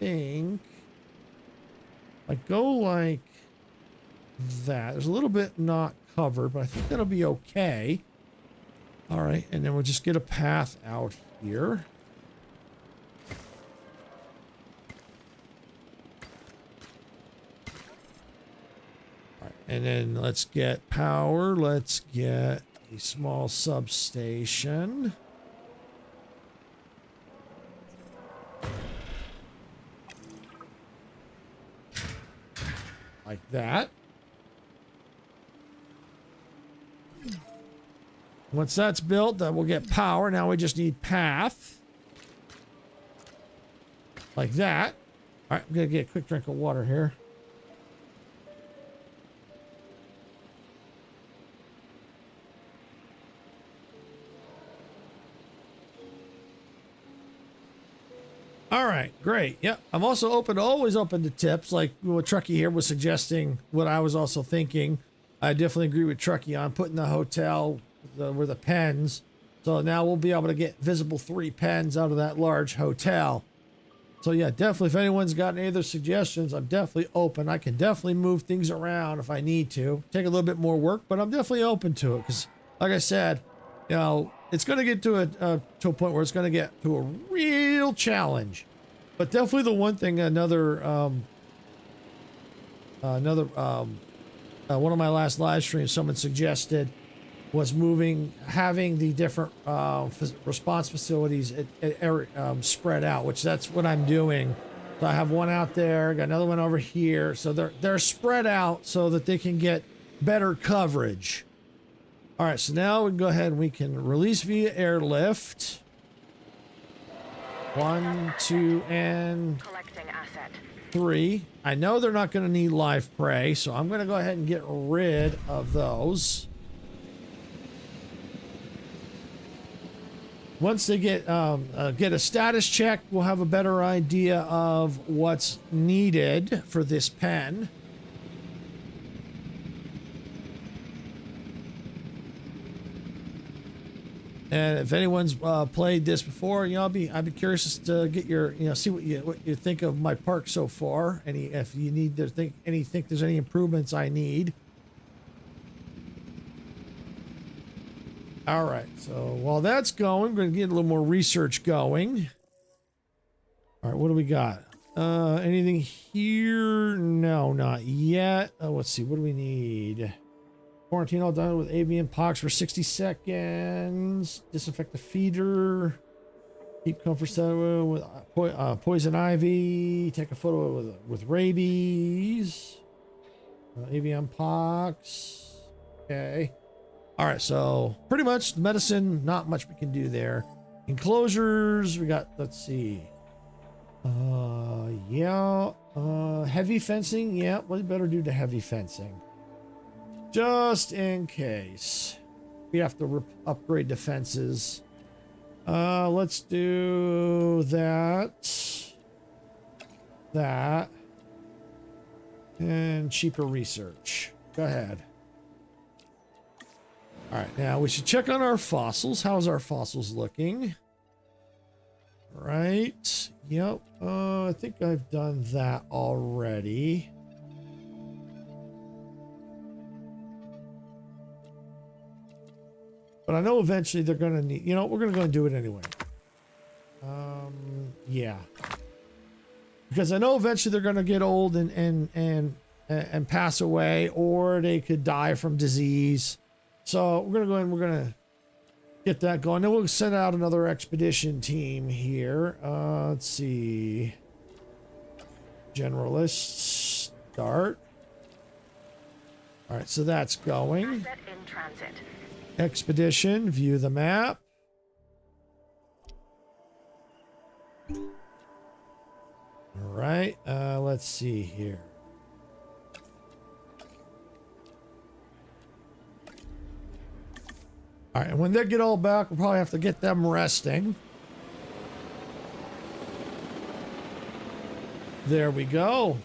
think... I go like that. There's a little bit not covered, but I think that'll be okay. All right, and then we'll just get a path out here. And then let's get power. Let's get a small substation. Like that. Once that's built, then we'll get power. Now we just need path. Like that. All right, I'm going to get a quick drink of water here. All right, great. Yep. I'm also always open to tips, like what Truckee here was suggesting, what I was also thinking. I definitely agree with Truckee on putting the hotel where the pens. So now we'll be able to get visible 3 pens out of that large hotel. So yeah, definitely if anyone's got any other suggestions, I'm definitely open. I can definitely move things around if I need to. Take a little bit more work, but I'm definitely open to it because, like I said, you know, it's going to get to a point where it's going to get to a real challenge. But definitely the one thing, one of my last live streams, someone suggested was having the different response facilities spread out, which that's what I'm doing. So I have one out there, got another one over here. So they're spread out so that they can get better coverage. All right, so now we can go ahead and we can release via airlift. 1, 2, and Collecting asset. 3. I know they're not going to need live prey, so I'm going to go ahead and get rid of those. Once they get a status check, we'll have a better idea of what's needed for this pen. And if anyone's played this before, you know, I'd be curious to get your, you know, see what you think of my park so far. If you need to think there's any improvements I need. All right. So while that's going, we're going to get a little more research going. All right. What do we got? Anything here? No, not yet. Let's see. What do we need? Quarantine all done with avian pox for 60 seconds. Disinfect the feeder. Keep comfort center with poison ivy. Take a photo with rabies. Avian pox. Okay. All right. So pretty much medicine. Not much we can do there. Enclosures. We got. Let's see. Yeah. Heavy fencing. Yeah. What better do to heavy fencing? Just in case we have to upgrade defenses. Let's do that. That. And cheaper research. Go ahead. All right, now we should check on our fossils. How's our fossils looking? Right. Yep. I think I've done that already. But I know eventually they're going to need, you know, we're going to go and do it anyway. Yeah. Because I know eventually they're going to get old and pass away, or they could die from disease. So we're going to go and we're going to get that going. Then we'll send out another expedition team here. Let's see. Generalists start. All right, so that's going. Asset in transit. Expedition, view the map. All right, let's see here. All right, and when they get all back, we'll probably have to get them resting. There we go.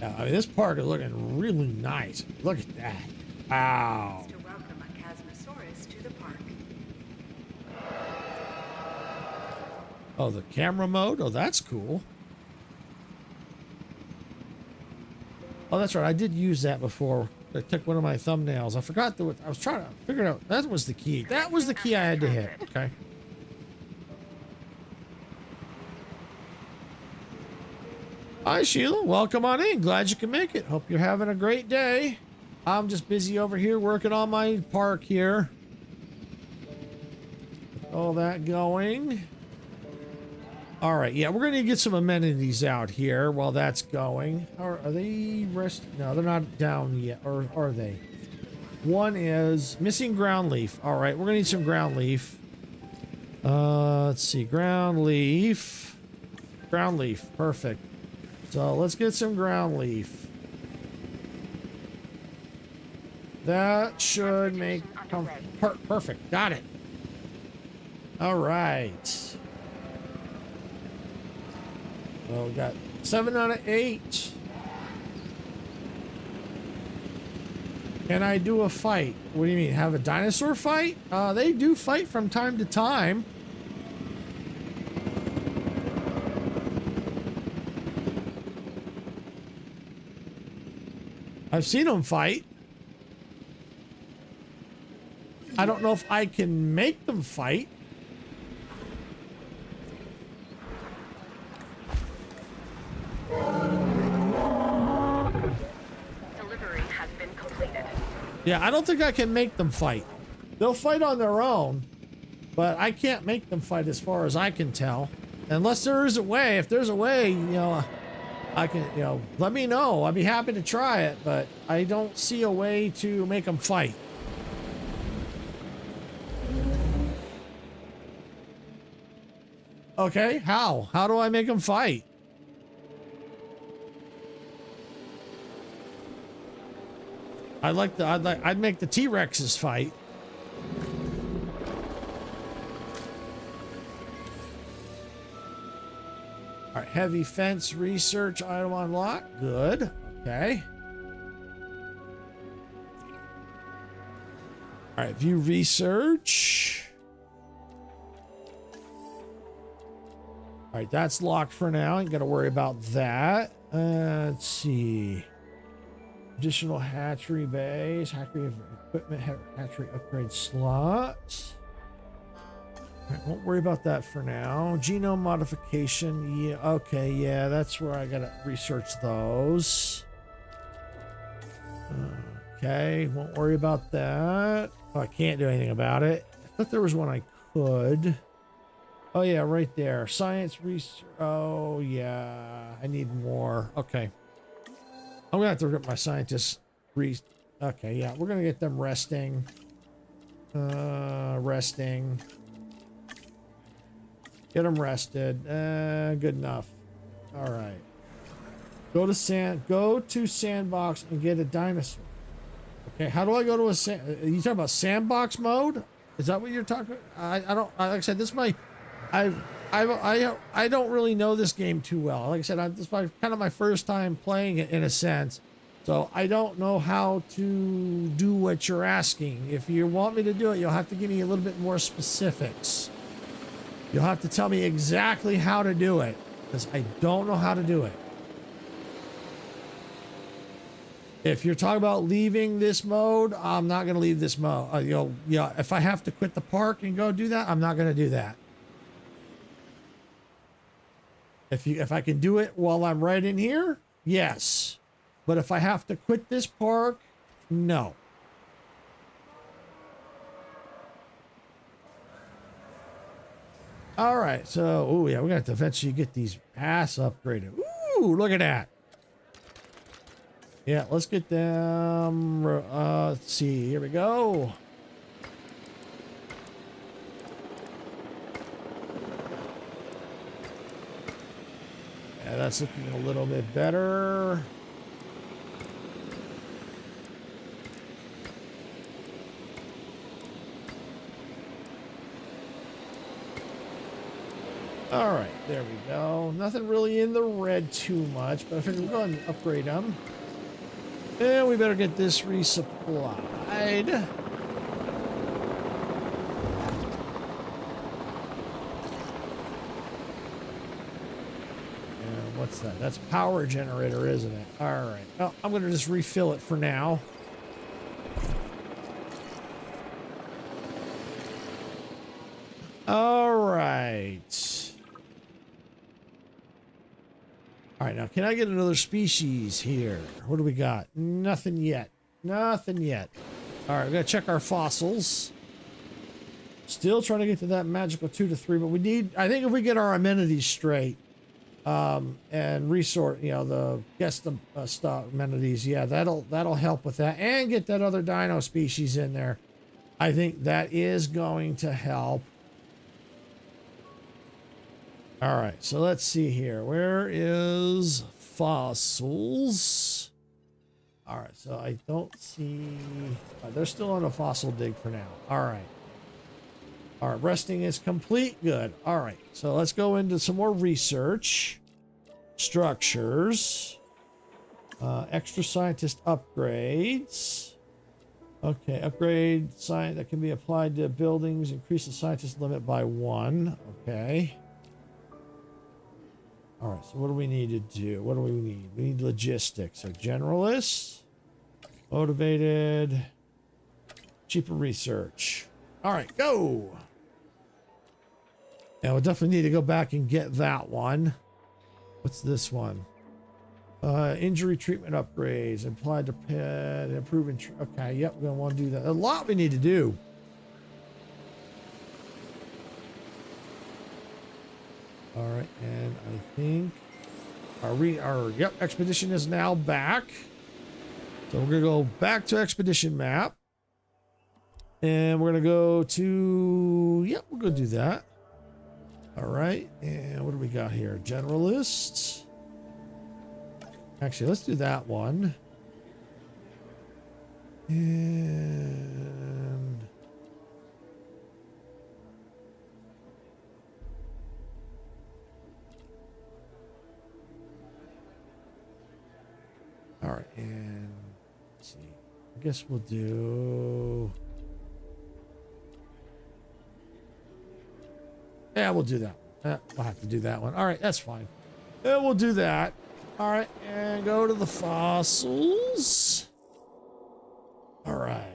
Now, I mean, this park is looking really nice. Look at that. Wow. To welcome a Chasmosaurus to the park. Oh, the camera mode? Oh, that's cool. Oh, that's right. I did use that before. I took one of my thumbnails. I forgot that. I was trying to figure it out. That was the key. That was the key I had to hit. Okay. Hi, Sheila. Welcome on in. Glad you can make it. Hope you're having a great day. I'm just busy over here working on my park here. All that going. All right. Yeah, we're going to get some amenities out here while that's going. Are they rest? No, they're not down yet. Or are they? One is missing ground leaf. All right. We're going to need some ground leaf. Let's see. Ground leaf. Ground leaf. Perfect. So let's get some ground leaf. That should make perfect. Got it. All right. Well, we got 7 out of 8. Can I do a fight? What do you mean? Have a dinosaur fight? They do fight from time to time. I've seen them fight. I don't know if I can make them fight. Delivery has been completed. Yeah, I don't think I can make them fight. They'll fight on their own, but I can't make them fight as far as I can tell. Unless there is a way. If there's a way, you know, I can, you know, let me know. I'd be happy to try it, but I don't see a way to make them fight. Okay, how? How do I make them fight? I'd make the T-Rexes fight. All right, heavy fence research item unlocked. Good. Okay. All right, view research. All right, that's locked for now. Ain't got to worry about that. Let's see. Additional hatchery bays, hatchery equipment, hatchery upgrade slots. All right, won't worry about that for now. Genome modification. Yeah, okay, yeah, that's where I gotta research those. Okay, won't worry about that. Oh, I can't do anything about it. I thought there was one I could. Oh yeah, right there. Science research. Oh yeah, I need more. Okay. I'm gonna have to get my scientists okay, yeah, we're gonna get them resting. Resting. Get them rested. Good enough. All right. Go to Sandbox and get a dinosaur. Okay, how do I go to a you talking about sandbox mode? Is that what you're talking? I don't. Like I said, this is my. I don't really know this game too well. Like I said, this is kind of my first time playing it in a sense, so I don't know how to do what you're asking. If you want me to do it, you'll have to give me a little bit more specifics. You'll have to tell me exactly how to do it, because I don't know how to do it. If you're talking about leaving this mode, I'm not going to leave this mode. If I have to quit the park and go do that, I'm not going to do that. If I can do it while I'm right in here, yes. But if I have to quit this park, no. All right, so oh yeah, we're gonna have to eventually get these pass upgraded. Ooh, look at that. Yeah, let's get them. Let's see. Here we go. Yeah, that's looking a little bit better. All right, there we go. Nothing really in the red too much, but I figured we'll go ahead and upgrade them. And we better get this resupplied. And what's that? That's power generator, isn't it? All right. Well, I'm going to just refill it for now. All right. All right, now can I get another species here? What do we got? Nothing yet. Nothing yet. All right, we gotta check our fossils. Still trying to get to that magical 2 to 3, but we need, I think if we get our amenities straight, and resort, the guest stock amenities, yeah, that'll help with that, and get that other dino species in there. I think that is going to help. All right, so let's see here. Where is fossils? All right, so I don't see... they're still on a fossil dig for now. All right. All right, resting is complete. Good. All right, so let's go into some more research. Structures. Extra scientist upgrades. Okay, upgrade science that can be applied to buildings. Increase the scientist limit by 1. Okay. All right, so what do we need to do? What do we need? We need logistics. So generalists, motivated, cheaper research. All right, go. Now we'll definitely need to go back and get that one. What's this one? Injury treatment upgrades, applied to pet, improving. Okay, yep, we're gonna want to do that. A lot we need to do. All right, and I think our expedition is now back. So we're gonna go back to expedition map, and we're gonna go to we're gonna do that. All right, and what do we got here? Generalists. Actually, let's do that one. And all right, and let's see. I guess we'll do. Yeah, we'll do that. We'll have to do that one. All right, that's fine. Yeah, we'll do that. All right, and go to the fossils. All right.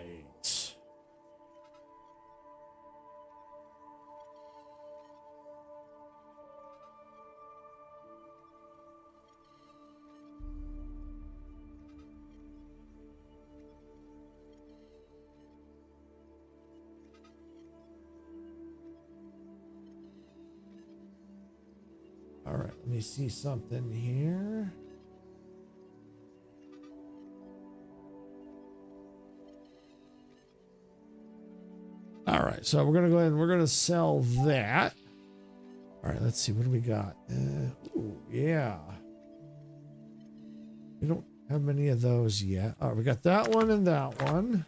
All right, let me see something here. All right, so we're gonna go ahead and we're gonna sell that. All right, let's see, what do we got? Ooh, yeah. We don't How many of those yet? All right, we got that one and that one.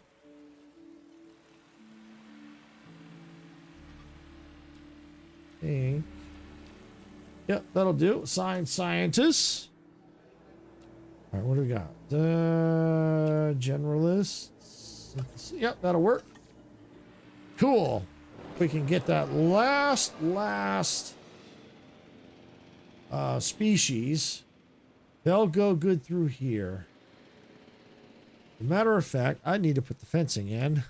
Okay. Yep, that'll do. Science scientists. All right, what do we got? Generalists. Yep, that'll work. Cool. We can get that last species. They'll go good through here. As a matter of fact, I need to put the fencing in.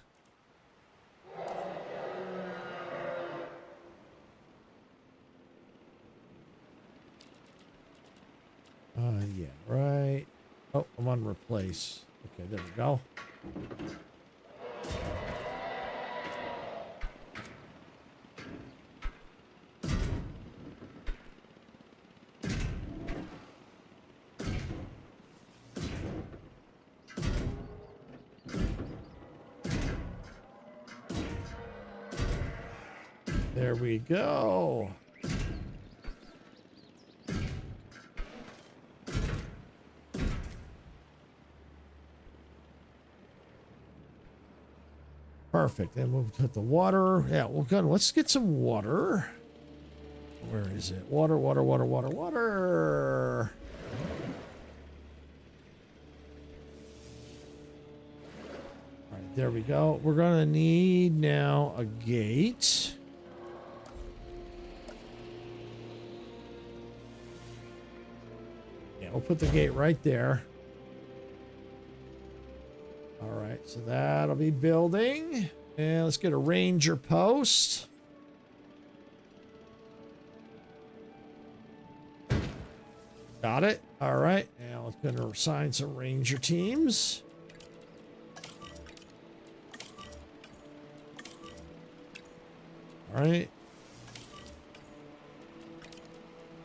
Yeah, right. Oh, I'm on replace. Okay, there we go. There we go. Perfect. Then we'll put the water. Yeah, we'll go. Let's get some water. Where is it? Water, water, water, water, water. All right, there we go. We're going to need now a gate. Yeah, we'll put the gate right there. All right, so that'll be building. And let's get a ranger post. Got it. All right, now it's going to assign some ranger teams. All right.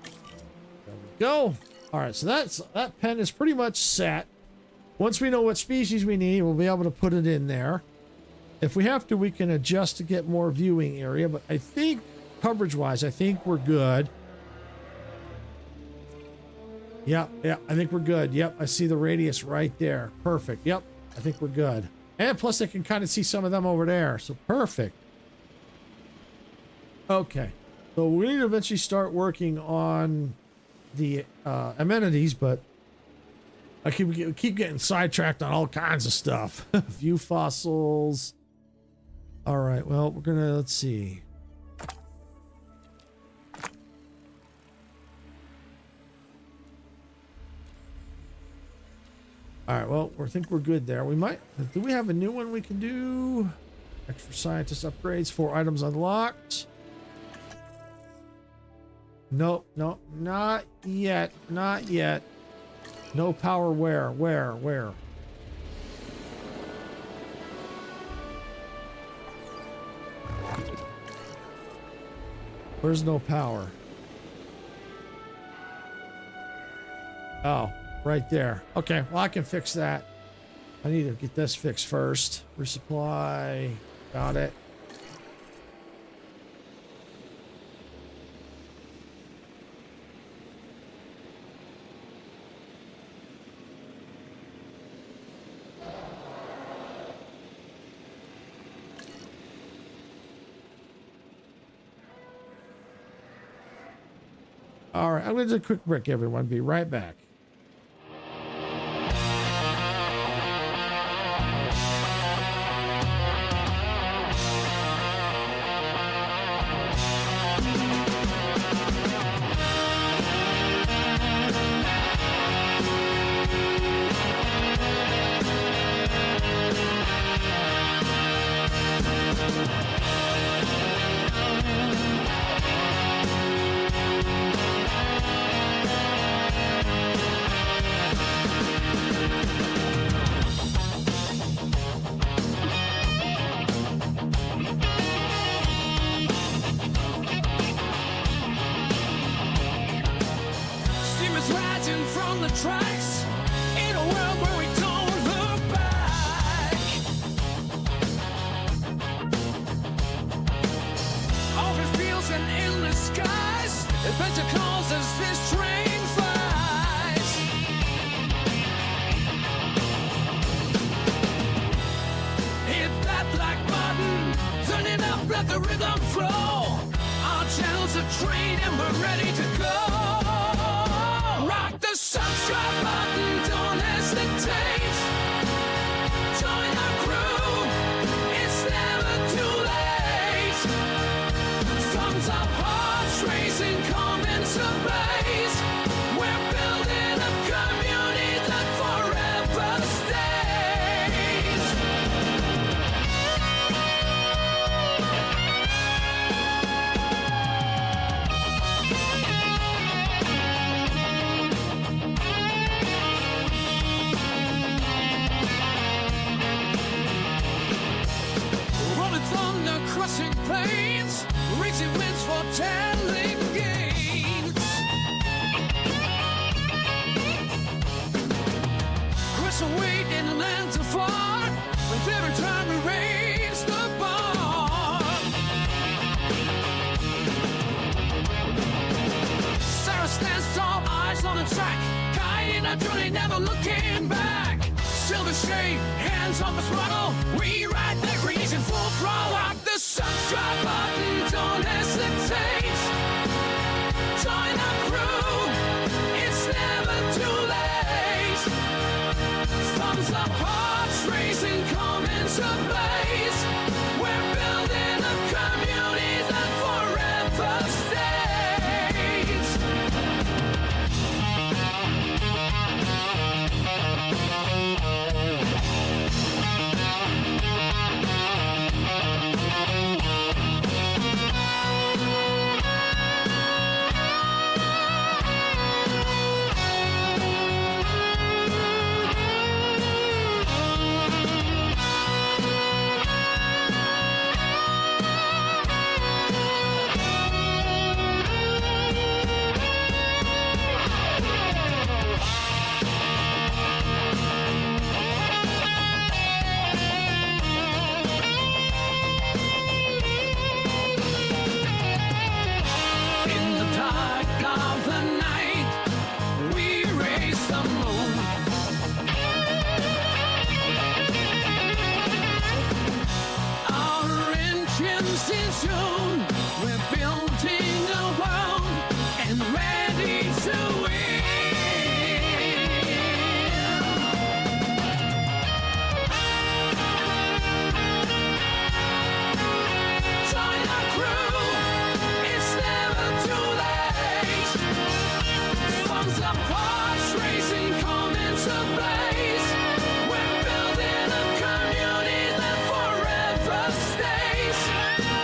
There we go. All right, so that pen is pretty much set. Once we know what species we need, we'll be able to put it in there. If we have to, we can adjust to get more viewing area, but I think coverage-wise, I think we're good. Yep, I think we're good. Yep, I see the radius right there. Perfect. Yep, I think we're good. And plus, I can kind of see some of them over there, so perfect. Okay, so we need to eventually start working on the amenities, but I keep getting sidetracked on all kinds of stuff. View fossils. All right, well, we're gonna, let's see. All right, well, I think we're good there. We might, do we have a new one we can do? Extra scientist upgrades, 4 items unlocked. Nope, nope, not yet, not yet. No power where? Where's no power? Oh, right there. Okay, well, I can fix that. I need to get this fixed first. Resupply. Got it. All right, I'm going to do a quick break, everyone. Be right back. Steamers rising from the tracks in a world where we don't look back. Open fields and endless skies, adventure calls as this train flies. train and we're ready to go. Rock the subscribe button, don't hesitate. Join our crew, it's never too late. Thumbs up, hearts racing, come into blaze. We're building a community that forever stays. Rolling thunder, crushing plains, reaching winds for telling gains. Crystal weight in the lands afar, with every time we raise the bar. Sarah stands tall, eyes on the track, guiding our journey, never looking back. Silver shade, hands on the throttle, we ride the creation full throttle. Rock the subscribe button, don't hesitate. Join our crew, it's never too late. Thumbs up, hearts racing, come into blaze. We're building a community that forever stays. In the dark of the night, we raise the moon. Our engines in tune, we're building a world and ready to win. Join our crew, it's never too late. Thumbs up, hearts racing, come into blaze. We're building a community that forever stays.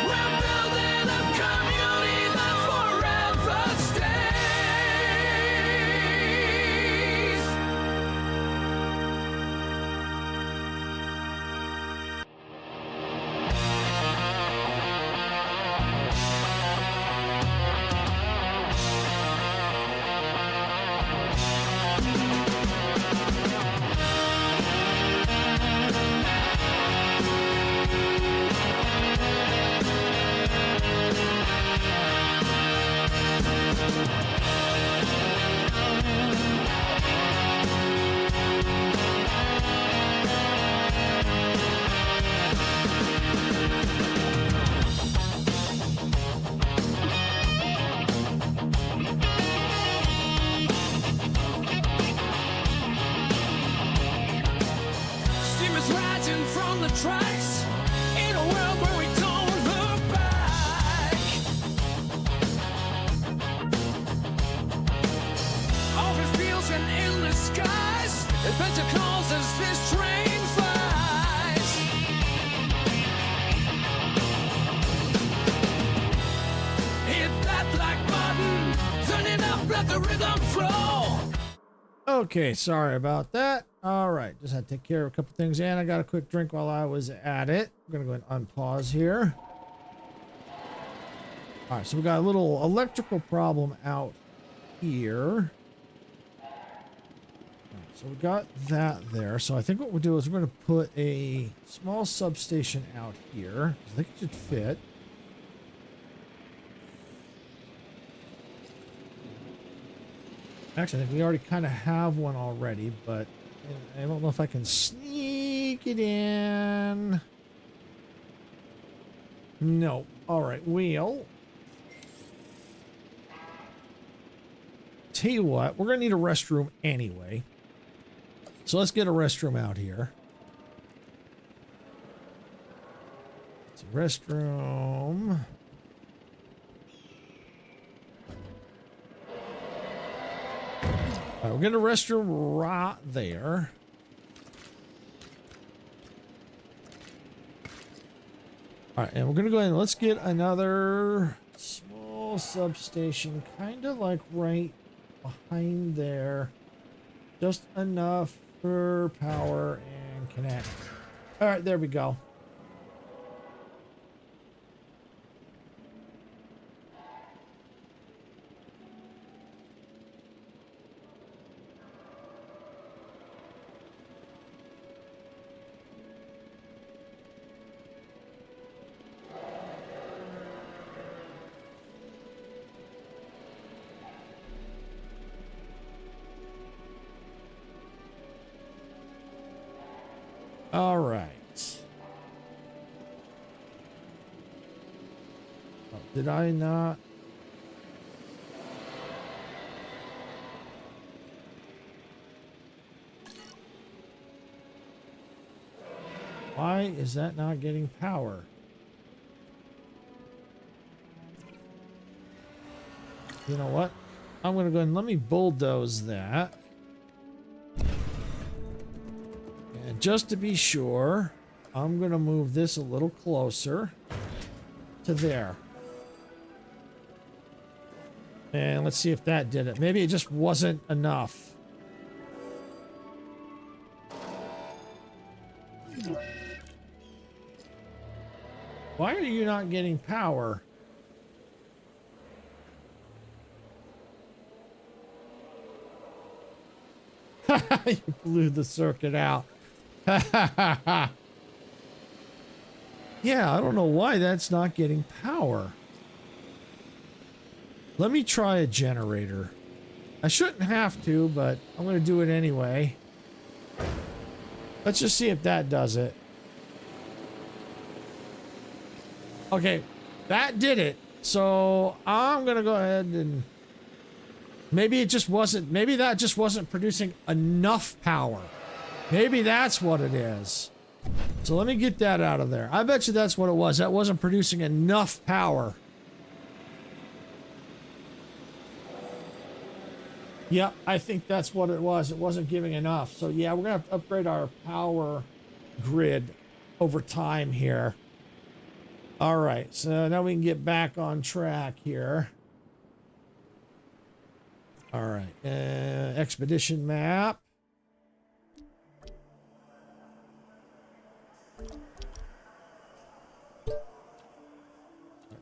We're building a community that forever stays. Steamers rising from the tracks in a world where we don't look back. Open fields and endless skies, adventure calls as this train flies. Hit that black button, turn it up, let the rhythm flow. Okay, sorry about that. All right, just had to take care of a couple things, and I got a quick drink while I was at it. I'm gonna go ahead and unpause here. All right, so we got a little electrical problem out here. All right, so we got that there. So I think what we'll do is we're gonna put a small substation out here. I think it should fit. Actually, I think we already kind of have one already, but I don't know if I can sneak it in. No. All right, we'll tell you what, we're going to need a restroom anyway. So let's get a restroom out here. It's a restroom. All right, we're getting a restroom right there. All right, and we're going to go ahead and let's get another small substation, kind of like right behind there. Just enough for power and connect. All right, there we go. All right. Oh, did I not? Why is that not getting power? You know what? I'm going to go ahead and let me bulldoze that. And just to be sure, I'm going to move this a little closer to there. And let's see if that did it. Maybe it just wasn't enough. Why are you not getting power? You blew the circuit out. Yeah, I don't know why that's not getting power. Let me try a generator. I shouldn't have to, but I'm going to do it anyway. Let's just see if that does it. Okay, that did it. So I'm going to go ahead and maybe it just wasn't, maybe that just wasn't producing enough power. Maybe that's what it is. So let me get that out of there. I bet you that's what it was. That wasn't producing enough power. Yep, I think that's what it was. It wasn't giving enough. So yeah, we're going to have to upgrade our power grid over time here. All right, so now we can get back on track here. All right, expedition map.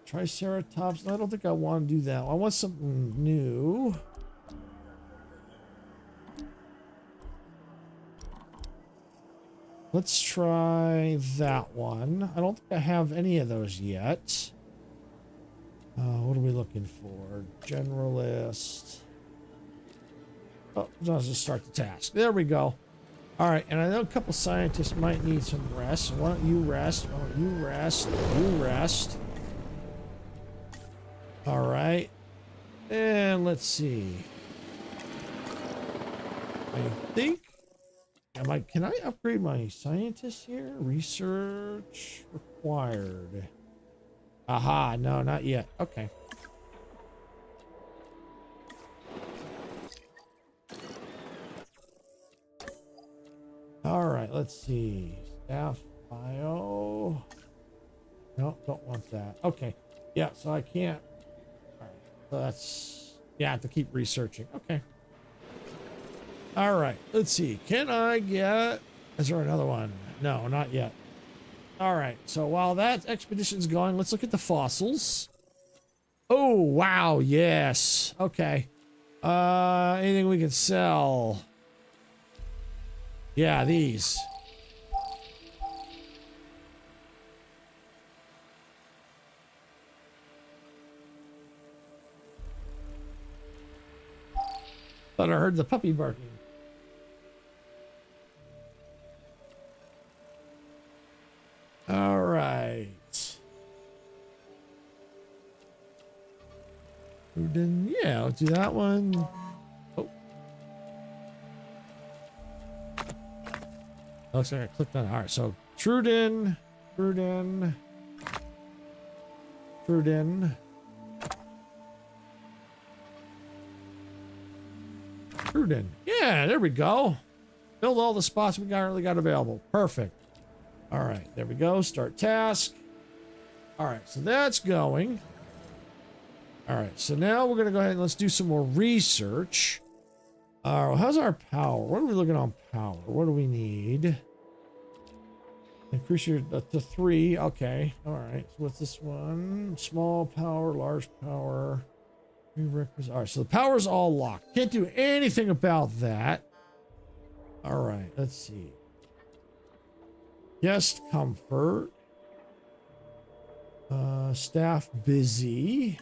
Triceratops. I don't think I want to do that. I want something new. Let's try that one. I don't think I have any of those yet. What are we looking for? Generalist. Oh, let's just start the task. There we go. All right, and I know a couple scientists might need some rest. So why don't you rest? Why don't you rest? You rest. All right. And let's see. I think can I upgrade my scientist here? Research required. Aha, no, not yet. Okay. All right, let's see. Staff bio. No, don't want that. Okay. Yeah, so I can't. All right. So that's, yeah, I have to keep researching. Okay. All right, let's see. Can I get, is there another one? No, not yet. All right, so while that expedition's going, let's look at the fossils. Oh, wow, yes. Okay. Anything we can sell? Yeah, these. Thought I heard the puppy barking. All right. Yeah, I'll do that one. Looks like I clicked on it. All right, so Truden. Yeah, there we go. Filled all the spots we currently got available. Perfect. All right, there we go. Start task. All right, so that's going. All right, so now we're going to go ahead and let's do some more research. How's our power? What are we looking on power? What do we need? Increase your to 3. Okay. All right. So what's this one? Small power, large power. Prerequisite. All right. So the power's all locked. Can't do anything about that. All right. Let's see. Guest comfort. Staff busy.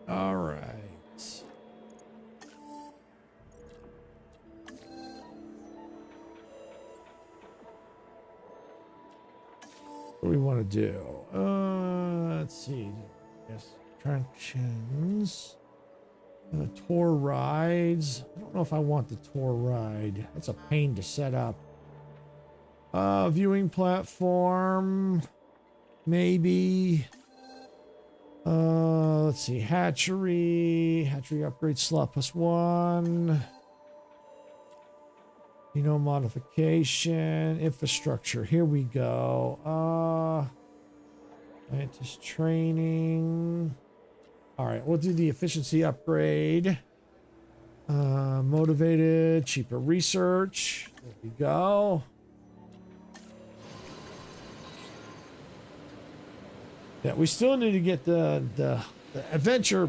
All right. What do we want to do? Let's see. Yes, attractions. Tour rides. I don't know if I want the tour ride. That's a pain to set up. Viewing platform. Maybe. Let's see. Hatchery upgrade slot +1. Dino modification. Infrastructure. Here we go. Scientist training. All right, we'll do the efficiency upgrade. Motivated, cheaper research. There we go. Yeah, we still need to get the adventure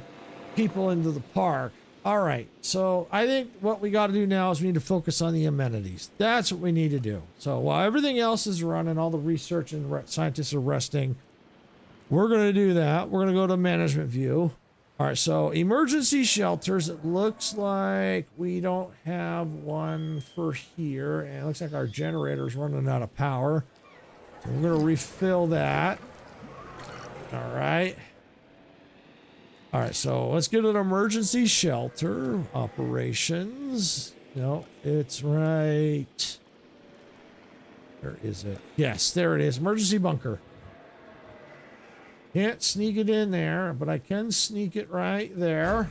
people into the park. All right, so I think what we got to do now is we need to focus on the amenities. That's what we need to do. So while everything else is running, all the research and scientists are resting, we're going to do that. We're going to go to management view. All right, so emergency shelters. It looks like we don't have one for here. And it looks like our generator's running out of power. So we're going to refill that. All right. All right, so let's get an emergency shelter operations. No, it's right. Where is it? Yes, there it is. Emergency bunker. Can't sneak it in there, but I can sneak it right there.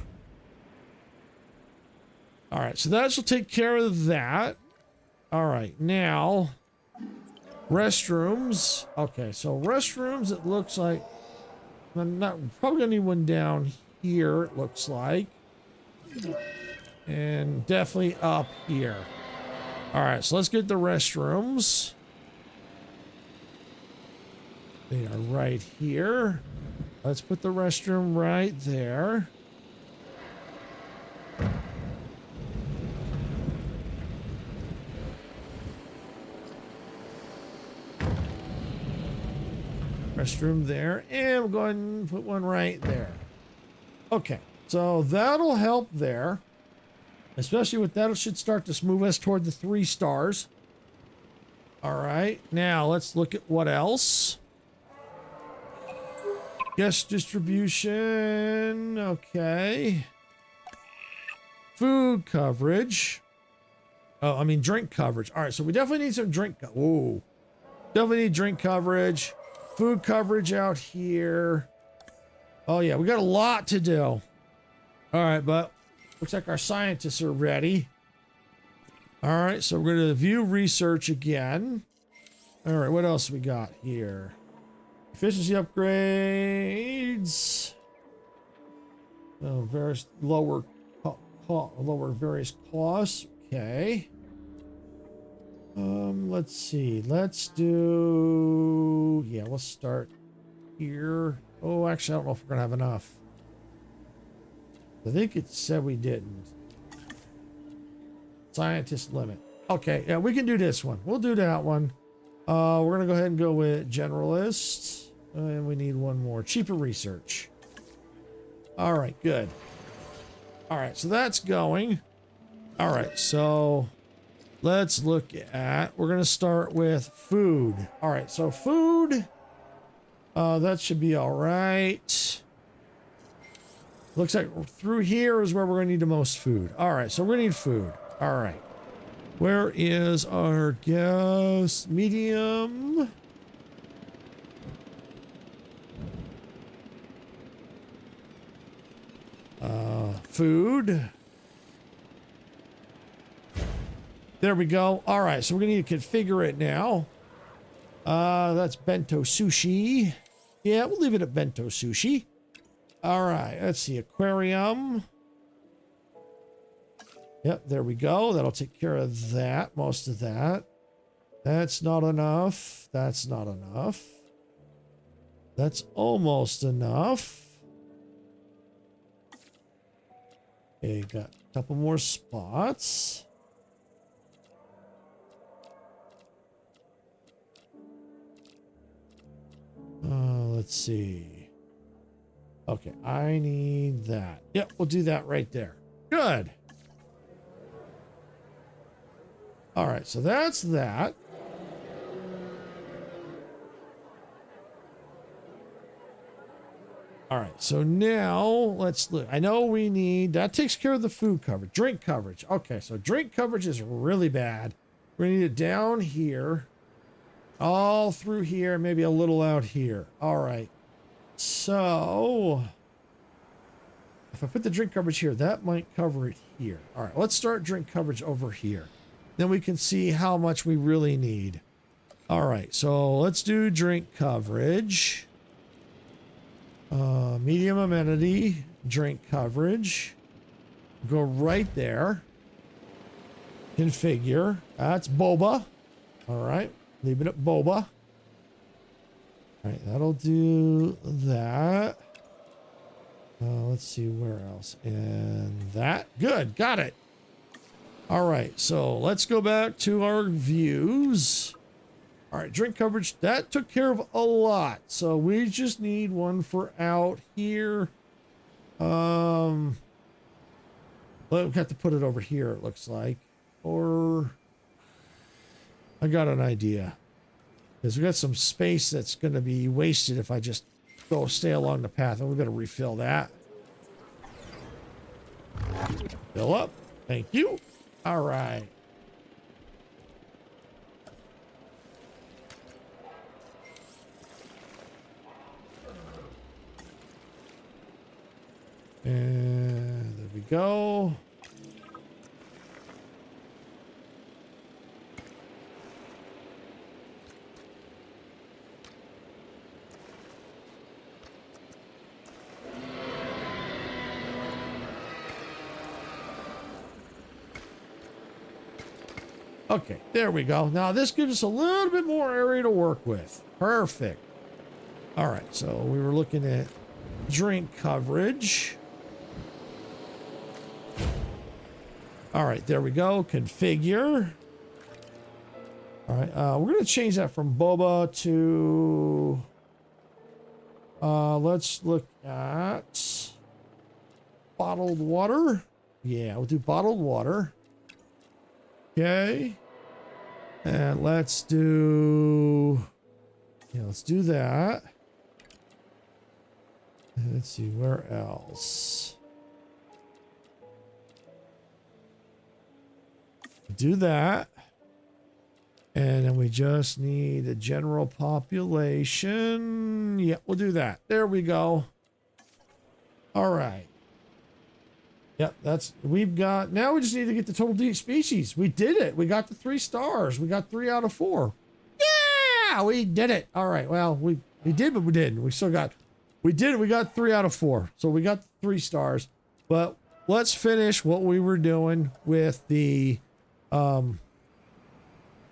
All right, so that will take care of that. All right, now restrooms. Okay, so restrooms, it looks like I'm not probably gonna need one down here, it looks like. And definitely up here. All right, so let's get the restrooms. They are right here. Let's put the restroom right there. Restroom there, and we'll go ahead and put one right there. Okay, so that'll help there. Especially with that, it should start to move us toward the 3 stars. All right, now let's look at what else. Guest distribution, okay. Food coverage. Oh, I mean drink coverage. All right, so we definitely need some drink. Whoa, definitely need drink coverage. Food coverage out here. Oh yeah, we got a lot to do. All right, but looks like our scientists are ready. All right, so we're going to view research again. All right, what else we got here? Efficiency upgrades. Oh, various lower various costs. Okay. Let's see. Let's do. Yeah, let's start here. Oh, actually, I don't know if we're gonna have enough. I think it said we didn't. Scientist limit. Okay, yeah, we can do this one. We'll do that one. We're gonna go ahead and go with generalist. And we need one more. Cheaper research. All right, good. All right, so that's going. All right, so let's look at, we're going to start with food. All right, so food, that should be all right. Looks like through here is where we're going to need the most food. All right, so we're going to need food. All right. Where is our gas? Medium. Food. There we go. All right, so we're gonna need to configure it now. That's bento sushi. Yeah, we'll leave it at bento sushi. All right, let's see, aquarium. Yep, there we go. That'll take care of that, most of that. That's not enough. That's not enough. That's almost enough. Okay, got a couple more spots. Let's see. Okay, I need that. Yep, we'll do that right there. Good. All right, so that's that. All right, so now let's look. I know we need, that takes care of the food coverage, drink coverage. Okay, so drink coverage is really bad. We need it down here, all through here, maybe a little out here. All right, so if I put the drink coverage here, that might cover it here. All right, let's start drink coverage over here. Then we can see how much we really need. All right, so let's do drink coverage. Medium amenity, drink coverage. Go right there. Configure. That's boba. All right, leave it at boba. All right, that'll do that. Let's see where else. And that. Good, got it. All right, so let's go back to our views. All right, drink coverage, that took care of a lot. So we just need one for out here. Well, we have to put it over here, it looks like. Or I got an idea. Because we got some space that's going to be wasted if I just stay along the path. And we're going to refill that. Fill up. Thank you. All right. And there we go. Okay, there we go. Now this gives us a little bit more area to work with. Perfect. All right, so we were looking at drink coverage. All right, there we go. Configure. All right, we're going to change that from boba to... let's look at bottled water. Yeah, we'll do bottled water. Okay. And let's do... Yeah, let's do that. And let's see, where else? Do that. And then we just need a general population. Yeah, we'll do that. There we go. All right. Yep, we've got, now we just need to get the total species. We did it. We got the 3 stars. We got 3 out of 4. Yeah, we did it. All right. Well, we did, but we didn't. We still got, we did it. We got 3 out of 4. So we got 3 stars, but let's finish what we were doing with the,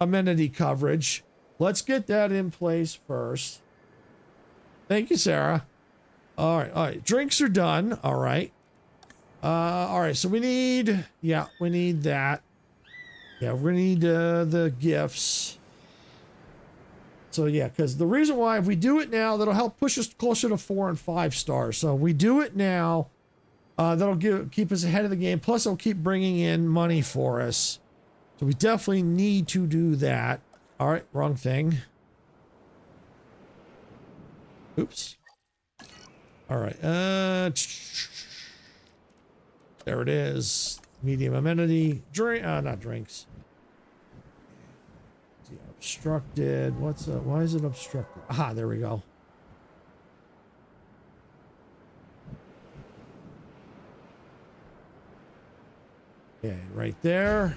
amenity coverage. Let's get that in place first. Thank you, Sarah. All right. All right. Drinks are done. All right. All right. So we need, yeah, we need that. Yeah, we're gonna need, the gifts. So yeah, because the reason why, if we do it now, that'll help push us closer to 4 and 5 stars. So if we do it now, that'll keep us ahead of the game. Plus, it'll keep bringing in money for us. So we definitely need to do that. All right, wrong thing. Oops. All right. There it is. Medium amenity. Drink. Not drinks. Obstructed. Why is it obstructed? Aha, there we go. Okay, right there.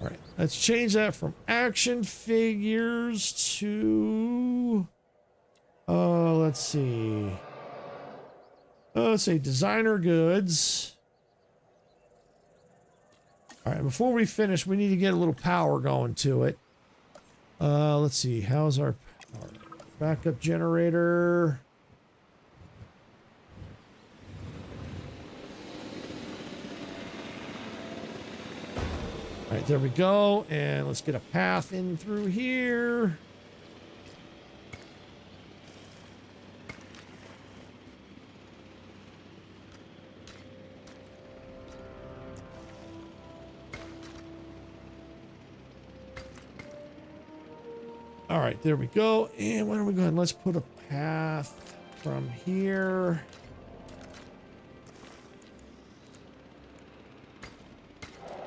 All right, let's change that from action figures to, let's see. Let's say designer goods. All right, before we finish, we need to get a little power going to it. Let's see, how's our power? Backup generator? All right, there we go. And let's get a path in through here. All right, there we go. And when are we going? Let's put a path from here.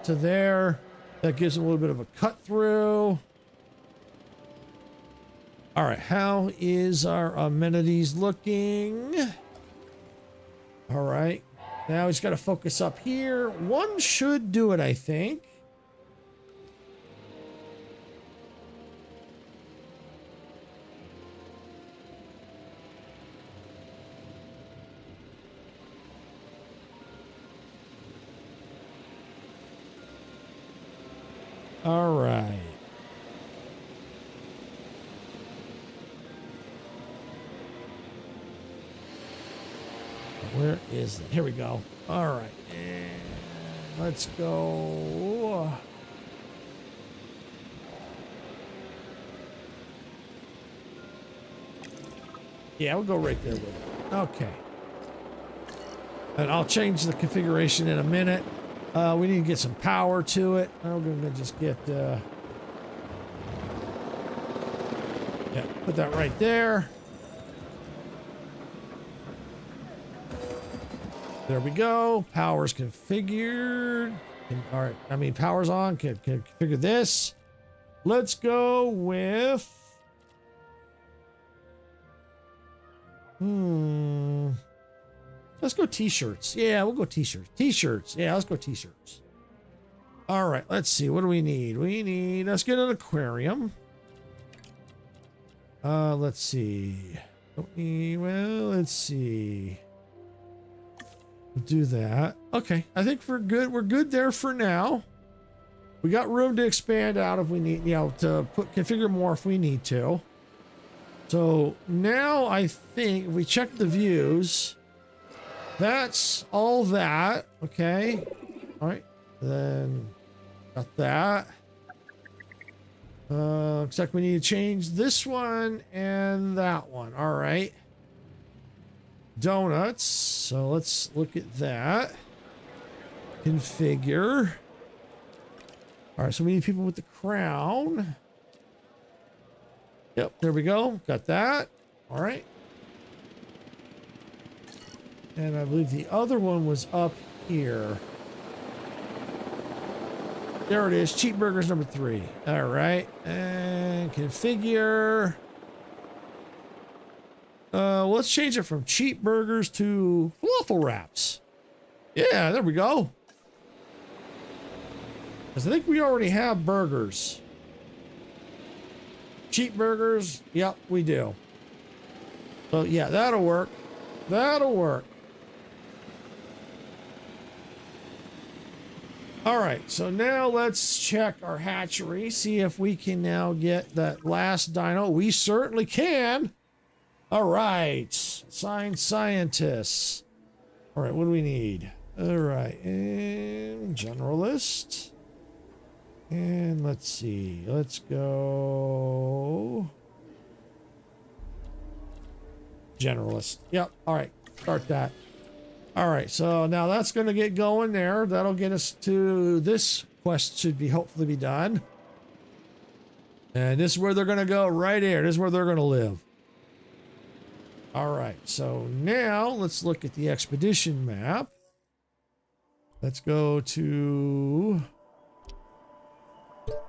To there. That gives them a little bit of a cut through. All right, how is our amenities looking? All right, now he's got to focus up here. One should do it, I think. All right. Where is it? Here we go. All right. And let's go. Yeah, we'll go right there with it. Okay. And I'll change the configuration in a minute. We need to get some power to it. I'm going to just get, yeah, put that right there. There we go. Power's configured. All right. I mean, power's on. Can configure this. Let's go with, let's go t-shirts. Yeah, we'll go t-shirts. T-shirts. Yeah, let's go t-shirts. All right, let's see. What do we need? Let's get an aquarium. Let's see. Let's see. We'll do that. Okay, I think we're good. We're good there for now. We got room to expand out if we need, to configure more if we need to. So now I think if we check the views, that's all that. Okay. All right. Then got that. Looks like we need to change this one and that one. All right. Donuts. So let's look at that. Configure. All right. So we need people with the crown. Yep. There we go. Got that. All right. And I believe the other one was up here. There it is. Cheap burgers number 3. All right. And configure. Let's change it from cheap burgers to falafel wraps. Yeah, there we go. Because I think we already have burgers. Cheap burgers. Yep, we do. So yeah, that'll work. That'll work. All right, so now let's check our hatchery, see if we can now get that last dino. We certainly can. All right, assign scientists. All right, what do we need? All right, and generalist. And let's see. Let's go. Generalist. Yep. All right. Start that. All right. So now that's going to get going there. That'll get us to this quest. Should be hopefully be done. And this is where they're going to go right here. This is where they're going to live. All right. So now let's look at the expedition map. Let's go to...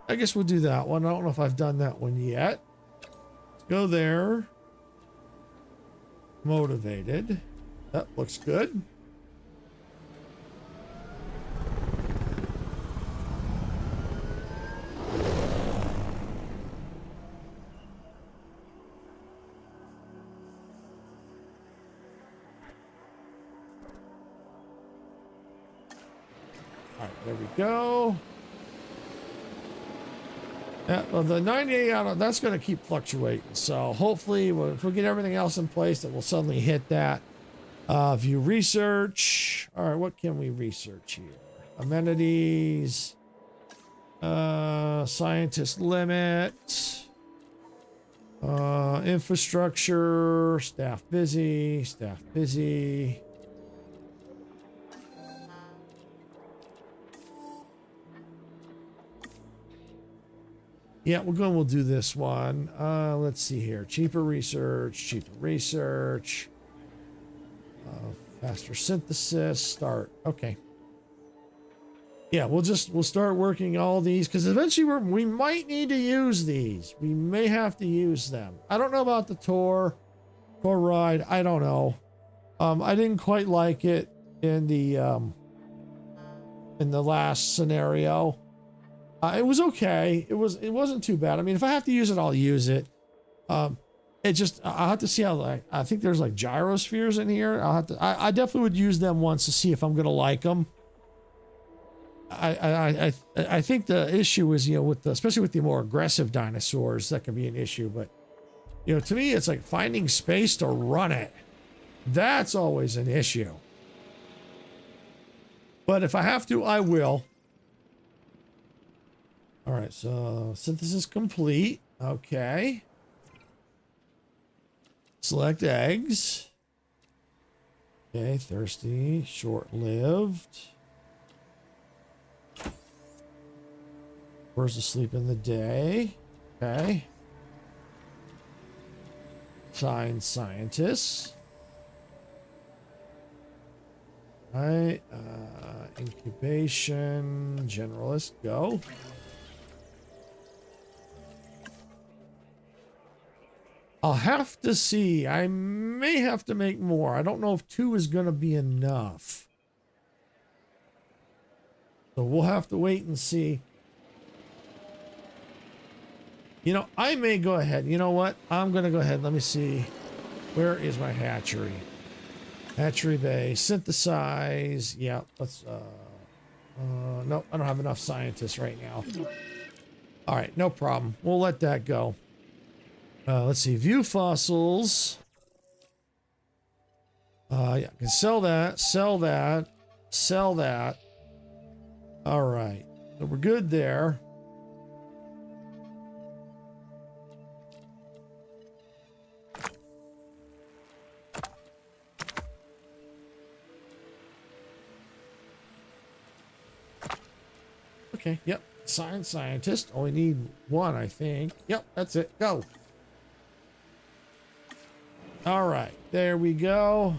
I guess we'll do that one. I don't know if I've done that one yet. Let's go there. Motivated. That looks good. All right, there we go. Yeah, well, the 98 out of that's going to keep fluctuating. So hopefully, if we get everything else in place, that will suddenly hit that. View research. All right, what can we research here? Amenities. Scientist limit. Infrastructure. Staff busy. Staff busy. Yeah, we'll do this one. Let's see here. Cheaper research. Faster synthesis. Start. Okay. Yeah, we'll start working all these because eventually we might need to use these. We may have to use them. I don't know about the tour ride. I don't know. I didn't quite like it in the last scenario. It was okay. It wasn't too bad. I mean, if I have to use it, I'll use it. I'll have to see how, I think there's like gyrospheres in here. I definitely would use them once to see if I'm going to like them. I think the issue is, especially with the more aggressive dinosaurs, that can be an issue. But, to me, it's like finding space to run it. That's always an issue. But if I have to, I will. All right, so synthesis complete. Okay. Select eggs. Okay, thirsty, short-lived. Birds asleep in the day. Okay. Sign scientists. All right, incubation, generalist, go. I'll have to see. I may have to make more. I don't know if 2 is going to be enough. So we'll have to wait and see. I may go ahead. You know what? I'm going to go ahead. Let me see. Where is my hatchery? Hatchery bay. Synthesize. Yeah, let's... no, I don't have enough scientists right now. All right, no problem. We'll let that go. Let's see. View fossils. Yeah, I can sell that. Sell that. Sell that. All right. So we're good there. Okay. Yep. Science scientist. Only need 1, I think. Yep. That's it. Go. All right, there we go.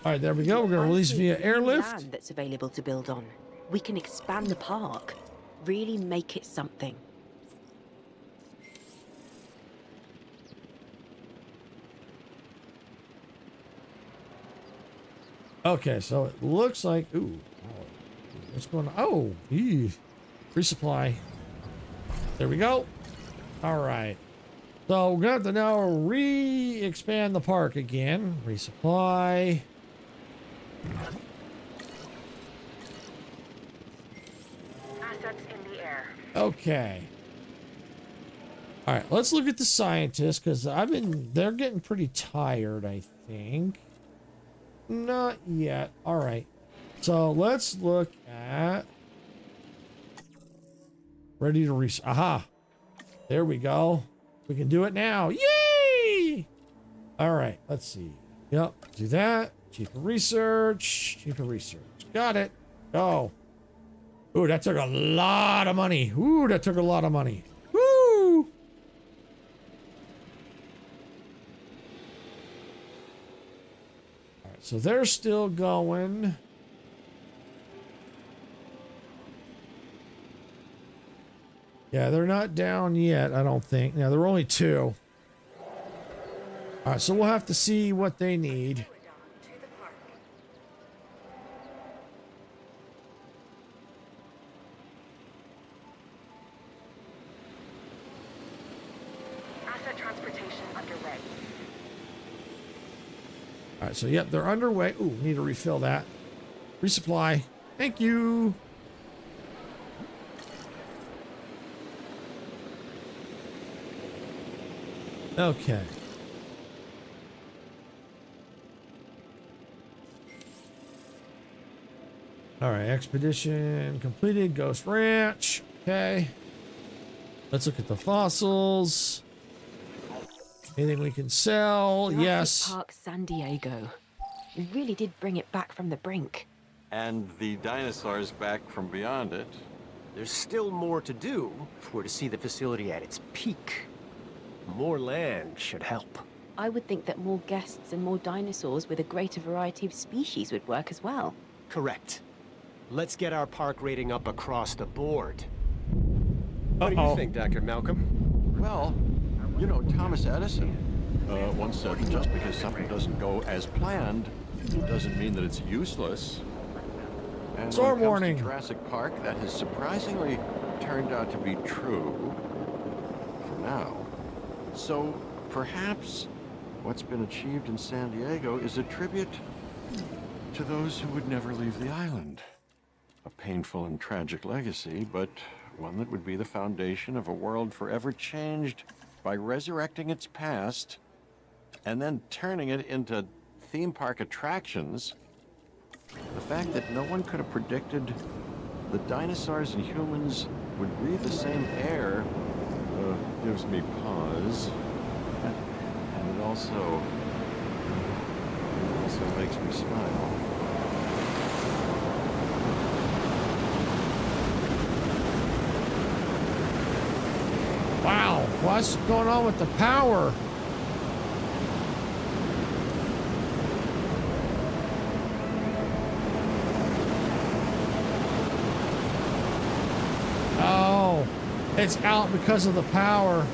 All right, there we go. We're going to release via airlift. Land that's available to build on. We can expand the park, really make it something. Okay, so it looks like, ooh, what's going on? Oh, resupply. There we go. All right. So we're gonna have to now re-expand the park again. Resupply. Assets in the air. Okay. All right, let's look at the scientists because they're getting pretty tired, I think. Not yet. All right. So let's look at ready to aha. There we go. We can do it now. Yay! All right, let's see. Yep, do that. Cheaper research. Cheaper research. Got it. Go. Ooh, that took a lot of money. Ooh, that took a lot of money. Woo! All right, so they're still going. Yeah, they're not down yet, I don't think. No, they're only 2. All right, so we'll have to see what they need. To the park. Asset transportation underway. All right, so yep, they're underway. Ooh, need to refill that. Resupply. Thank you. Okay. All right, expedition completed. Ghost Ranch. Okay. Let's look at the fossils. Anything we can sell? Jurassic Yes. Park San Diego. We really did bring it back from the brink. And the dinosaurs back from beyond it. There's still more to do if we're to see the facility at its peak. More land should help. I would think that more guests and more dinosaurs with a greater variety of species would work as well. Correct. Let's get our park rating up across the board. What do you Uh-oh. think, Dr. Malcolm? Well, you know, Thomas Edison once said just because something doesn't go as planned doesn't mean that it's useless. And Storm when it comes warning. to Jurassic Park, that has surprisingly turned out to be true for now. So perhaps what's been achieved in San Diego is a tribute to those who would never leave the island. A painful and tragic legacy, but one that would be the foundation of a world forever changed by resurrecting its past and then turning it into theme park attractions. The fact that no one could have predicted the dinosaurs and humans would breathe the same air gives me pause. And it also makes me smile. Wow, what's going on with the power? Oh, it's out because of the power.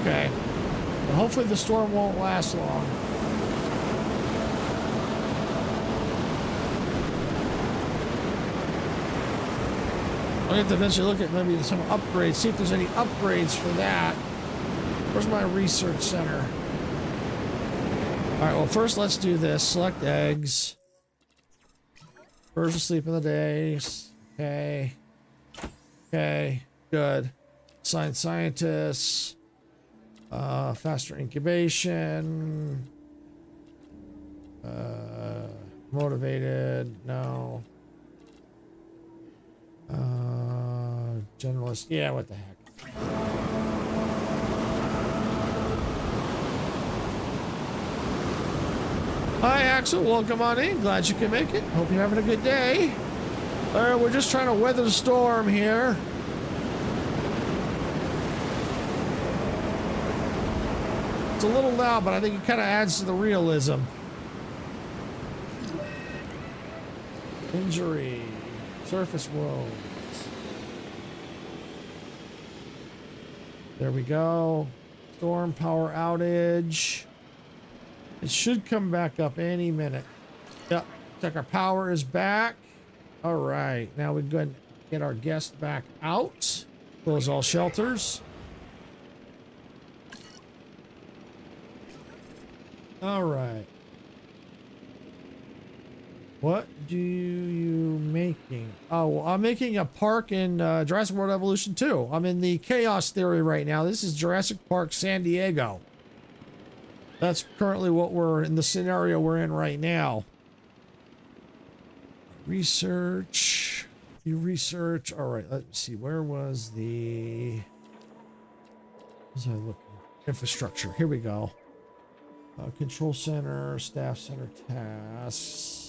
Okay. Well, hopefully the storm won't last long. I'll have to eventually look at maybe some upgrades, see if there's any upgrades for that. Where's my research center? All right, well, first let's do this. Select eggs. Birds asleep in the day. Okay. Okay, good. Assign scientists. Faster incubation. Motivated, no. Generalist, yeah, what the heck. Hi, Axel, welcome on in. Glad you can make it. Hope you're having a good day. We're just trying to weather the storm here. It's a little loud, but I think it kind of adds to the realism. Injury. Surface wounds. There we go. storm power outage. It should come back up any minute. Yep, looks like our power is back. All right, now we go ahead and get our guest back out. Close all shelters. All right. What do you making? Oh, well, I'm making a park in Jurassic World Evolution 2. I'm in the chaos theory right now. This is Jurassic Park San Diego. That's currently what we're in, the scenario we're in right now. Research. You research. All right, let's see. Where was the... What was I looking? Infrastructure. Here we go. Control center, staff center tasks.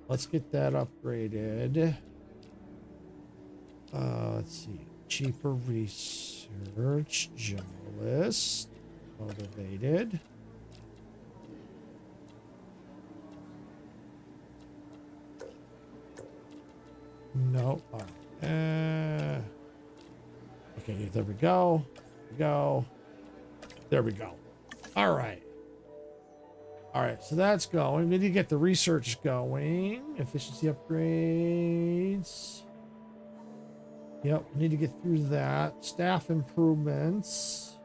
Let's get that upgraded. Let's see. Cheaper research. Generalist. Motivated. No. Okay, there we go. There we go. All right. All right, so that's going. We need to get the research going. Efficiency upgrades. Yep, we need to get through that. Staff improvements.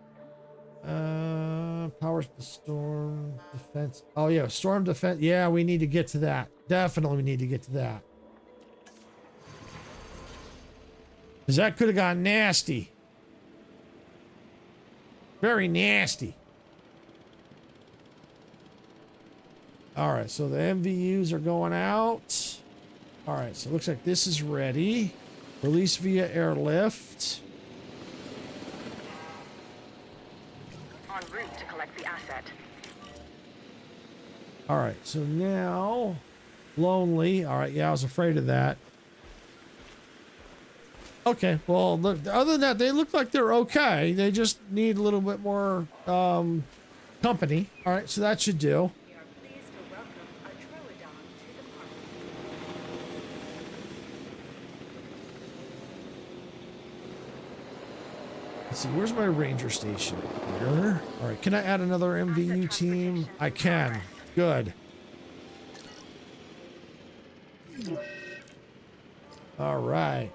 Powers to storm defense. Oh yeah, storm defense. Yeah, we need to get to that. Definitely we need to get to that. Because that could have gotten nasty. Very nasty. All right, so the MVUs are going out. All right, so it looks like this is ready. Release via airlift. En route to collect the asset. All right, so now lonely. All right, yeah, I was afraid of that. Okay, well, look, other than that, they look like they're okay. They just need a little bit more company. All right, so that should do. We are pleased to welcome a Troodon to the park. Let's see, where's my ranger station? Here. All right, can I add another MVU team? I can. Good. All right.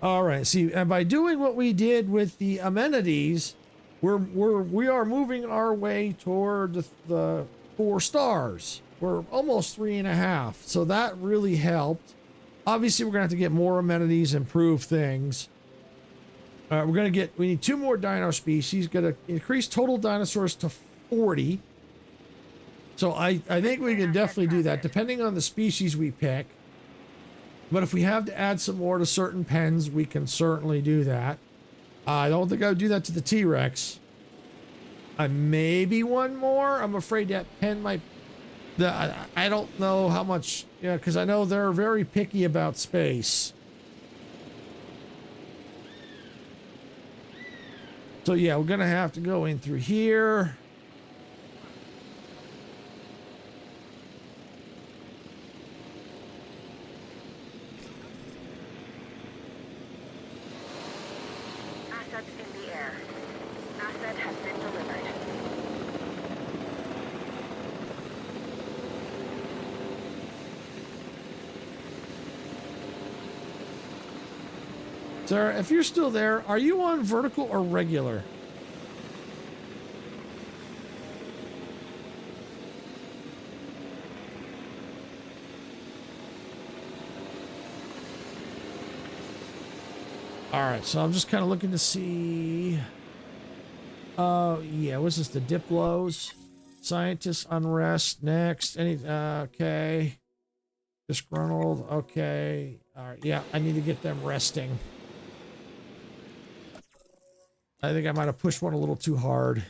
All right. See, and by doing what we did with the amenities, we are moving our way toward the 4 stars. We're almost 3.5, so that really helped. Obviously, we're gonna have to get more amenities, improve things. We need 2 more dino species. Gonna increase total dinosaurs to 40. So I think we can definitely do that, depending on the species we pick. But if we have to add some more to certain pens, we can certainly do that. I don't think I would do that to the T-Rex. Maybe one more. I'm afraid that pen might... I don't know how much... Yeah, because I know they're very picky about space. So yeah, we're going to have to go in through here. Assets in the air. Asset has been delivered. Sarah, if you're still there, are you on vertical or regular? All right, so I'm just kind of looking to see. Yeah, what's this? The Diplos, scientists, unrest. Next, okay, disgruntled. Okay, all right. Yeah, I need to get them resting. I think I might have pushed one a little too hard.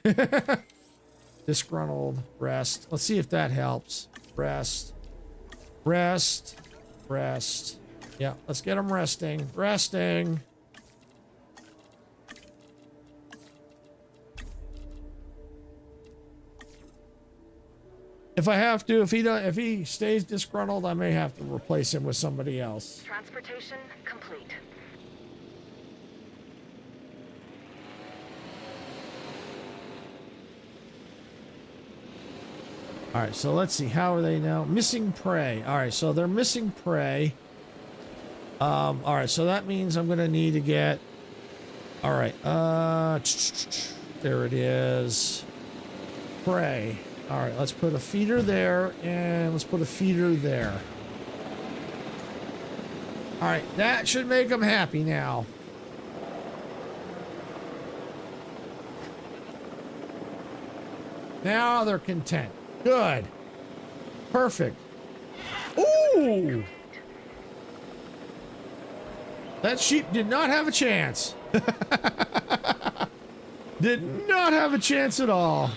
Disgruntled, rest. Let's see if that helps. Rest, rest, rest. Yeah, let's get them resting. Resting. If I have to, if he stays disgruntled, I may have to replace him with somebody else. Transportation complete. All right, so let's see. How are they now? Missing prey. All right, so they're missing prey. All right, so that means I'm gonna need to get. All right, there it is. Prey. All right, let's put a feeder there, and let's put a feeder there. All right, that should make them happy now. Now they're content. Good. Perfect. Ooh! That sheep did not have a chance. Did not have a chance at all.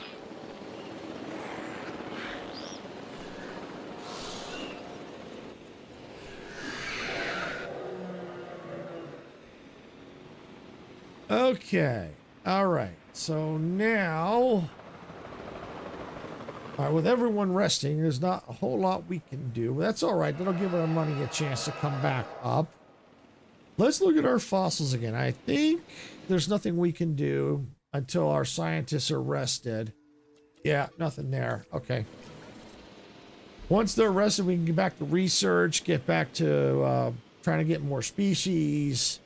Okay. All right. So now... All right, with everyone resting, there's not a whole lot we can do. But that's all right. That'll give our money a chance to come back up. Let's look at our fossils again. I think there's nothing we can do until our scientists are rested. Yeah, nothing there. Okay. Once they're rested, we can get back to research, get back to trying to get more species.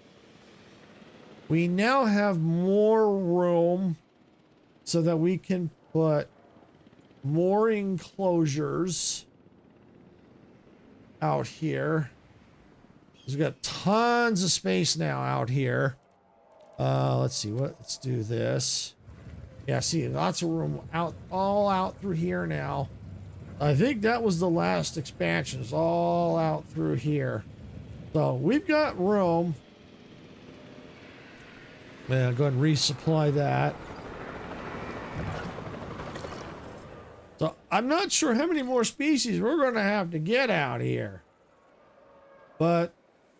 We now have more room so that we can put more enclosures out here. We've got tons of space now out here. Let's see what. Let's do this. Yeah, see, lots of room out, all out through here now. I think that was the last expansion. It's all out through here. So we've got room. Man, go ahead and resupply that. So I'm not sure how many more species we're going to have to get out here. But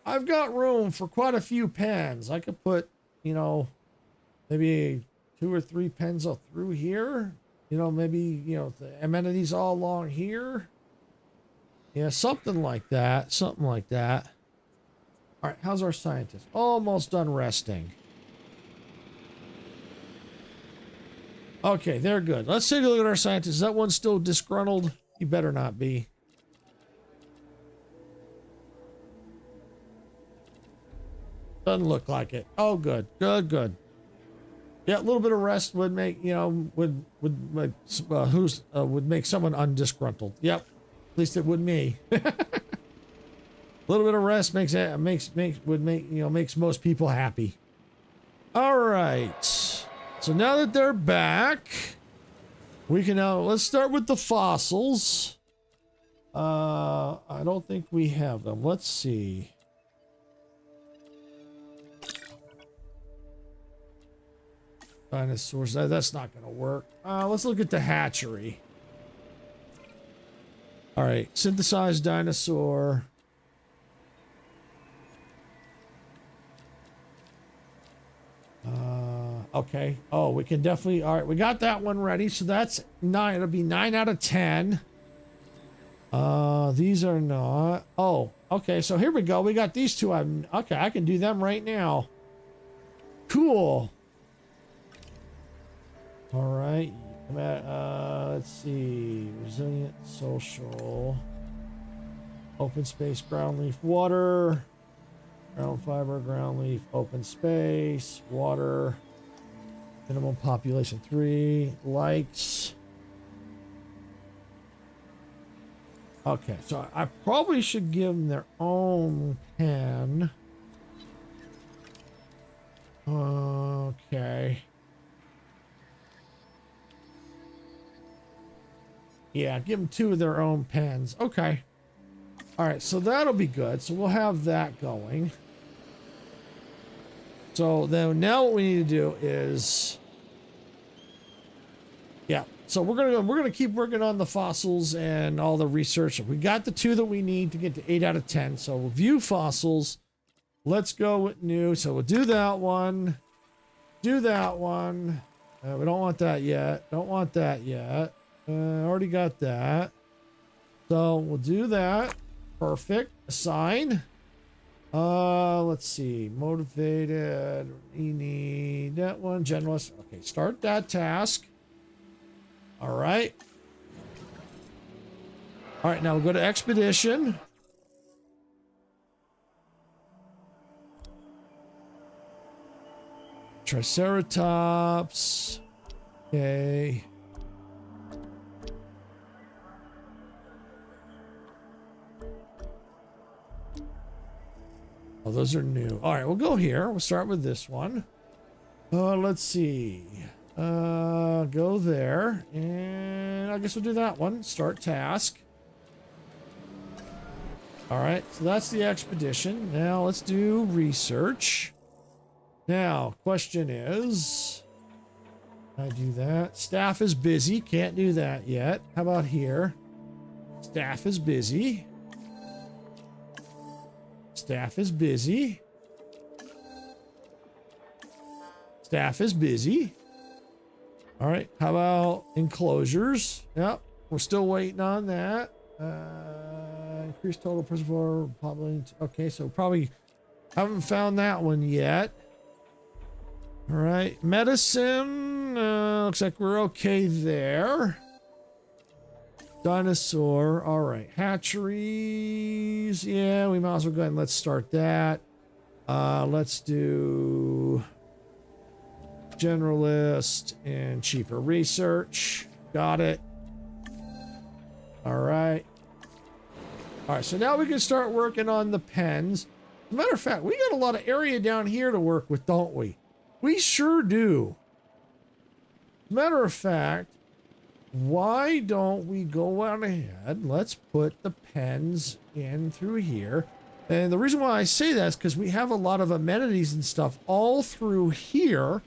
I've got room for quite a few pens. I could put, you know, maybe 2 or 3 pens up through here. You know, maybe, you know, the amenities all along here. Yeah, something like that. Something like that. All right, how's our scientist? Almost done resting. Okay, they're good. Let's take a look at our scientists. Is that one still disgruntled? He better not be. Doesn't look like it. Oh, good. Good, good. Yeah, a little bit of rest would make, you know, would make someone undisgruntled. Yep. At least it would me. A little bit of rest makes most people happy. All right. So now that they're back, we can now, let's start with the fossils. I don't think we have them. Let's see. Dinosaurs, that's not going to work. Let's look at the hatchery. All right, synthesized dinosaur. Okay. Oh, we can definitely. All right, we got that one ready. So that's 9. It'll be 9 out of 10. These are not. Oh, okay. So here we go. We got these two. Okay. I can do them right now. Cool. All right. Let's see. Resilient, social, open space, ground leaf, water, ground fiber, ground leaf, open space, water. Minimum population 3, likes. Okay, so I probably should give them their own pen. Okay. Yeah, give them 2 of their own pens. Okay. All right, so that'll be good. So we'll have that going. So then now what we need to do is, yeah. So we're gonna keep working on the fossils and all the research. We got the 2 that we need to get to 8 out of 10. So we'll view fossils. Let's go with new. So we'll do that one. Do that one. We don't want that yet. Don't want that yet. Already got that. So we'll do that. Perfect. Assign. Let's see. Motivated. We need that one. Generalist. Okay, start that task. All right. All right, now we'll go to expedition. Triceratops. Okay. Oh, those are new. All right, we'll go here. We'll start with this one. Let's see. Go there. And I guess we'll do that one. Start task. All right, so that's the expedition. Now let's do research. Now, question is, can I do that? Staff is busy. Can't do that yet. How about here? Staff is busy. Staff is busy. Staff is busy. All right. How about enclosures? Yep. We're still waiting on that. Increase total reservoir probably. Okay. So probably haven't found that one yet. All right. Medicine. Looks like we're okay there. Dinosaur. All right. Hatcheries. Yeah, we might as well go ahead and let's start that. Let's do generalist and cheaper research. Got it. All right. All right. So now we can start working on the pens. As a matter of fact, we got a lot of area down here to work with, don't we? We sure do. As a matter of fact, why don't we go on ahead? Let's put the pens in through here. And the reason why I say that is because we have a lot of amenities and stuff all through here.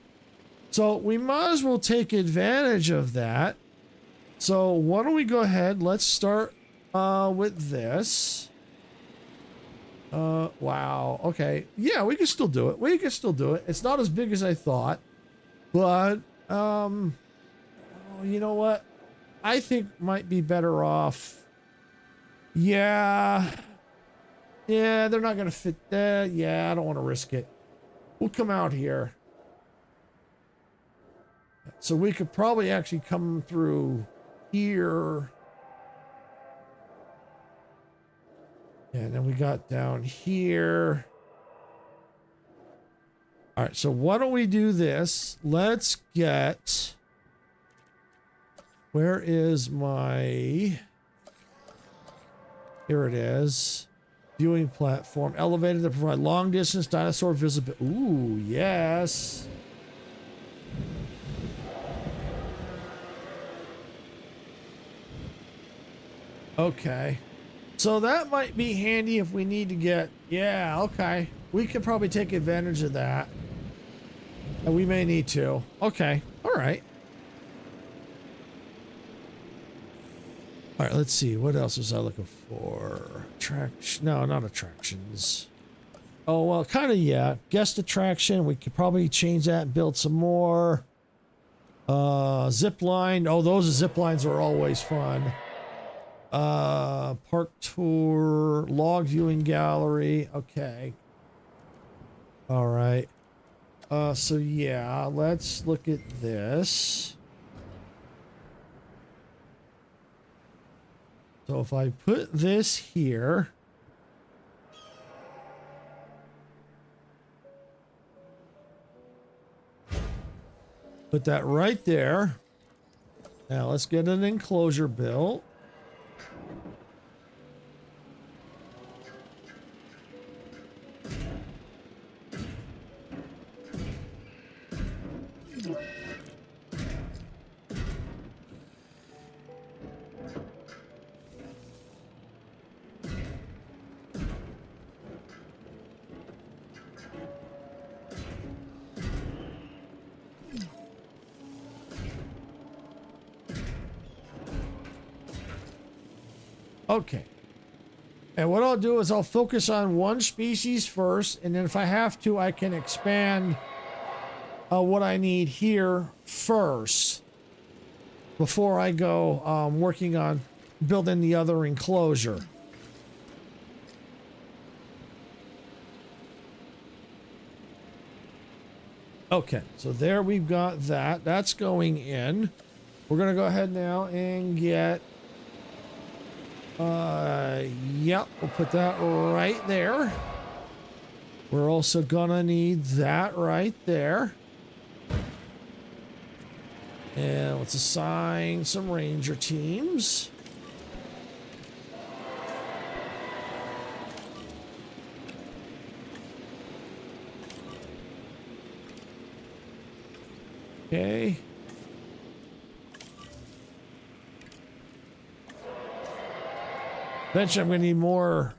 So we might as well take advantage of that. So why don't we go ahead? Let's start with this. Wow. Okay. Yeah, we can still do it. We can still do it. It's not as big as I thought. But, you know what? I think might be better off. Yeah. Yeah, they're not going to fit that. Yeah, I don't want to risk it. We'll come out here. So we could probably actually come through here. And then we got down here. All right, so why don't we do this? Let's get... Where is my... Here it is. Viewing platform. Elevated to provide long distance dinosaur visibility. Ooh, yes. Okay. So that might be handy if we need to get... Yeah, okay. We could probably take advantage of that. And we may need to. Okay. All right. All right, let's see. What else was I looking for? Attraction? No, not attractions. Oh, well, kind of, yeah. Guest attraction. We could probably change that and build some more. Zip line. Oh, those zip lines are always fun. Park tour. Log viewing gallery. Okay. All right. So, yeah, let's look at this. So if I put this here, put that right there. Now let's get an enclosure built. Okay. And what I'll do is I'll focus on one species first, and then if I have to, I can expand what I need here first. before I go working on building the other enclosure. Okay, so there we've got that. That's going in. We're gonna go ahead now and get yep, we'll put that right there. We're also gonna need that right there. And let's assign some ranger teams. Okay. Eventually I'm gonna need more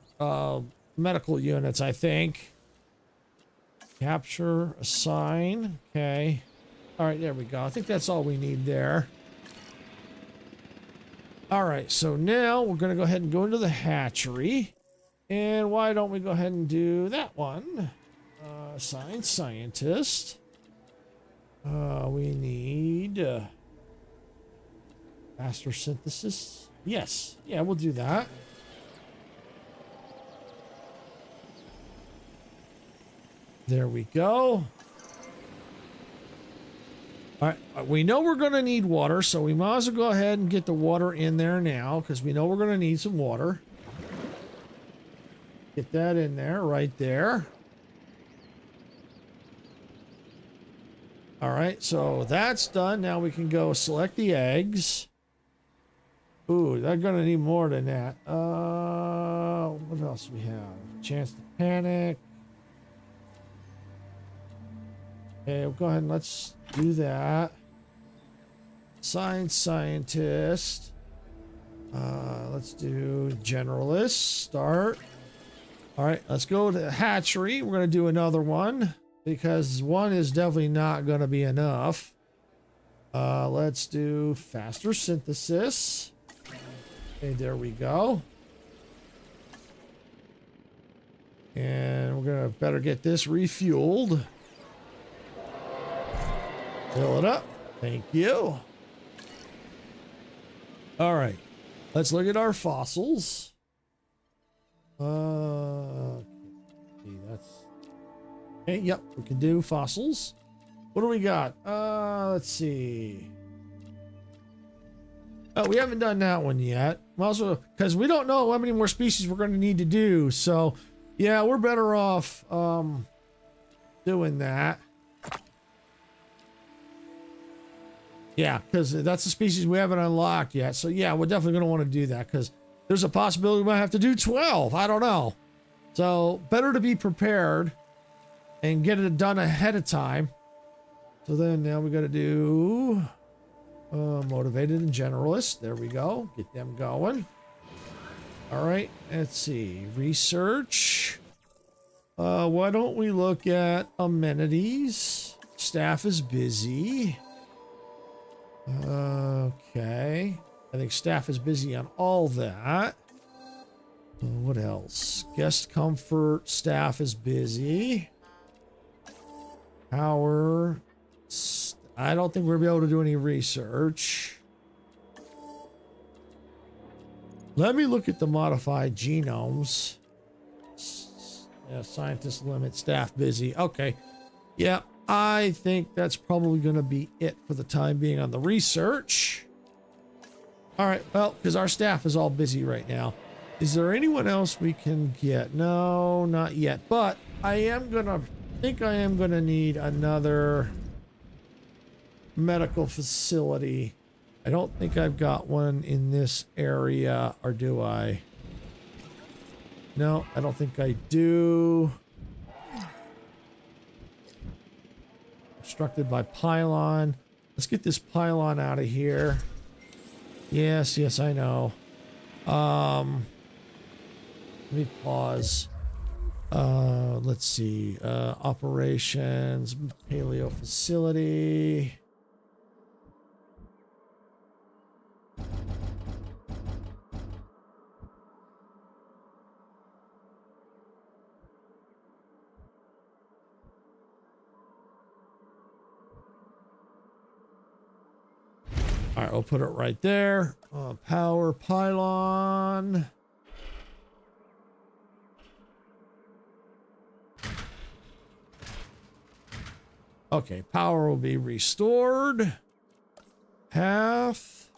medical units, I think. Capture, assign, okay. All right, there we go. I think that's all we need there. All right, so now we're going to go ahead and go into the hatchery. And why don't we go ahead and do that one? Assign scientist. We need faster synthesis. Yes, yeah, we'll do that. There we go. All right, we know we're going to need water, so we might as well go ahead and get the water in there now because we know we're going to need some water. Get that in there, right there. All right, so that's done. Now we can go select the eggs. Ooh, they're going to need more than that. What else do we have? Chance to panic. Okay, we'll go ahead and let's do that. Science scientist. Let's do generalist. Start. All right, let's go to hatchery. We're going to do another one because one is definitely not going to be enough. Let's do faster synthesis. Okay, there we go. And we're going to better get this refueled. Fill it up. Thank you. All right. Let's look at our fossils. Okay, that's okay. Yep, we can do fossils. What do we got? Let's see. Oh, we haven't done that one yet. Also, because we don't know how many more species we're going to need to do. So, yeah, we're better off doing that. Yeah, because that's the species we haven't unlocked yet. So, yeah, we're definitely going to want to do that because there's a possibility we might have to do 12. I don't know. So, better to be prepared and get it done ahead of time. So then now we got to do motivated and generalist. There we go. Get them going. All right. Let's see. Research. Why don't we look at amenities? Staff is busy. Okay. I think staff is busy on all that. What else? Guest comfort. Staff is busy. Power. I don't think we'll be able to do any research. Let me look at the modified genomes. Yeah, scientists limit, staff busy. Okay. Yeah, I think that's probably going to be it for the time being on the research. All right, well, because our staff is all busy right now. Is there anyone else we can get? No, not yet. But I am going to need another medical facility. I don't think I've got one in this area, or do I? No, I don't think I do. Obstructed by pylon. Let's get this pylon out of here. Yes, yes, I know. Let me pause. Let's see. Operations, paleo facility. All right, we'll put it right there. Power pylon. Okay, power will be restored. Half.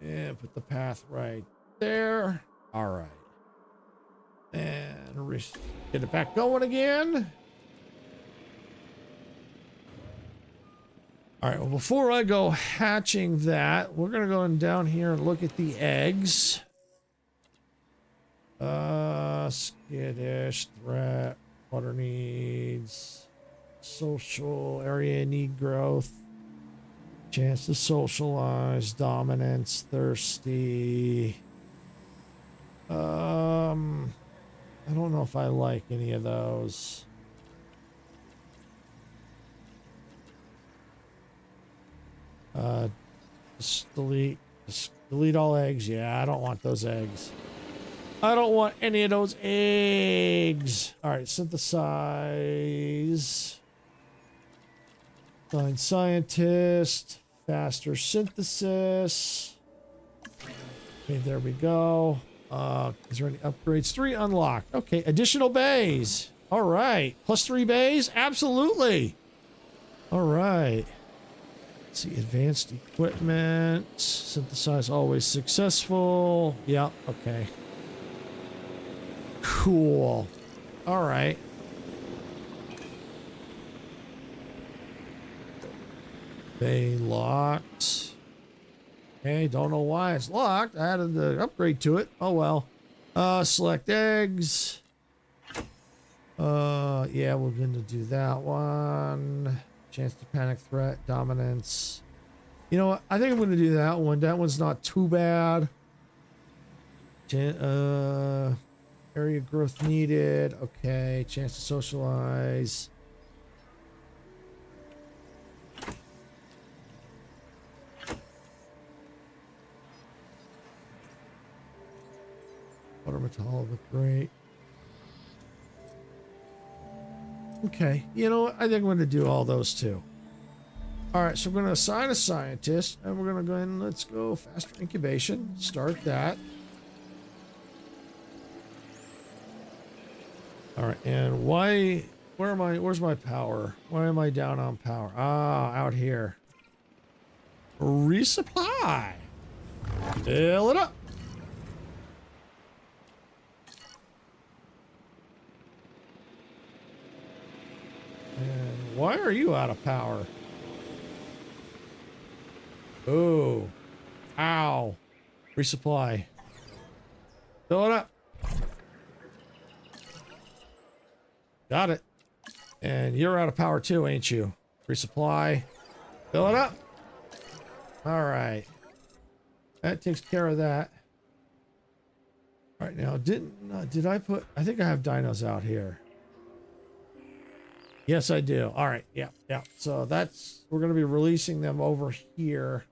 And put the path right there. All right. And get it back going again. All right, well, before I go hatching that, we're going to go down here and look at the eggs. Skittish, threat, water needs, social, area need growth, chance to socialize, dominance, thirsty. I don't know if I like any of those. Just delete all eggs. Yeah, I don't want those eggs. I don't want any of those eggs. All right, synthesize. Find scientist. Faster synthesis. Okay, there we go. Is there any upgrades? 3 unlocked. Okay, additional bays. All right, +3 bays. Absolutely. All right. Let's see, advanced equipment. Synthesize always successful. Yep. Okay. Cool. All right. Bay locked. Okay, don't know why it's locked. I added the upgrade to it. Oh well. Select eggs. Yeah, we're gonna do that one. Chance to panic, threat, dominance. You know what? I think I'm gonna do that one. That one's not too bad. Area growth needed. Okay, chance to socialize. Water metal look great. Okay, you know what? I think I'm going to do all those too. All right, so we're going to assign a scientist, and we're going to go in. Let's go faster incubation. Start that. All right, and why? Where am I? Where's my power? Why am I down on power? Ah, out here. Resupply. Fill it up. And why are you out of power? Oh. Ow. Resupply. Fill it up. Got it. And you're out of power too, ain't you? Resupply. Fill it up. All right. That takes care of that. All right, now did I put? I think I have dinos out here. Yes, I do. All right. Yeah. So we're going to be releasing them over here.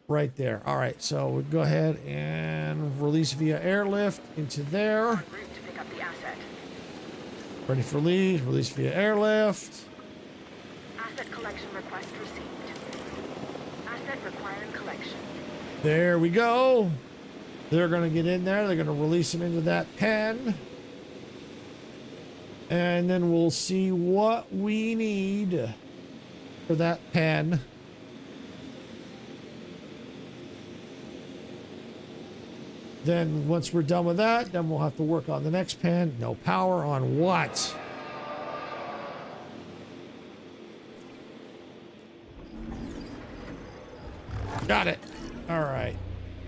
Right there. All right. So we'll go ahead and release via airlift into there. En route to pick up the asset. Ready for release. Release via airlift. Asset collection request received. Asset requiring collection. There we go. They're going to get in there. They're going to release them into that pen. And then we'll see what we need for that pen. Then once we're done with that, then we'll have to work on the next pen. No power on what? Got it. All right.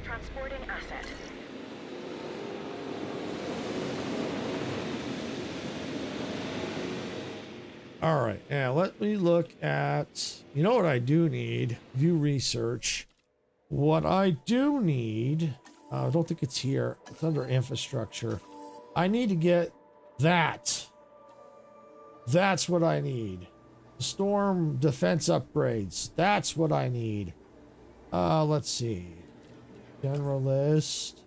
Transporting asset. All right, now let me look at, you know what I do need? View research. What I do need, I don't think it's here. It's under infrastructure. I need to get that. That's what I need. Storm defense upgrades. That's what I need. Let's see. General list.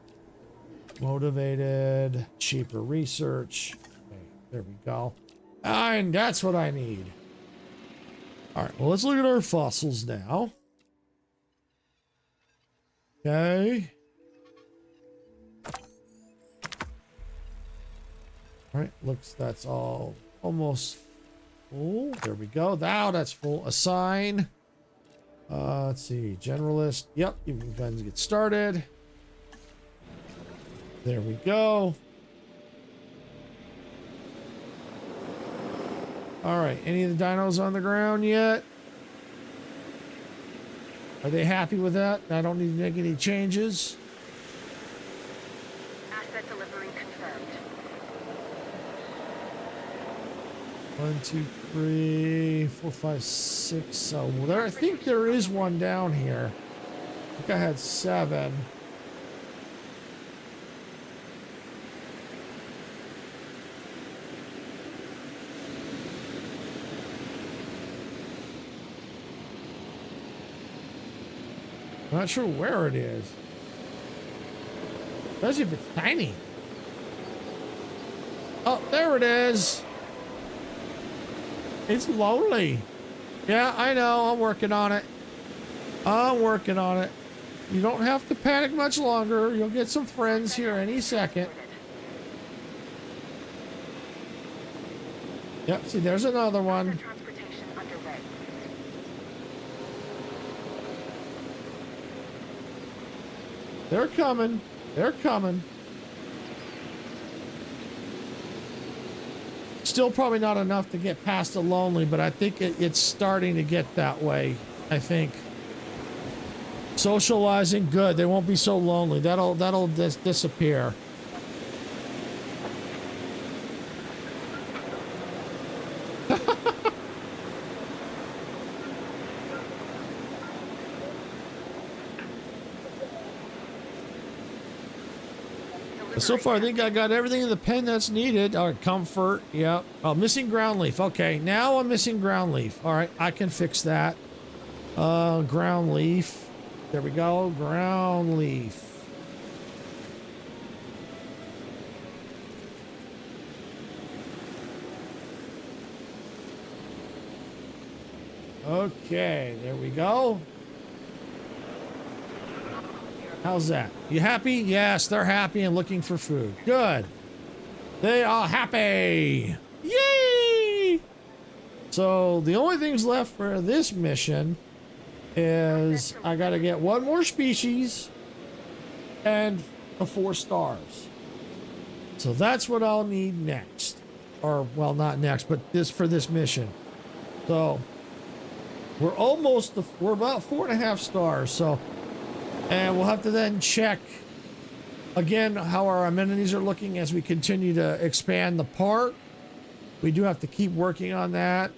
Motivated, cheaper research. Okay, there we go. And that's what I need. All right, well, let's look at our fossils now. Okay. All right, looks that's all almost full. There we go. Now that's full. Assign. Let's see. Generalist. Yep, you can go ahead and get started. There we go. All right, any of the dinos on the ground yet? Are they happy with that? I don't need to make any changes. Asset delivery confirmed. 1, 2, 3, 4, 5, 6. Oh, well, there. I think there is one down here. I think I had 7. I'm not sure where it is. Especially if it's tiny. Oh, there it is. It's lonely. Yeah, I know. I'm working on it. I'm working on it. You don't have to panic much longer. You'll get some friends here any second. Yep, see, there's another one. Transportation underway. They're coming. They're coming. Still probably not enough to get past the lonely, but I think it's starting to get that way. I think. Socializing, good. They won't be so lonely. That'll disappear. So far, I think I got everything in the pen that's needed. All right, comfort. Yep. Oh, missing ground leaf. Okay, now I'm missing ground leaf. All right, I can fix that. Ground leaf. There we go. Ground leaf. Okay, there we go. How's that? You happy? Yes, they're happy and looking for food. Good. They are happy. Yay! So the only things left for this mission is I got to get one more species and the 4 stars. So that's what I'll need next. Or, well, not next, but this for this mission. So we're about 4.5 stars. So, and we'll have to then check again how our amenities are looking as we continue to expand the park. We do have to keep working on that.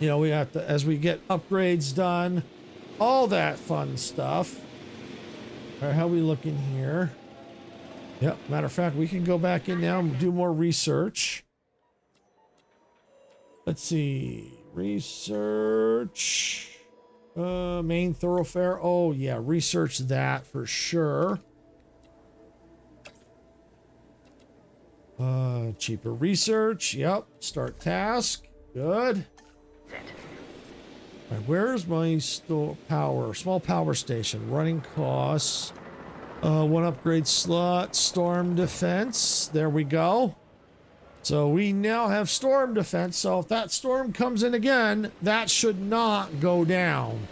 You know, we have to, as we get upgrades done, all that fun stuff. All right, how are we looking here? Yep, matter of fact, we can go back in now and do more research. Let's see. Research. Main thoroughfare. Oh, yeah, research that for sure. Cheaper research. Yep, start task. Good. All right, where's my power? Small power station. Running costs. 1 upgrade slot. Storm defense. There we go. So we now have storm defense. So if that storm comes in again, that should not go down.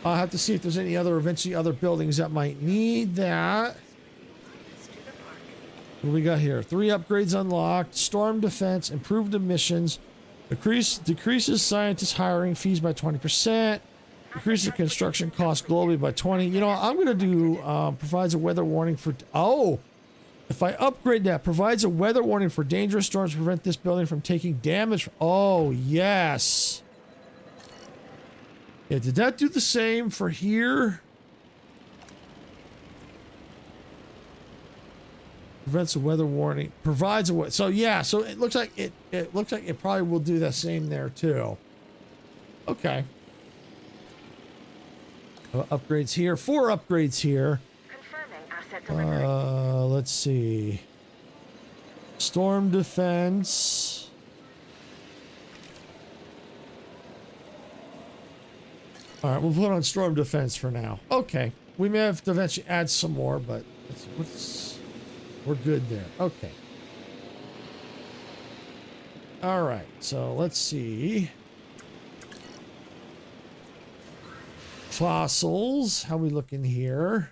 I'll have to see if there's any eventually other buildings that might need that. What do we got here? 3 upgrades unlocked. Storm defense, improved emissions, decreases scientist hiring fees by 20%, decreases construction costs globally by 20. You know, I'm going to do provides a weather warning for. Oh, if I upgrade that, provides a weather warning for dangerous storms to prevent this building from taking damage. Oh, yes. Yeah, did that do the same for here? Prevents a weather warning. Provides a so yeah. So it looks like it looks like it probably will do the same there too. Okay. Upgrades here. 4 upgrades here. Confirming asset Delivering. Let's see. Storm defense. All right, we'll put on storm defense for now. Okay, we may have to eventually add some more, but we're good there. Okay. All right, so let's see. Fossils. How we looking here?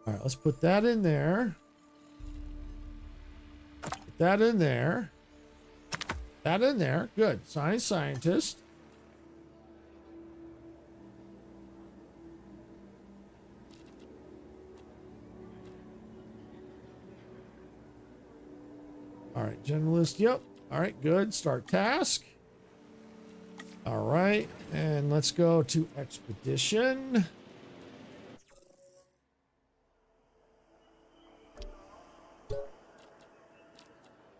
All right, let's put that in there. Put that in there. That in there. Good. Science scientist. All right, generalist. Yep. All right, good. Start task. All right, and let's go to expedition.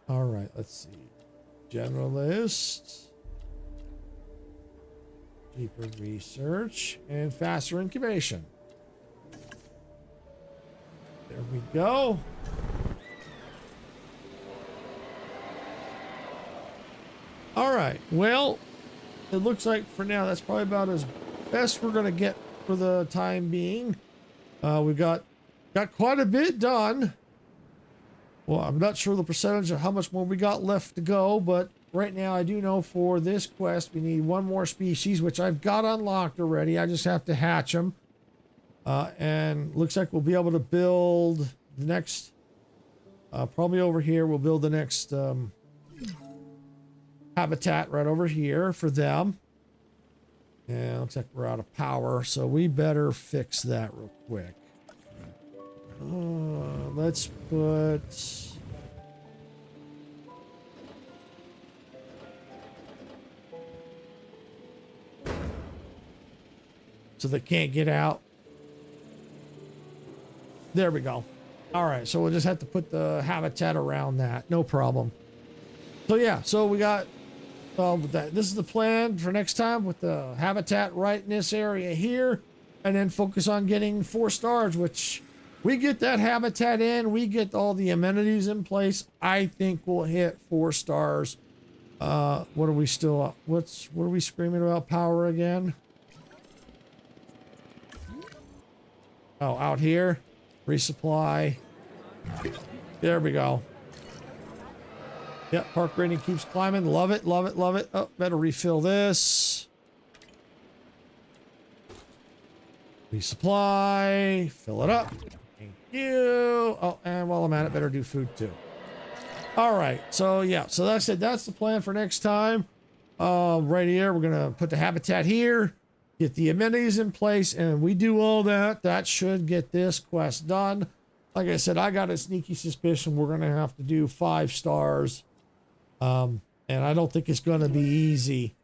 All right, let's see. Generalist. Deeper research and faster incubation. There we go. All right, well, it looks like for now that's probably about as best we're gonna get for the time being. We got quite a bit done. Well, I'm not sure the percentage of how much more we got left to go, but right now I do know for this quest we need one more species, which I've got unlocked already. I just have to hatch them. And looks like we'll be able to build the next, probably over here, we'll build the next habitat right over here for them. And looks like we're out of power, so we better fix that real quick. Let's put... so they can't get out. There we go. All right, so we'll just have to put the habitat around that. No problem. So yeah, so we got... this is the plan for next time with the habitat right in this area here, and then focus on getting 4 stars, which we get that habitat in, we get all the amenities in place. I think we'll hit 4 stars. What are we still, what are we screaming about power again? Oh, out here, resupply. There we go. Yep, park rating keeps climbing. Love it, love it, love it. Oh, better refill this. Resupply. Fill it up. Thank you. Oh, and while I'm at it, better do food too. All right, so yeah, so that's it. That's the plan for next time. Right here, we're gonna put the habitat here, get the amenities in place, and we do all that. That should get this quest done. Like I said, I got a sneaky suspicion we're gonna have to do 5 stars. And I don't think it's going to be easy.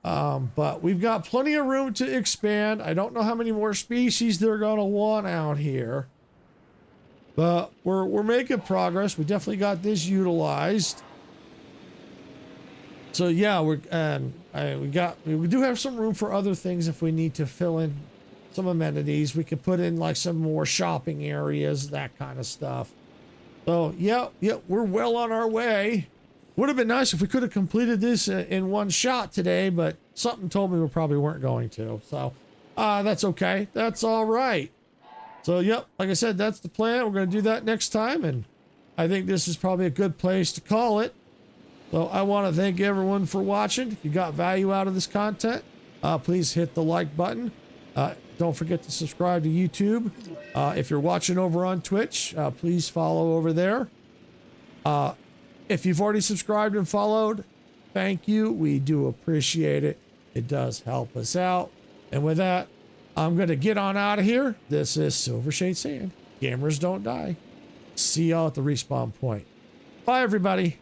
But we've got plenty of room to expand. I don't know how many more species they're going to want out here. But we're making progress. We definitely got this utilized. So yeah, we do have some room for other things if we need to fill in some amenities. We could put in like some more shopping areas, that kind of stuff. So yeah, we're well on our way. Would have been nice if we could have completed this in one shot today, but something told me we probably weren't going to. So that's okay. That's all right. So, yep, like I said, that's the plan. We're going to do that next time, and I think this is probably a good place to call it. So I want to thank everyone for watching. If you got value out of this content, please hit the like button. Don't forget to subscribe to YouTube. If you're watching over on Twitch, please follow over there. If you've already subscribed and followed, thank you. We do appreciate it. It does help us out. And with that, I'm going to get on out of here. This is Silvershade Sand. Gamers don't die. See y'all at the respawn point. Bye, everybody.